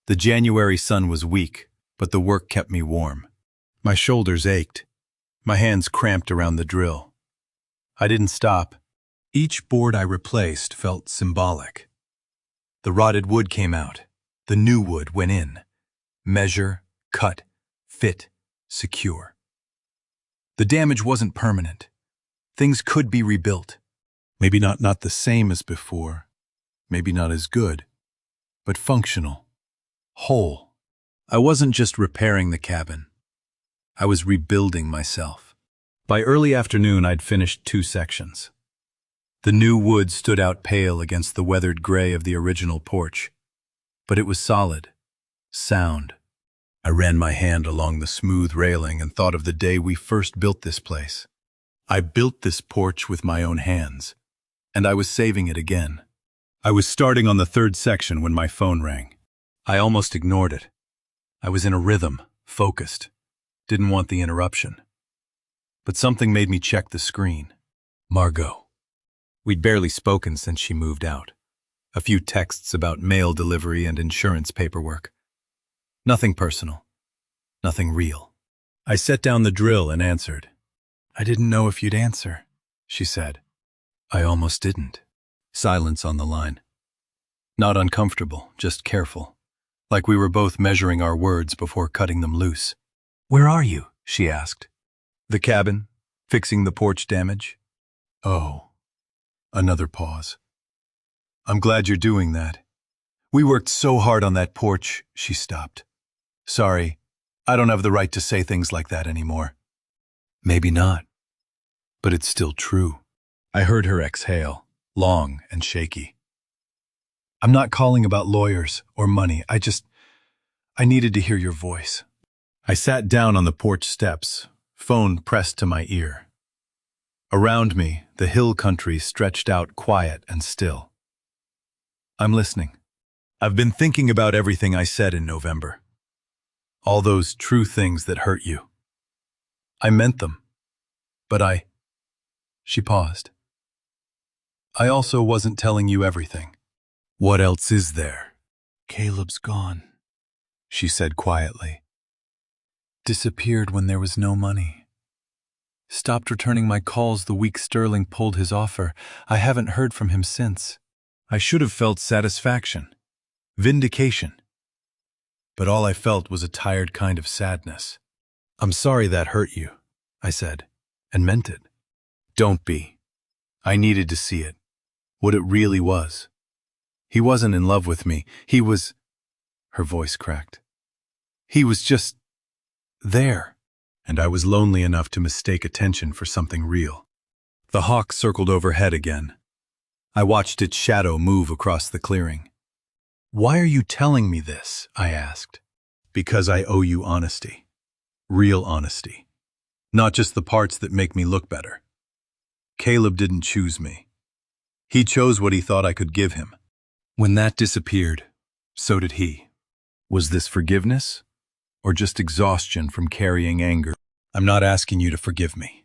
The January sun was weak, but the work kept me warm. My shoulders ached. My hands cramped around the drill. I didn't stop. Each board I replaced felt symbolic. The rotted wood came out. The new wood went in. Measure, cut, fit, secure. The damage wasn't permanent. Things could be rebuilt. Maybe not the same as before. Maybe not as good. But functional. Whole. I wasn't just repairing the cabin. I was rebuilding myself. By early afternoon, I'd finished 2 sections. The new wood stood out pale against the weathered gray of the original porch, but it was solid, sound. I ran my hand along the smooth railing and thought of the day we first built this place. I built this porch with my own hands, and I was saving it again. I was starting on the third section when my phone rang. I almost ignored it. I was in a rhythm, focused, didn't want the interruption. But something made me check the screen. Margot. We'd barely spoken since she moved out. A few texts about mail delivery and insurance paperwork. Nothing personal. Nothing real. I set down the drill and answered. I didn't know if you'd answer, she said. I almost didn't. Silence on the line. Not uncomfortable, just careful. Like we were both measuring our words before cutting them loose. Where are you? She asked. The cabin, fixing the porch damage. Oh. Another pause. I'm glad you're doing that. We worked so hard on that porch, she stopped. Sorry, I don't have the right to say things like that anymore. Maybe not. But it's still true. I heard her exhale, long and shaky. I'm not calling about lawyers or money. I needed to hear your voice. I sat down on the porch steps, phone pressed to my ear. Around me, the hill country stretched out quiet and still. I'm listening. I've been thinking about everything I said in November. All those true things that hurt you. I meant them. But She paused. I also wasn't telling you everything. What else is there? Caleb's gone, she said quietly. Disappeared when there was no money. Stopped returning my calls the week Sterling pulled his offer. I haven't heard from him since. I should have felt satisfaction, vindication. But all I felt was a tired kind of sadness. I'm sorry that hurt you, I said, and meant it. Don't be. I needed to see it, what it really was. He wasn't in love with me. He was... Her voice cracked. He was just... there. And I was lonely enough to mistake attention for something real. The hawk circled overhead again. I watched its shadow move across the clearing. Why are you telling me this? I asked. Because I owe you honesty. Real honesty. Not just the parts that make me look better. Caleb didn't choose me. He chose what he thought I could give him. When that disappeared, so did he. Was this forgiveness? Or just exhaustion from carrying anger? I'm not asking you to forgive me.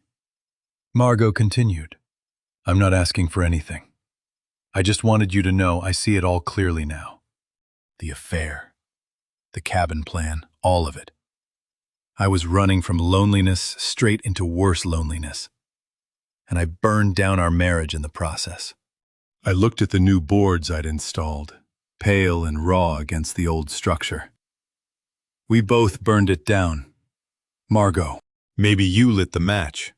Margot continued. I'm not asking for anything. I just wanted you to know I see it all clearly now. The affair. The cabin plan. All of it. I was running from loneliness straight into worse loneliness. And I burned down our marriage in the process. I looked at the new boards I'd installed, pale and raw against the old structure. We both burned it down. Margot, maybe you lit the match.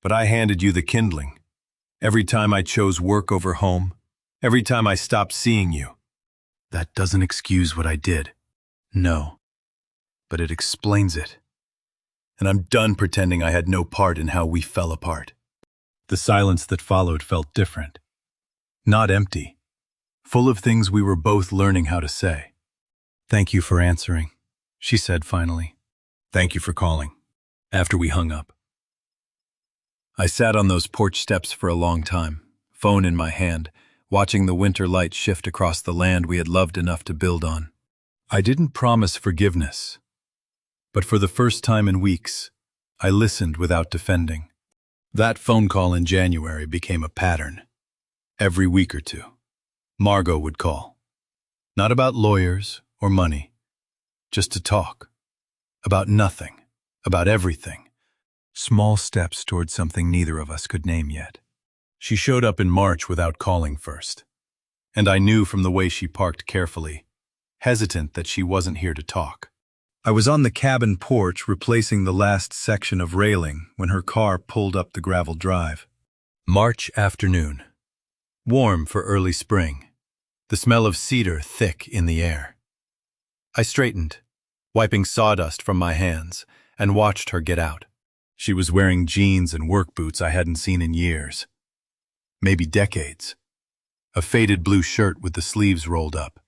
But I handed you the kindling. Every time I chose work over home, every time I stopped seeing you. That doesn't excuse what I did. No. But it explains it. And I'm done pretending I had no part in how we fell apart. The silence that followed felt different. Not empty. Full of things we were both learning how to say. Thank you for answering, she said finally. Thank you for calling. After we hung up. I sat on those porch steps for a long time, phone in my hand, watching the winter light shift across the land we had loved enough to build on. I didn't promise forgiveness, but for the first time in weeks, I listened without defending. That phone call in January became a pattern. Every week or two, Margot would call. Not about lawyers or money, just to talk. About nothing, about everything. Small steps toward something neither of us could name yet. She showed up in March without calling first. And I knew from the way she parked carefully, hesitant that she wasn't here to talk. I was on the cabin porch replacing the last section of railing when her car pulled up the gravel drive. March afternoon. Warm for early spring. The smell of cedar thick in the air. I straightened, wiping sawdust from my hands, and watched her get out. She was wearing jeans and work boots I hadn't seen in years. maybe decades. A faded blue shirt with the sleeves rolled up.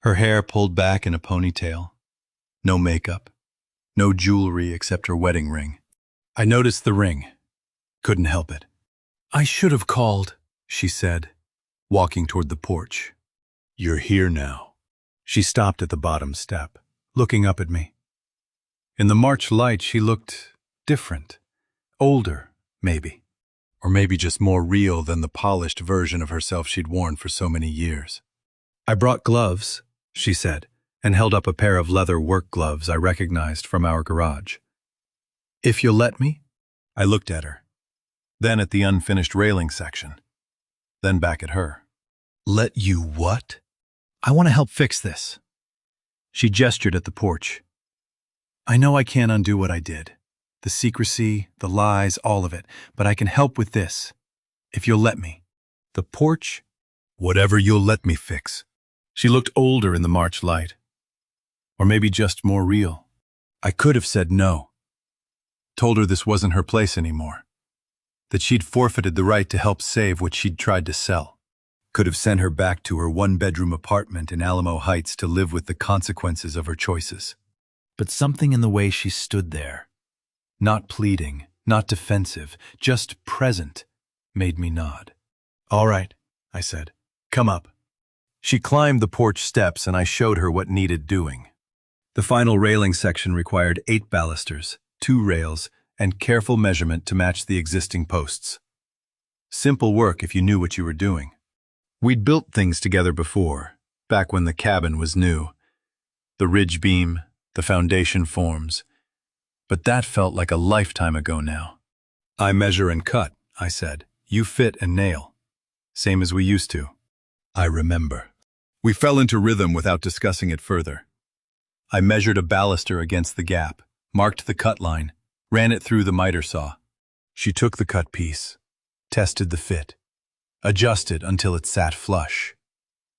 Her hair pulled back in a ponytail. No makeup. No jewelry except her wedding ring. I noticed the ring. Couldn't help it. "I should have called," she said, walking toward the porch. "You're here now." She stopped at the bottom step, looking up at me. In the March light, she looked different. Older, maybe. Or maybe just more real than the polished version of herself she'd worn for so many years. "I brought gloves," she said, and held up a pair of leather work gloves I recognized from our garage. "If you'll let me?" I looked at her, then at the unfinished railing section, then back at her. "Let you what?" "I want to help fix this." She gestured at the porch. "I know I can't undo what I did. The secrecy, the lies, all of it, but I can help with this, if you'll let me." "The porch?" "Whatever you'll let me fix." She looked older in the March light. Or maybe just more real. I could have said no. Told her this wasn't her place anymore. That she'd forfeited the right to help save what she'd tried to sell. Could have sent her back to her one-bedroom apartment in Alamo Heights to live with the consequences of her choices. But something in the way she stood there, not pleading, not defensive, just present, made me nod. "All right," I said. "Come up." She climbed the porch steps and I showed her what needed doing. The final railing section required 8 balusters, 2 rails, and careful measurement to match the existing posts. Simple work if you knew what you were doing. We'd built things together before, back when the cabin was new. The ridge beam, the foundation forms. But that felt like a lifetime ago now. "I measure and cut," I said. "You fit and nail. Same as we used to." I remember. We fell into rhythm without discussing it further. I measured a baluster against the gap, marked the cut line, ran it through the miter saw. She took the cut piece, tested the fit, adjusted until it sat flush,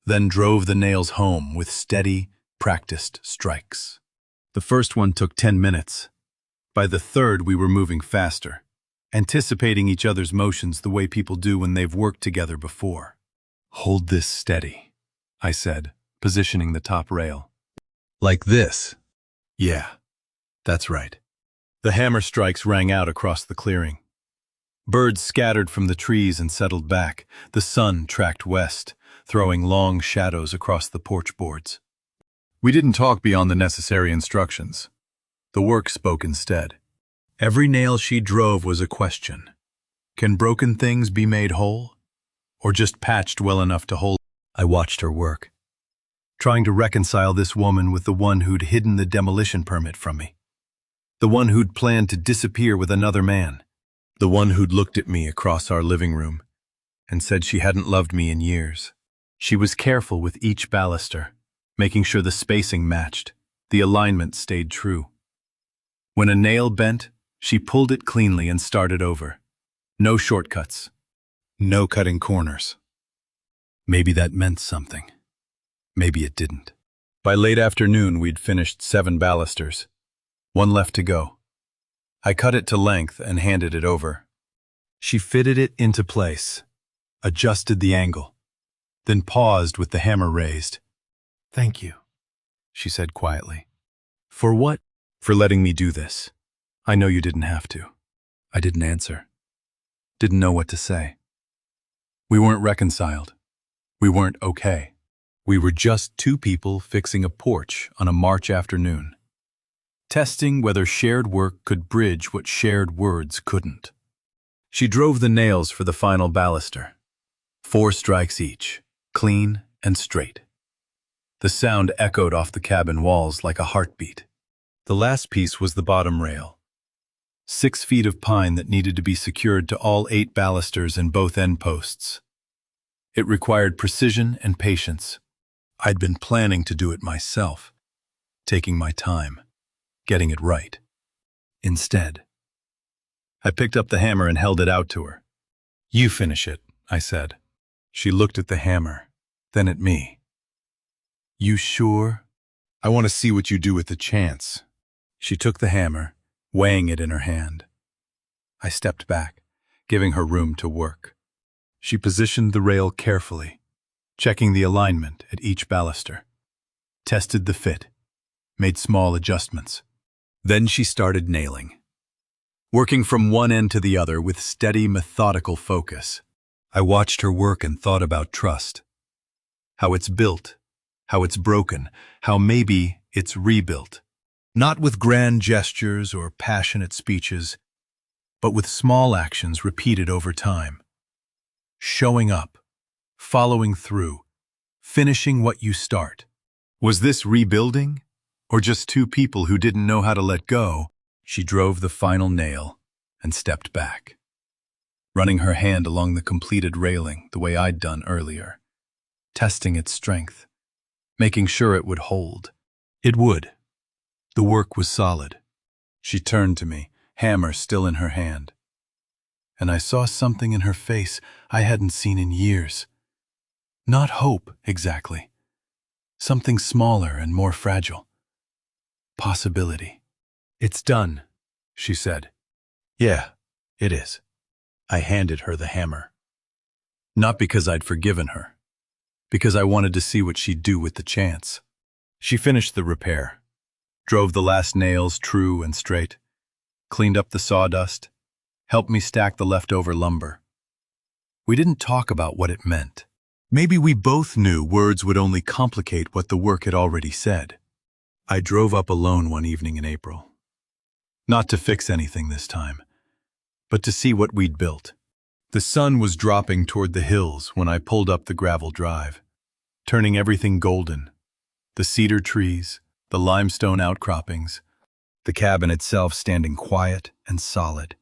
then drove the nails home with steady, practiced strikes. The first one took 10 minutes. By the third, we were moving faster, anticipating each other's motions the way people do when they've worked together before. "Hold this steady," I said, positioning the top rail. "Like this?" "Yeah, that's right." The hammer strikes rang out across the clearing. Birds scattered from the trees and settled back. The sun tracked west, throwing long shadows across the porch boards. We didn't talk beyond the necessary instructions. The work spoke instead. Every nail she drove was a question. Can broken things be made whole? Or just patched well enough to hold? I watched her work, trying to reconcile this woman with the one who'd hidden the demolition permit from me. The one who'd planned to disappear with another man. The one who'd looked at me across our living room and said she hadn't loved me in years. She was careful with each baluster, making sure the spacing matched, the alignment stayed true. When a nail bent, she pulled it cleanly and started over. No shortcuts. No cutting corners. Maybe that meant something. Maybe it didn't. By late afternoon, we'd finished 7 balusters. 1 left to go. I cut it to length and handed it over. She fitted it into place, adjusted the angle, then paused with the hammer raised. "Thank you," she said quietly. "For what?" "For letting me do this. I know you didn't have to." I didn't answer. Didn't know what to say. We weren't reconciled. We weren't okay. We were just 2 people fixing a porch on a March afternoon, testing whether shared work could bridge what shared words couldn't. She drove the nails for the final baluster. 4 strikes each, clean and straight. The sound echoed off the cabin walls like a heartbeat. The last piece was the bottom rail. 6 feet of pine that needed to be secured to all 8 balusters and both end posts. It required precision and patience. I'd been planning to do it myself, taking my time, getting it right. Instead, I picked up the hammer and held it out to her. "You finish it," I said. She looked at the hammer, then at me. "You sure? I want to see what you do with the chance." She took the hammer, weighing it in her hand. I stepped back, giving her room to work. She positioned the rail carefully, checking the alignment at each baluster, tested the fit, made small adjustments. Then she started nailing, working from one end to the other with steady, methodical focus. I watched her work and thought about trust. How it's built, how it's broken, how maybe it's rebuilt. Not with grand gestures or passionate speeches, but with small actions repeated over time. Showing up, following through, finishing what you start. Was this rebuilding? Or just two people who didn't know how to let go? She drove the final nail and stepped back, running her hand along the completed railing the way I'd done earlier, testing its strength, making sure it would hold. It would. The work was solid. She turned to me, hammer still in her hand. And I saw something in her face I hadn't seen in years. Not hope, exactly. Something smaller and more fragile. Possibility. "It's done," she said. "Yeah, it is." I handed her the hammer. Not because I'd forgiven her, because I wanted to see what she'd do with the chance. She finished the repair, drove the last nails true and straight, cleaned up the sawdust, helped me stack the leftover lumber. We didn't talk about what it meant. Maybe we both knew words would only complicate what the work had already said. I drove up alone one evening in April. Not to fix anything this time, but to see what we'd built. The sun was dropping toward the hills when I pulled up the gravel drive, turning everything golden. The cedar trees, the limestone outcroppings, the cabin itself standing quiet and solid.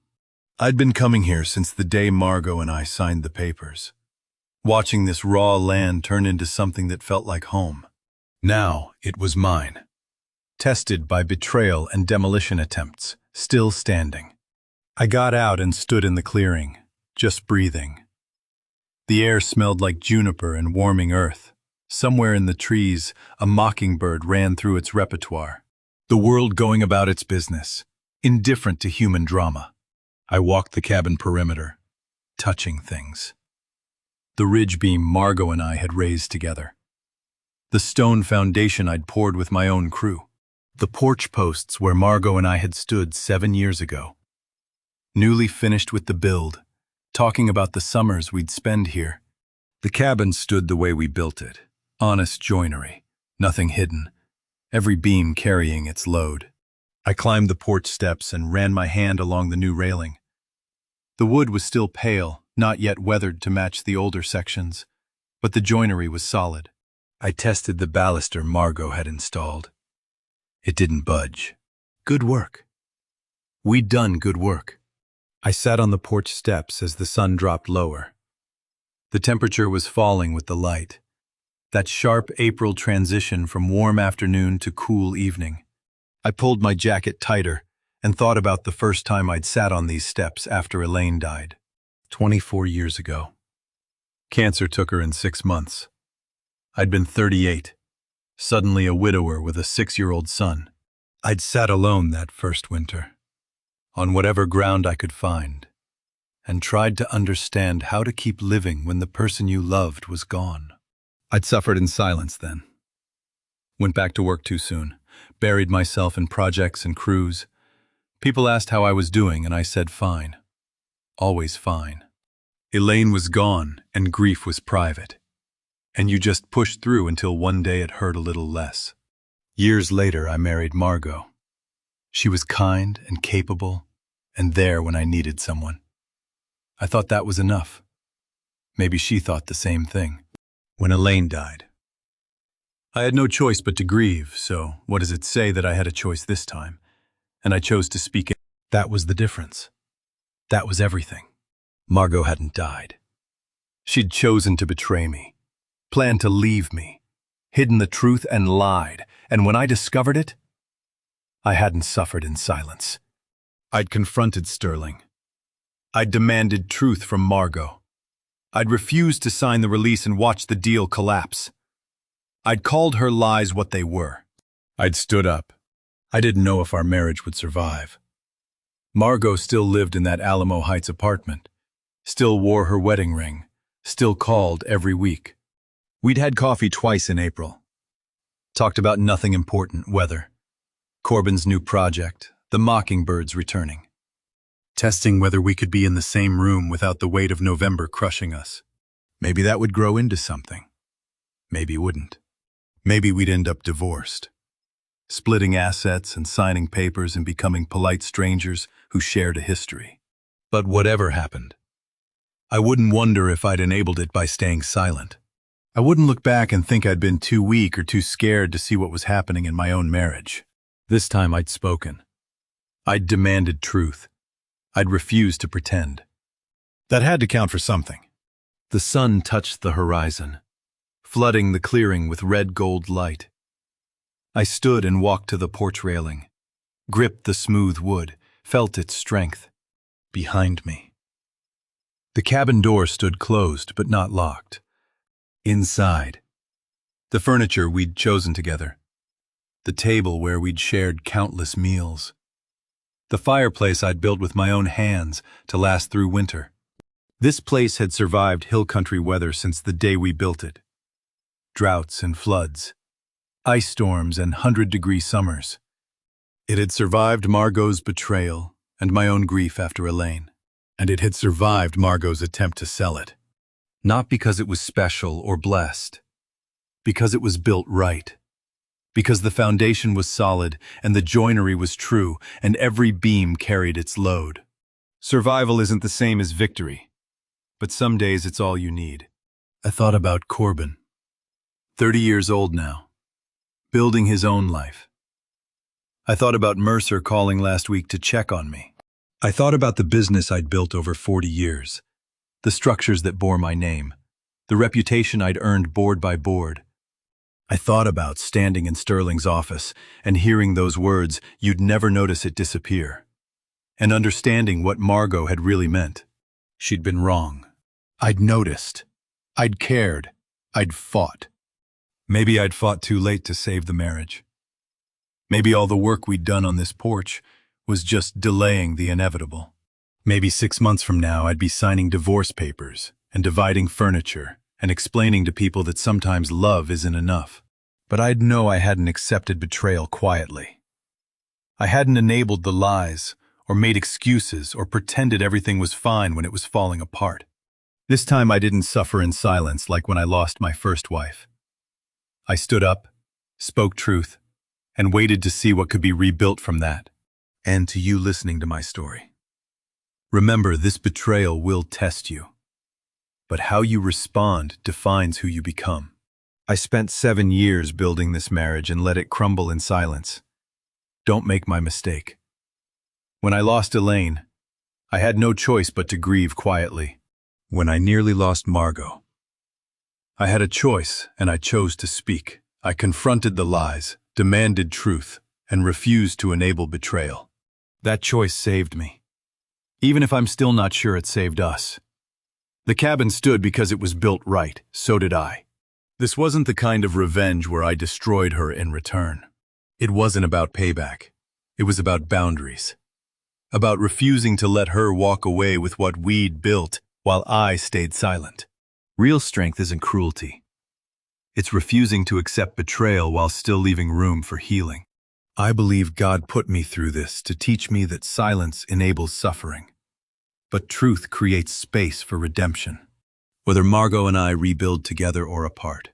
I'd been coming here since the day Margot and I signed the papers, watching this raw land turn into something that felt like home. Now it was mine. Tested by betrayal and demolition attempts, still standing. I got out and stood in the clearing, just breathing. The air smelled like juniper and warming earth. Somewhere in the trees, a mockingbird ran through its repertoire. The world going about its business, indifferent to human drama. I walked the cabin perimeter, touching things. The ridge beam Margot and I had raised together. The stone foundation I'd poured with my own crew. The porch posts where Margot and I had stood 7 years ago. Newly finished with the build, talking about the summers we'd spend here. The cabin stood the way we built it. Honest joinery, nothing hidden, every beam carrying its load. I climbed the porch steps and ran my hand along the new railing. The wood was still pale, not yet weathered to match the older sections, but the joinery was solid. I tested the baluster Margot had installed. It didn't budge. Good work. We'd done good work. I sat on the porch steps as the sun dropped lower. The temperature was falling with the light. That sharp April transition from warm afternoon to cool evening. I pulled my jacket tighter and thought about the first time I'd sat on these steps after Elaine died, 24 years ago. Cancer took her in 6 months. I'd been 38, suddenly a widower with a 6-year-old son. I'd sat alone that first winter, on whatever ground I could find, and tried to understand how to keep living when the person you loved was gone. I'd suffered in silence then. Went back to work too soon, buried myself in projects and crews. People asked how I was doing, and I said fine. Always fine. Elaine was gone, and grief was private. And you just pushed through until one day it hurt a little less. Years later, I married Margot. She was kind and capable, and there when I needed someone. I thought that was enough. Maybe she thought the same thing. When Elaine died, I had no choice but to grieve, so what does it say that I had a choice this time? And I chose to speak it. That was the difference. That was everything. Margot hadn't died. She'd chosen to betray me, planned to leave me, hidden the truth and lied, and when I discovered it, I hadn't suffered in silence. I'd confronted Sterling. I'd demanded truth from Margot. I'd refused to sign the release and watch the deal collapse. I'd called her lies what they were. I'd stood up. I didn't know if our marriage would survive. Margot still lived in that Alamo Heights apartment, still wore her wedding ring, Still called every week. We'd had coffee twice in April. Talked about nothing important, weather, Corbin's new project, the mockingbirds returning. Testing whether we could be in the same room without the weight of November crushing us. Maybe that would grow into something. Maybe it wouldn't. Maybe we'd end up divorced. Splitting assets and signing papers and becoming polite strangers who shared a history. But whatever happened, I wouldn't wonder if I'd enabled it by staying silent. I wouldn't look back and think I'd been too weak or too scared to see what was happening in my own marriage. This time I'd spoken. I'd demanded truth. I'd refused to pretend. That had to count for something. The sun touched the horizon, flooding the clearing with red gold light. I stood and walked to the porch railing, gripped the smooth wood, felt its strength. Behind me. The cabin door stood closed but not locked. Inside. The furniture we'd chosen together. The table where we'd shared countless meals. The fireplace I'd built with my own hands to last through winter. This place had survived hill country weather since the day we built it. Droughts and floods, ice storms and 100-degree summers. It had survived Margot's betrayal and my own grief after Elaine. And it had survived Margot's attempt to sell it. Not because it was special or blessed. Because it was built right. Because the foundation was solid and the joinery was true and every beam carried its load. Survival isn't the same as victory, but some days it's all you need. I thought about Corbin. 30 years old now. Building his own life. I thought about Mercer calling last week to check on me. I thought about the business I'd built over 40 years. The structures that bore my name. The reputation I'd earned board by board. I thought about standing in Sterling's office and hearing those words, "You'd never notice it disappear," and understanding what Margot had really meant. She'd been wrong. I'd noticed. I'd cared. I'd fought. Maybe I'd fought too late to save the marriage. Maybe all the work we'd done on this porch was just delaying the inevitable. Maybe 6 months from now I'd be signing divorce papers and dividing furniture and explaining to people that sometimes love isn't enough. But I'd know I hadn't accepted betrayal quietly. I hadn't enabled the lies or made excuses or pretended everything was fine when it was falling apart. This time I didn't suffer in silence like when I lost my first wife. I stood up, spoke truth, and waited to see what could be rebuilt from that. And to you listening to my story. Remember, this betrayal will test you. But how you respond defines who you become. I spent 7 years building this marriage and let it crumble in silence. Don't make my mistake. When I lost Elaine, I had no choice but to grieve quietly. When I nearly lost Margot, I had a choice and I chose to speak. I confronted the lies, demanded truth, and refused to enable betrayal. That choice saved me. Even if I'm still not sure it saved us. The cabin stood because it was built right, so did I. This wasn't the kind of revenge where I destroyed her in return. It wasn't about payback. It was about boundaries. About refusing to let her walk away with what we'd built while I stayed silent. Real strength isn't cruelty. It's refusing to accept betrayal while still leaving room for healing. I believe God put me through this to teach me that silence enables suffering. But truth creates space for redemption, whether Margot and I rebuild together or apart.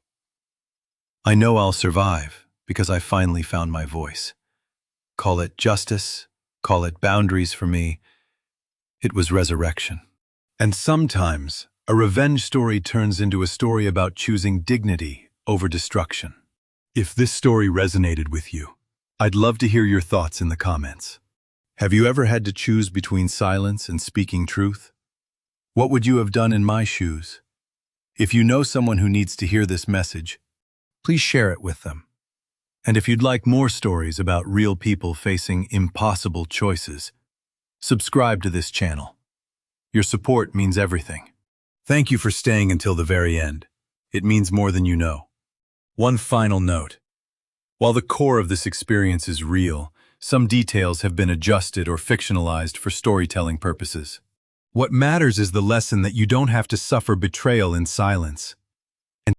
I know I'll survive because I finally found my voice. Call it justice, call it boundaries for me. It was resurrection. And sometimes, a revenge story turns into a story about choosing dignity over destruction. If this story resonated with you, I'd love to hear your thoughts in the comments. Have you ever had to choose between silence and speaking truth? What would you have done in my shoes? If you know someone who needs to hear this message, please share it with them. And if you'd like more stories about real people facing impossible choices, subscribe to this channel. Your support means everything. Thank you for staying until the very end. It means more than you know. One final note. While the core of this experience is real, some details have been adjusted or fictionalized for storytelling purposes. What matters is the lesson that you don't have to suffer betrayal in silence.